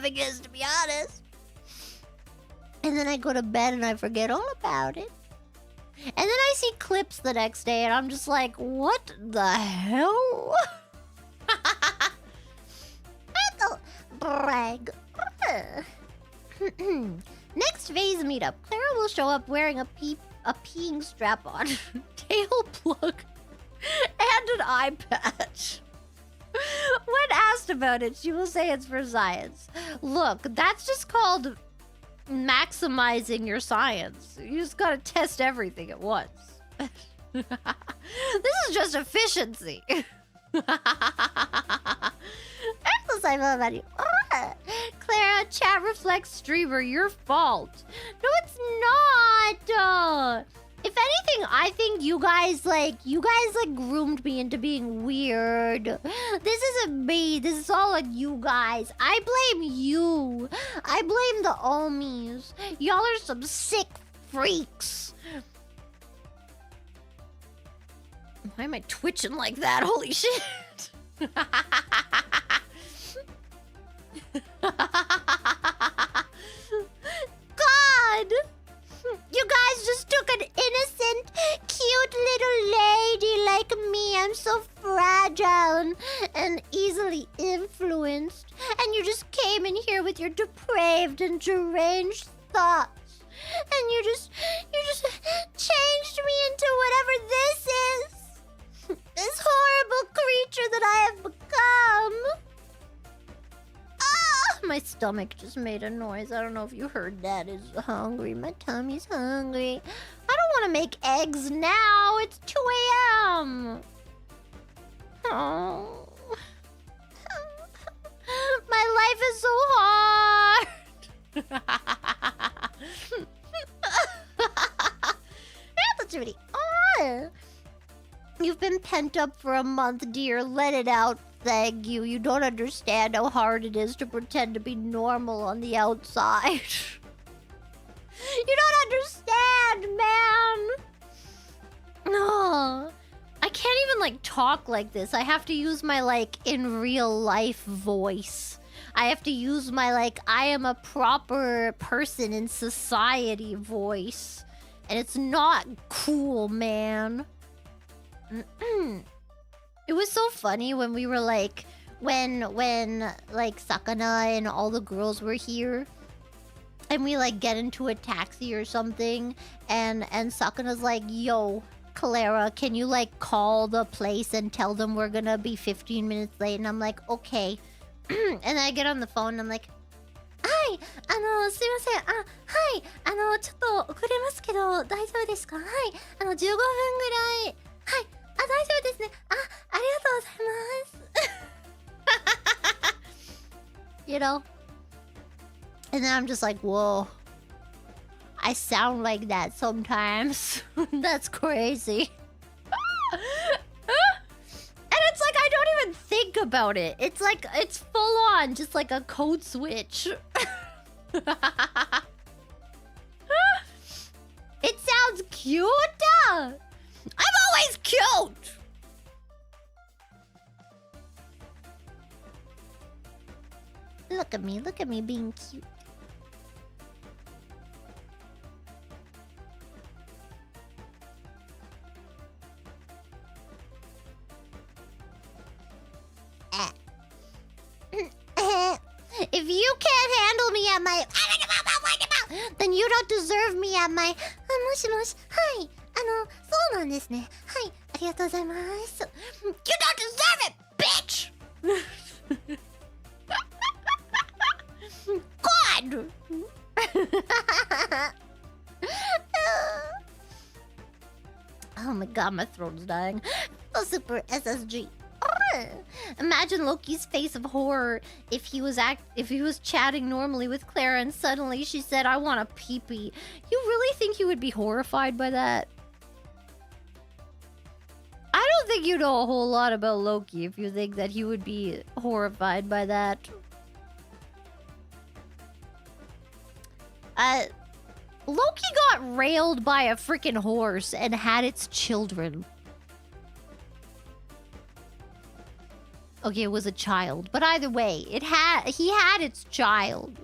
Is, to be honest. And then I go to bed and I forget all about it. And then I see clips the next day and I'm just like, what the hell? Brag. Next phase meetup. Clara will show up wearing a peeing strap on. Tail plug. an eye patch. When asked about it, she will say it's for science. Look, that's just called maximizing your science. You just gotta test everything at once. This is just efficiency. Clara, chat reflects streamer, your fault. No, it's not. If anything, I think you guys groomed me into being weird. This isn't me. This is all on you guys. I blame you. I blame the Omis. Y'all are some sick freaks. Why am I twitching like that? Holy shit. God! You guys just took an innocent, cute little lady like me. I'm so fragile and easily influenced. And you just came in here with your depraved and deranged thoughts. And you just changed me into whatever this is. This horrible creature that I have become. Ah! My stomach just made a noise. I don't know if you heard that. It's hungry. My tummy's hungry. I don't want to make eggs now. It's 2 a.m. Oh. My life is so hard. Oh. You've been pent up for a month, dear. Let it out. Thank you. You don't understand how hard it is to pretend to be normal on the outside. You don't understand, man. No. I can't even, talk like this. I have to use my, in real life voice. I have to use my, I am a proper person in society voice. And it's not cool, man. It was so funny when we were when Sakana and all the girls were here, and we get into a taxi or something, and Sakana's like, yo, Clara, can you call the place and tell them we're gonna be 15 minutes late? And I'm like, okay. And I get on the phone and I'm like, hi, すいません。はい、ちょっと遅れますけど、大丈夫ですか？はい、15分ぐらい。はい。大丈夫ですね。ありがとうございます。You know? And then I'm just like, whoa. I sound like that sometimes. That's crazy. And it's I don't even think about it. It's it's full on, just a code switch. It sounds cute. I'm always cute! Look at me being cute. If you can't handle me at my... then you don't deserve me at my... もしもし、はい。そうなんですね。はい、ありがとうございます。You don't deserve it, bitch! God! Oh my god, my throat's dying. So super SSG. Imagine Loki's face of horror if he was chatting normally with Clara and suddenly she said, I want a pee-pee. You really think he would be horrified by that? I don't think you know a whole lot about Loki if you think that he would be horrified by that. Loki got railed by a freaking horse and had its children. Okay, it was a child, but either way, he had its child.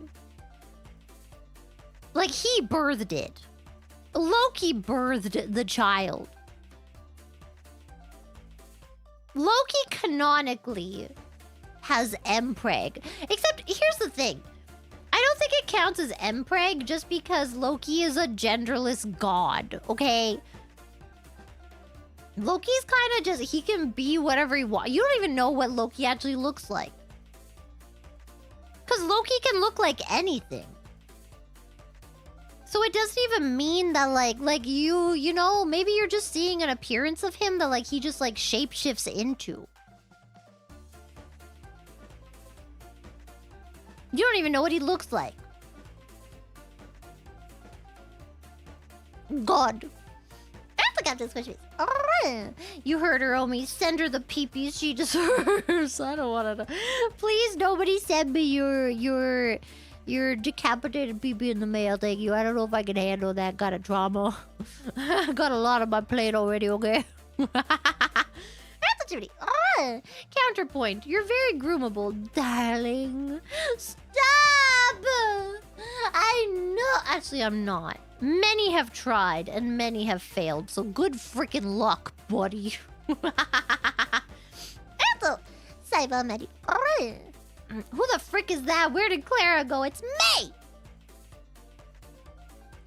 He birthed it. Loki birthed the child. Loki canonically has Mpreg. Except, here's the thing. I don't think it counts as Mpreg just because Loki is a genderless god, okay? Loki's kind of just, he can be whatever he wants. You don't even know what Loki actually looks like. Because Loki can look like anything. So it doesn't even mean that like you know, maybe you're just seeing an appearance of him that like he just like shapeshifts into. You don't even know what he looks like. God. I forgot this question. You heard her, Omi. Send her the peepees she deserves. I don't want to. Please, nobody send me your decapitated peepee in the mail. Thank you. I don't know if I can handle that. Got a trauma. Got a lot on my plate already. Okay. That's Judy. Counterpoint. You're very groomable, darling. Stop. I know. Actually, I'm not. Many have tried and many have failed, so good freaking luck, buddy. Who the frick is that? Where did Clara go? It's me!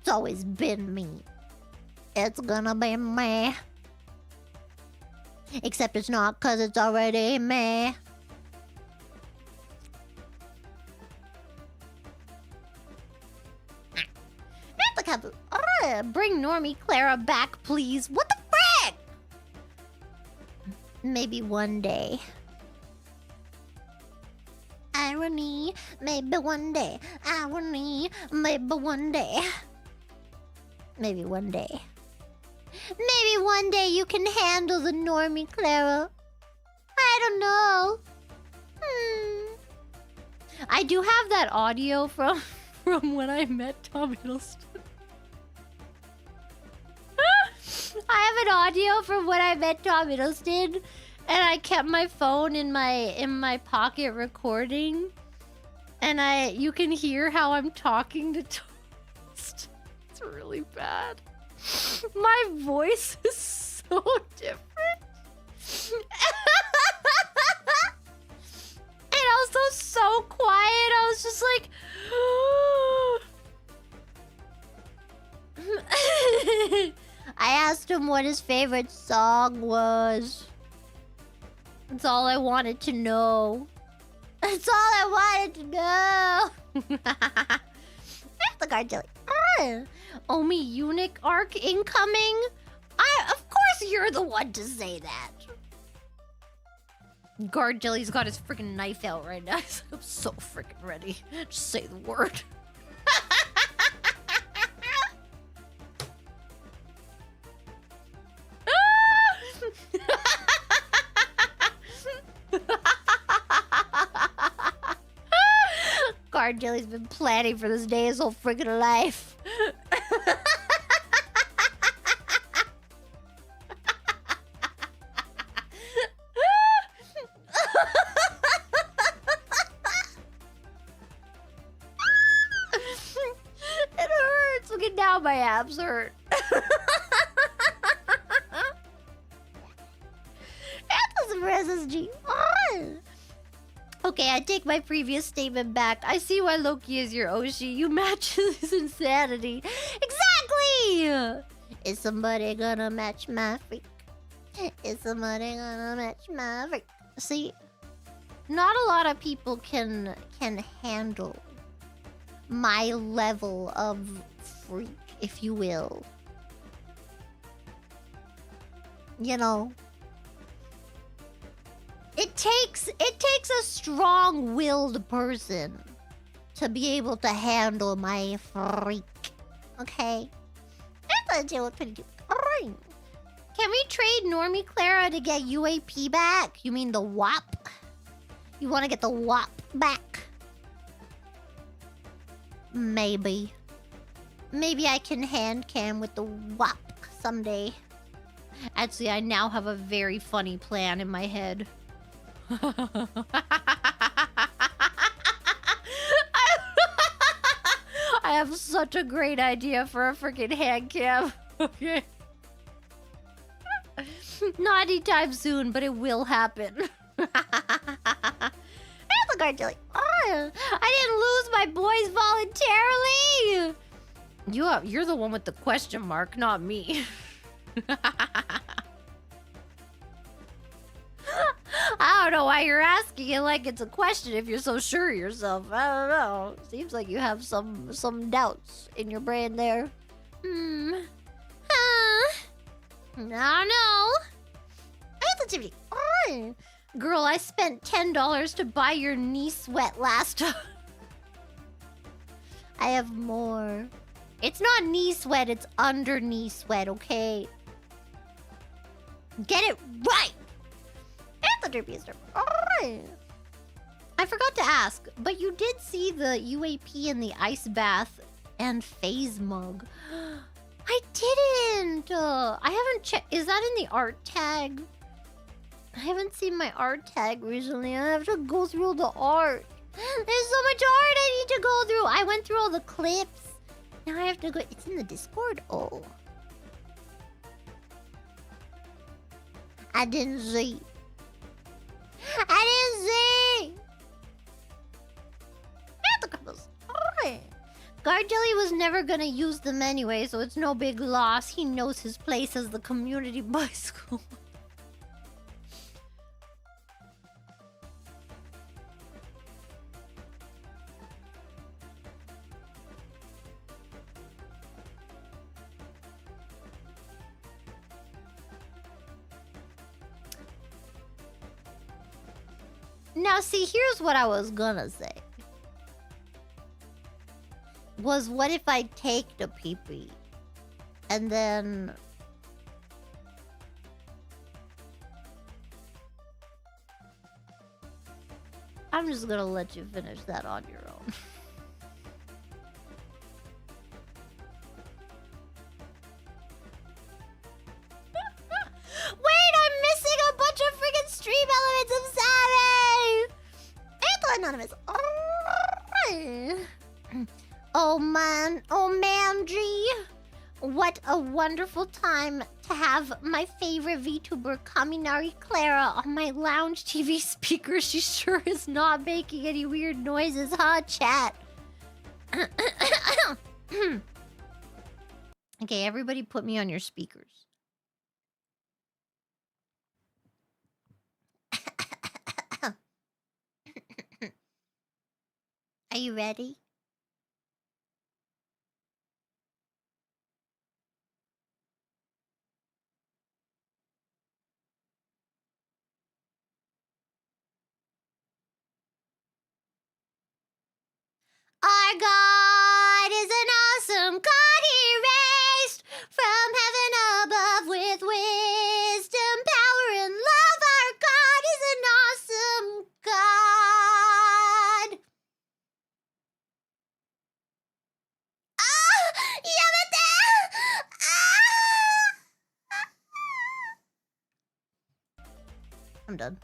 It's always been me. It's gonna be me. Except it's not, cause it's already me. Bring Normie Clara back, please. What the frick? Maybe one day. Irony, maybe one day. Irony, maybe one day. Maybe one day. Maybe one day you can handle the Normie Clara. I don't know. I do have that audio from when I met Tom Hiddleston. I have an audio from when I met Tom Hiddleston, and I kept my phone in my pocket recording, and you can hear how I'm talking to Tom Hiddleston. It's really bad. My voice is so different. And also so quiet. I was just like I asked him what his favorite song was. That's all I wanted to know. That's all I wanted to know. That's the guard jelly. Omi eunuch arc incoming? Of course you're the one to say that. Guard jelly's got his freaking knife out right now. I'm so freaking ready. Just say the word. Guard jelly's been planning for this day his whole freaking life. It hurts. Look at now, my abs hurt. SSG. Okay, I take my previous statement back. I see why Loki is your Oshi. You match his insanity. Exactly! Is somebody gonna match my freak? Is somebody gonna match my freak? See, not a lot of people can handle my level of freak, if you will. You know, it takes a strong-willed person to be able to handle my freak. Okay? Can we trade Normie Clara to get UAP back? You mean the YAP? You want to get the YAP back? Maybe. Maybe I can hand cam with the YAP someday. Actually, I now have a very funny plan in my head. I have such a great idea for a freaking hand cam. Okay. Not anytime soon, but it will happen. I didn't lose my boys voluntarily. You're the one with the question mark, not me. I don't know why you're asking it like it's a question if you're so sure of yourself. I don't know. Seems like you have some doubts in your brain there. I don't know. Oh, girl, I spent $10 to buy your knee sweat last time. I have more. It's not knee sweat, it's under knee sweat, okay? Get it right! I forgot to ask, but you did see the UAP in the ice bath and phase mug. I didn't! I haven't checked. Is that in the art tag? I haven't seen my art tag recently. I have to go through all the art. There's so much art I need to go through. I went through all the clips. Now I have to go. It's in the Discord. Oh. I didn't see. I didn't see. Garjelly was never gonna use them anyway, so it's no big loss. He knows his place as the community bicycle. Now, see, here's what I was gonna say. Was what if I take the pee-pee and then... I'm just gonna let you finish that on your own. Wait, I'm missing a bunch of freaking stream elements of Savage! Anonymous. Oh man, oh man, G. What a wonderful time to have my favorite VTuber, Kaminari Clara, on my lounge TV speaker. She sure is not making any weird noises, huh, chat? Okay, everybody put me on your speakers. Are you ready? Our God is an awesome God. He raised from heaven above with wisdom, power, and love. Our God is an awesome God. Ah! Yamete! Ah! I'm done.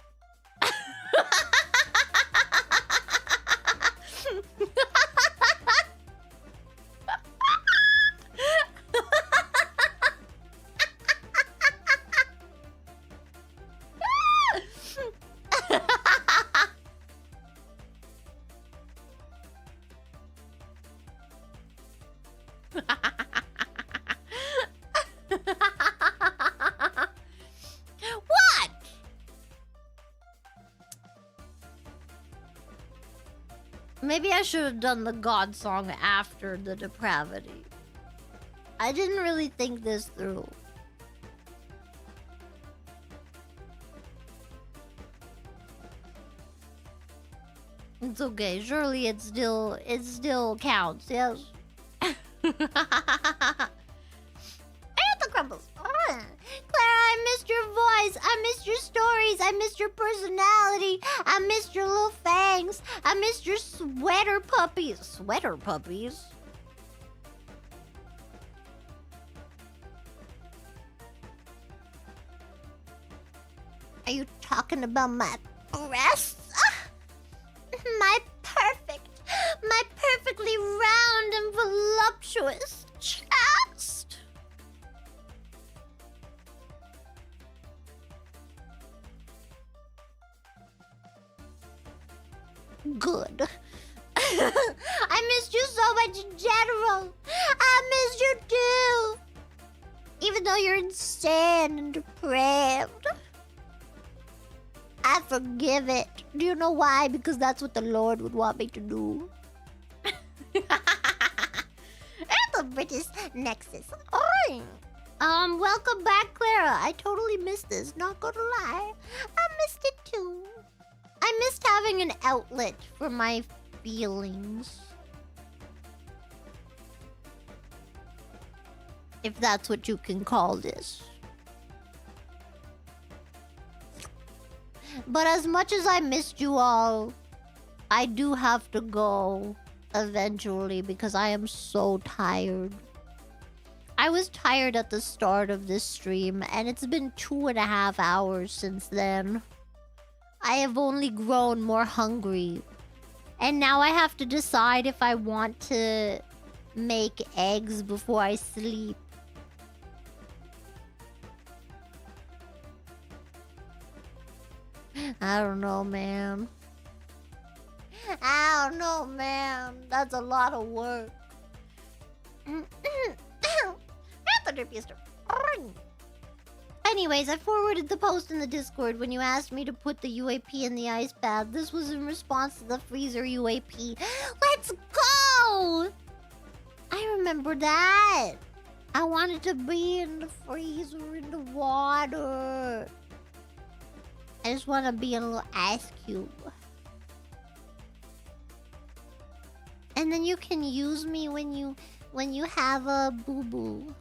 What? Maybe I should have done the God song after the depravity. I didn't really think this through. It's okay. Surely it still counts. Yes. And the crumbles. Clara, I missed your voice. I missed your stories. I missed your personality. I missed your little fangs. I missed your sweater puppies. Sweater puppies? Are you talking about my breasts? My perfectly round and voluptuous chest. Good. I missed you so much in general. I missed you too. Even though you're insane and depraved. I forgive it. Do you know why? Because that's what the Lord would want me to do. At the British Nexus. Oi. Welcome back, Clara. I totally missed this. Not gonna lie. I missed it too. I missed having an outlet for my feelings. If that's what you can call this. But as much as I missed you all, I do have to go eventually because I am so tired. I was tired at the start of this stream, and it's been 2.5 hours since then. I have only grown more hungry. And now I have to decide if I want to make eggs before I sleep. I don't know, man. I don't know, man. That's a lot of work. Anyways, I forwarded the post in the Discord when you asked me to put the UAP in the ice bath. This was in response to the freezer UAP. Let's go! I remember that. I wanted to be in the freezer in the water. I just want to be in a little ice cube. And then you can use me when you have a boo-boo.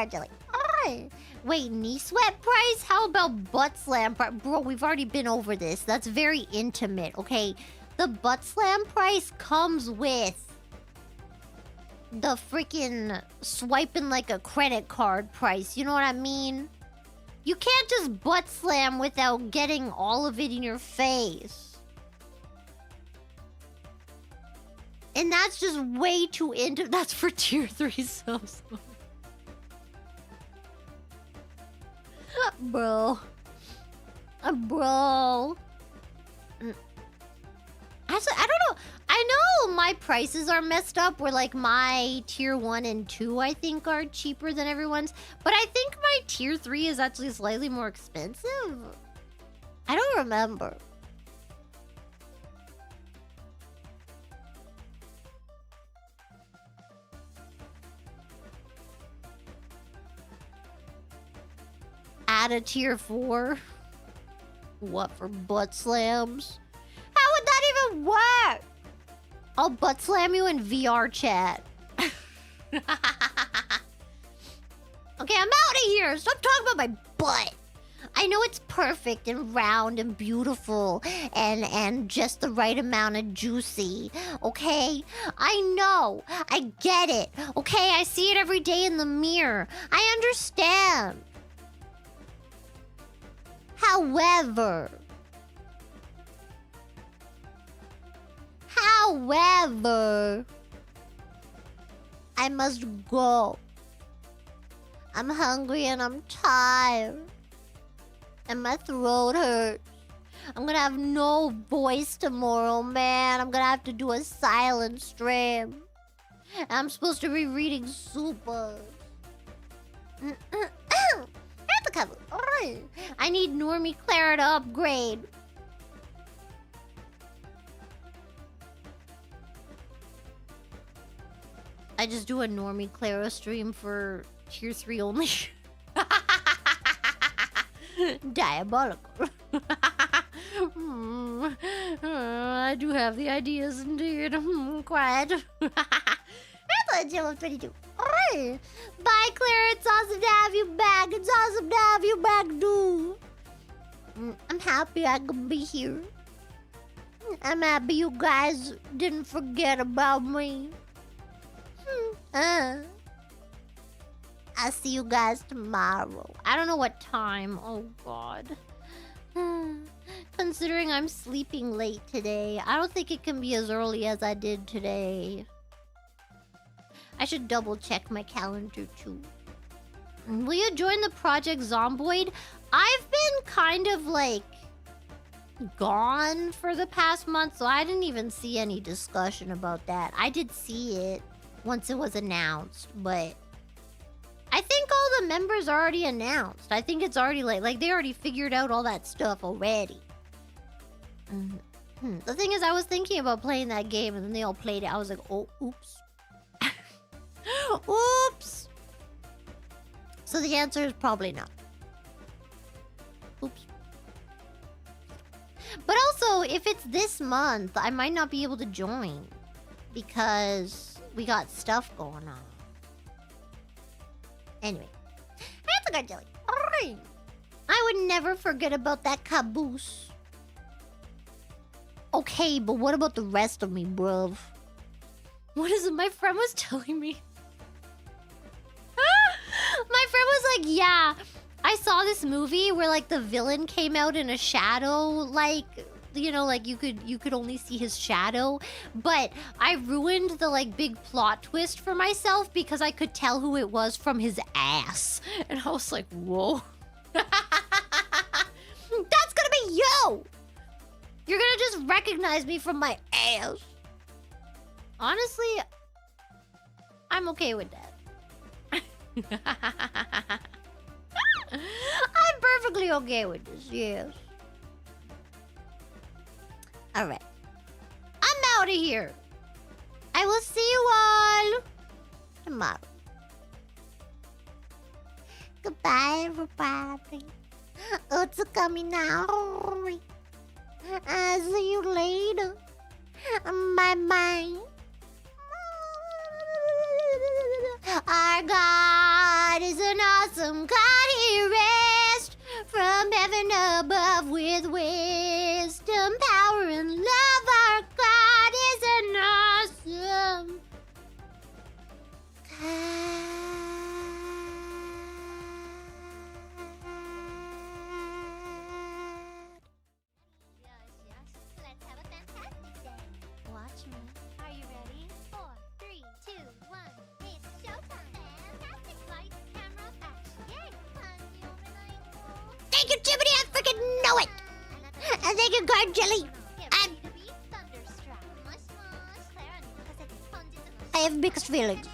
Jelly. Wait, knee sweat price? How about butt slam price? Bro, we've already been over this. That's very intimate, okay? The butt slam price comes with the freaking swiping like a credit card price. You know what I mean? You can't just butt slam without getting all of it in your face. And that's just way too intimate. That's for tier 3 subs. Bro. Bro. Actually, I don't know. I know my prices are messed up where like my tier 1 and 2 I think are cheaper than everyone's. But I think my tier 3 is actually slightly more expensive. I don't remember. Add a tier 4? What, for butt slams? How would that even work? I'll butt slam you in VR chat. Okay, I'm out of here. Stop talking about my butt. I know it's perfect and round and beautiful and just the right amount of juicy. Okay? I know. I get it. Okay, I see it every day in the mirror. I understand. However, I must go. I'm hungry and I'm tired. And my throat hurts. I'm gonna have no voice tomorrow, man. I'm gonna have to do a silent stream. I'm supposed to be reading supers. I need Normie Clara to upgrade. I just do a Normie Clara stream for tier 3 only. Diabolical. I do have the ideas indeed. Quiet. Gem of 22. Bye, Claire. It's awesome to have you back. It's awesome to have you back, dude. I'm happy I can be here. I'm happy you guys didn't forget about me. I'll see you guys tomorrow. I don't know what time. Oh, God. Considering I'm sleeping late today, I don't think it can be as early as I did today. I should double check my calendar too. Will you join the Project Zomboid? I've been kind of like gone for the past month, so I didn't even see any discussion about that. I did see it once it was announced, but I think all the members are already announced. I think it's already like they already figured out all that stuff already. The thing is, I was thinking about playing that game, and then they all played it. I was like, oh, oops. Oops. So the answer is probably not. Oops. But also, if it's this month, I might not be able to join because we got stuff going on. Anyway, that's a good jelly. Alright. I would never forget about that caboose. Okay, but what about the rest of me, bruv? What is it my friend was telling me? My friend was like, yeah, I saw this movie where like the villain came out in a shadow, like, you know, like you could only see his shadow, but I ruined the like big plot twist for myself because I could tell who it was from his ass. And I was like, whoa. That's gonna be you! You're gonna just recognize me from my ass. Honestly, I'm okay with that. I'm perfectly okay with this, yes. Alright. I'm out of here. I will see you all tomorrow. Goodbye, everybody. It's Kaminari. I'll see you later. Bye-bye. Our God is an awesome God. He rests from heaven above with wisdom, power, and love. Our God is an awesome God. Yes, let's have a fantastic day. Watch me. Are you ready? 4, 3, 2, 1. It's showtime. Fantastic lights, camera, action. Yay! Thank you, Jiminy. I freaking know it. And thank you, Guard Jelly. I have mixed feelings.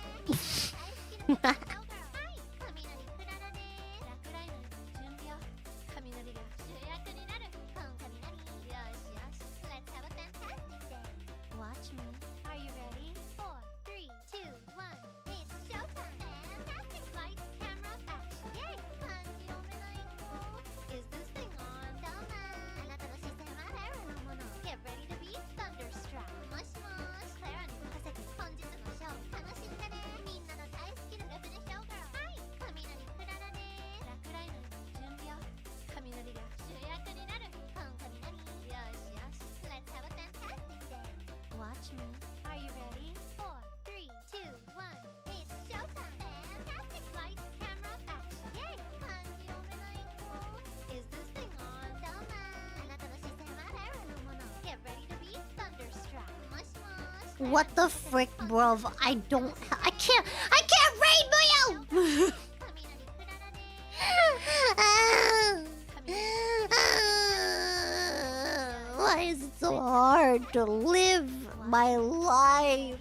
Watch me. Are you ready? 4, 3, 2, 1. It's showtime. Fantastic lights, camera, action. Yay! Is this thing on? Get ready to be thunderstruck. Mush mush. Clara and show. Let's have a fantastic day. Watch me. Are you ready? 4, 3, 2, 1. It's showtime. Fantastic lights, camera, action. Yay! Is this thing on? Get ready to be thunderstruck. Mush mush. What the frick, bruv? I can't rainbow you! Why is it so hard to live my life?